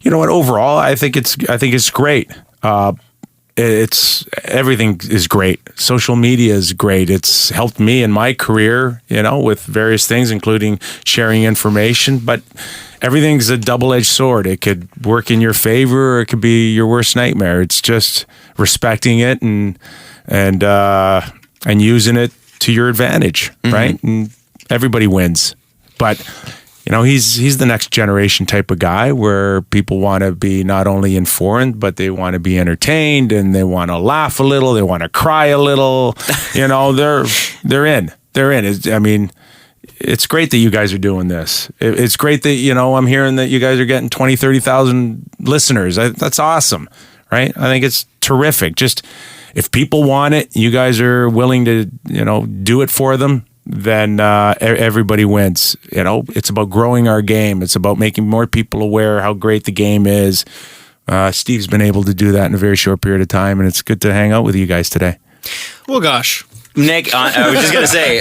You know what? Overall, I think it's great. it's everything is great. Social media is great. It's helped me in my career, with various things, including sharing information. But everything's a double-edged sword. It could work in your favor, or it could be your worst nightmare. It's just respecting it and using it to your advantage, right? And everybody wins. But he's the next generation type of guy where people want to be not only informed, but they want to be entertained, and they want to laugh a little, they want to cry a little. They're in. It's great that you guys are doing this. It's great that, I'm hearing that you guys are getting 20, 30,000 listeners. That's awesome, right? I think it's terrific. Just if people want it, you guys are willing to, do it for them, then everybody wins. It's about growing our game. It's about making more people aware how great the game is. Steve's been able to do that in a very short period of time, and it's good to hang out with you guys today. Well, gosh. Nick, I was just gonna say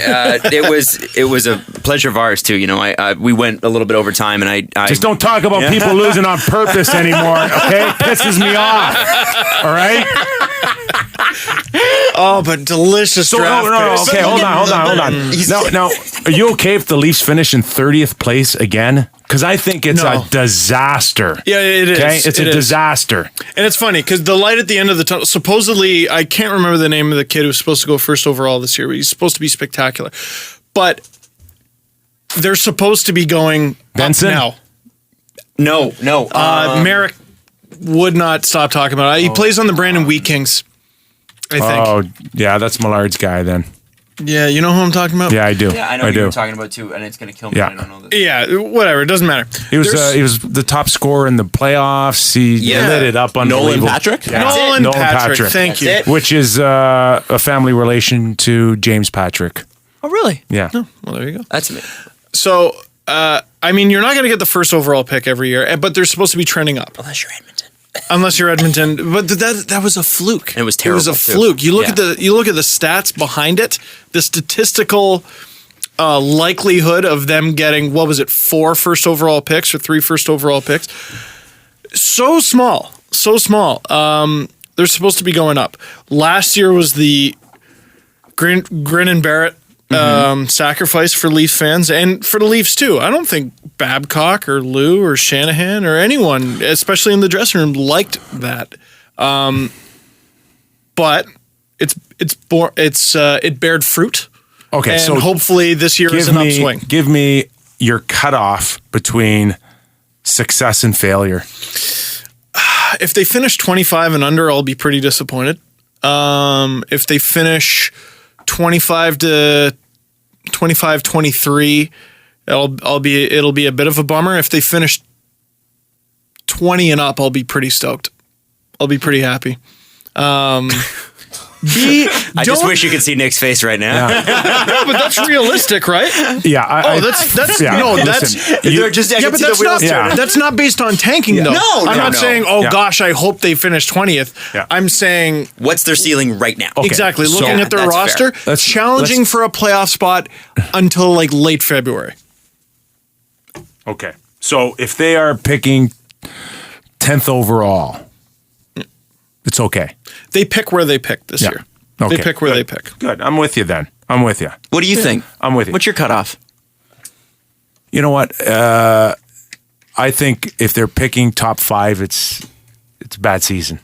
it was a pleasure of ours too. We went a little bit over time, and I just don't talk about people losing on purpose anymore. Okay, it pisses me off. All right. Oh, but delicious draft picks. Okay, hold on. Now, are you okay if the Leafs finish in 30th place again? Because I think it's a disaster. Yeah, it is. Okay, it's a disaster. And it's funny because the light at the end of the tunnel. Supposedly, I can't remember the name of the kid who was supposed to go first overall this year. But he's supposed to be spectacular, but they're supposed to be going Benson up No. now. Merrick would not stop talking about it. He plays on the Brandon Wheat Kings, I think. Oh, yeah, that's Millard's guy then. Yeah, you know who I'm talking about? Yeah, I do. Yeah, I know who you're talking about too, and it's gonna kill me. Yeah. I don't know this. Yeah, whatever. It doesn't matter. He was the top scorer in the playoffs. He lit it up unbelievable. Nolan Patrick? Yeah. Nolan Patrick. Thank you. That's it. Which is a family relation to James Patrick. Oh, really? Yeah. Well, there you go. That's me. So, you're not going to get the first overall pick every year, but they're supposed to be trending up. Unless you're Edmonton. But that was a fluke. And it was terrible. It was a too. fluke. You look at the stats behind it, the statistical likelihood of them getting 4 first overall picks or 3 first overall picks. So small. They're supposed to be going up. Last year was the Grin and Barrett sacrifice for Leafs fans and for the Leafs too. I don't think Babcock or Lou or Shanahan or anyone, especially in the dressing room, liked that. But it bared fruit. Okay, and so hopefully this year is an upswing. Give me your cutoff between success and failure. If they finish 25 and under, I'll be pretty disappointed. If they finish 25 to 23, it'll be a bit of a bummer. If they finish 20 and up, I'll be pretty stoked. I'll be pretty happy. I just wish you could see Nick's face right now. No, but that's realistic, right? Yeah. That's not based on tanking though. I'm not saying, gosh, I hope they finish 20th. Yeah. I'm saying What's their ceiling right now? Okay. exactly. So- Looking at their That's roster, fair. challenging for a playoff spot until like late February. Okay. So if they are picking 10th overall, it's okay. They pick where they pick this Yeah. year. Okay. They pick where they pick. Good. I'm with you then. I'm with you. What do you think? I'm with you. What's your cutoff? You know what? I think if they're picking top 5, it's a bad season.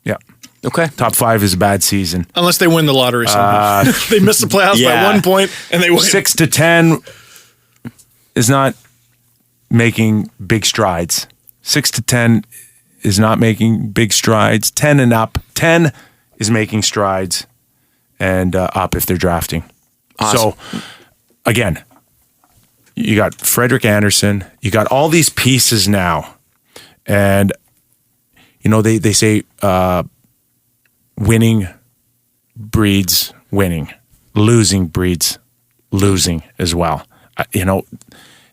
Yeah. Okay. Top 5 is a bad season. Unless they win the lottery somehow. They miss the playoffs by 1 point and they win. 6 to 10 is not making big strides. 6 to 10 is not making big strides. 10 and up. 10 is making strides, and up if they're drafting. Awesome. So, again, you got Frederick Anderson. You got all these pieces now. And, they say winning breeds winning. Losing breeds losing as well.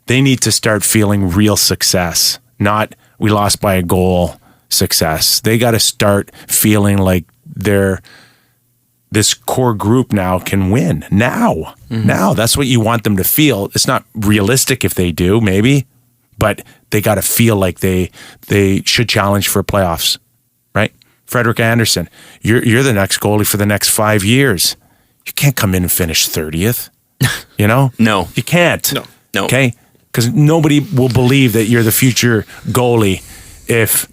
They need to start feeling real success, not we lost by a goal success. They got to start feeling like this core group now can win. Now. That's what you want them to feel. It's not realistic if they do, maybe, but they got to feel like they should challenge for playoffs, right? Frederik Andersen, you're the next goalie for the next 5 years. You can't come in and finish 30th. You know? No. You can't. No. Okay? Because nobody will believe that you're the future goalie if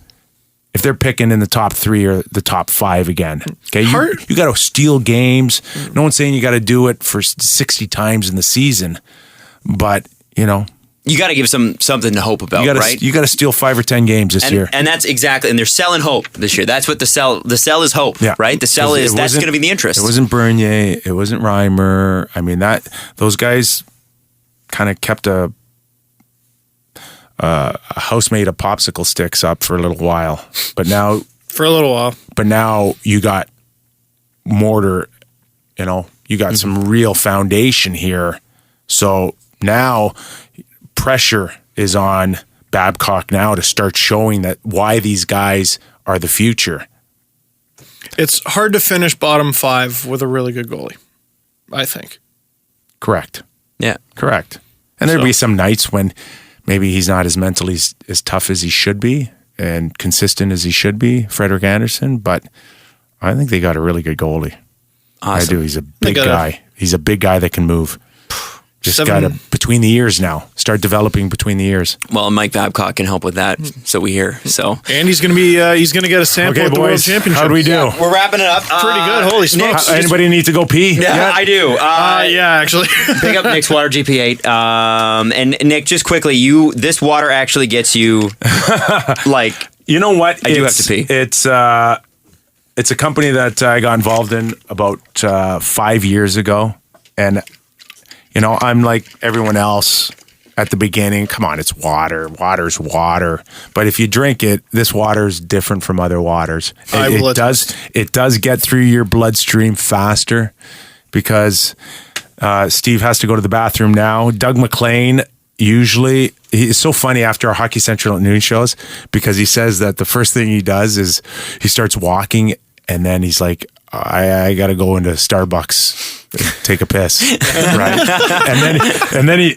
they're picking in the top 3 or the top 5 again. Okay? You got to steal games. No one's saying you got to do it for 60 times in the season. But, you know, you got to give something to hope about, right? You got to steal 5 or 10 games this year. And that's exactly, and they're selling hope this year. That's what the sell is hope, right? The sell is, that's going to be the interest. It wasn't Bernier. It wasn't Reimer. I mean, those guys kind of kept a housemate of popsicle sticks up for a little while. But now... For a little while. But now you got mortar, you know, you got some real foundation here. So now... pressure is on Babcock now to start showing that why these guys are the future. It's hard to finish bottom 5 with a really good goalie, I think. Correct. Yeah. Correct. And there'd be some nights when maybe he's not as mentally as tough as he should be and consistent as he should be, Frederik Andersen, but I think they got a really good goalie. Awesome. I do. He's a big guy. He's a big guy that can move. Just got to, between the ears now, start developing between the ears. Well, Mike Babcock can help with that, so we hear. So, and he's going to get a sample at the World Championship. How do we do? Yeah, we're wrapping it up. Pretty good. Holy smokes. Anybody need to go pee? Yeah, I do. Yeah, actually. Pick up Nick's water GP8. And Nick, just quickly, this water actually gets you, like... You know what? I do have to pee. It's a company that I got involved in about 5 years ago, and... You know, I'm like everyone else at the beginning. Come on, it's water. Water's water. But if you drink it, this water is different from other waters. It does get through your bloodstream faster because Steve has to go to the bathroom now. Doug MacLean, usually, he's so funny after our Hockey Central at noon shows because he says that the first thing he does is he starts walking and then he's like, I got to go into Starbucks, take a piss, right? And then he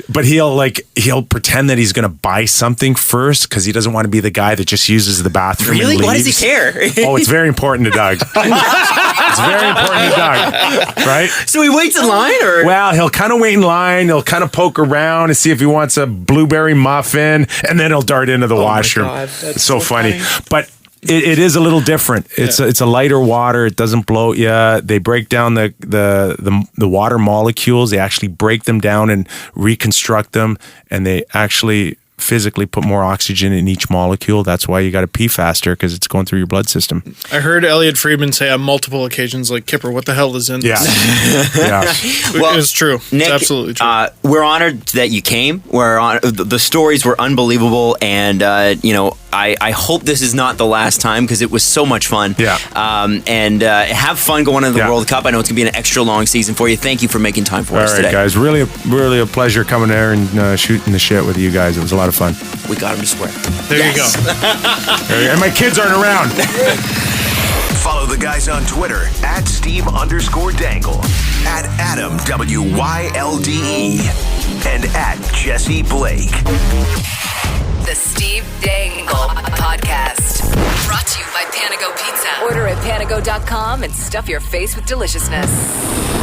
but he'll pretend that he's going to buy something first because he doesn't want to be the guy that just uses the bathroom. Really? And leaves. Why does he care? Oh, it's very important to Doug. It's very important to Doug, right? So he waits in line, or well, he'll kind of wait in line. He'll kind of poke around and see if he wants a blueberry muffin, and then he'll dart into the washroom. God, that's it's so funny, but. It is a little different. It's a lighter water. It doesn't bloat you. They break down the water molecules. They actually break them down and reconstruct them, and they actually physically put more oxygen in each molecule. That's why you got to pee faster because it's going through your blood system. I heard Elliot Friedman say on multiple occasions, like, Kipper, what the hell is in this? Yeah. Well, it's true. Nick, it's absolutely true. We're honored that you came. The stories were unbelievable, and I hope this is not the last time because it was so much fun. Yeah. And have fun going into the World Cup. I know it's going to be an extra long season for you. Thank you for making time for us today. All right, guys. Really a pleasure coming there and shooting the shit with you guys. It was a lot of fun. We got him to swear. There you go. And my kids aren't around. Follow the guys on Twitter at Steve_Dangle, at Adam WYLDE, and at Jesse Blake. The Steve Dangle Podcast. Brought to you by Panago Pizza. Order at panago.com and stuff your face with deliciousness.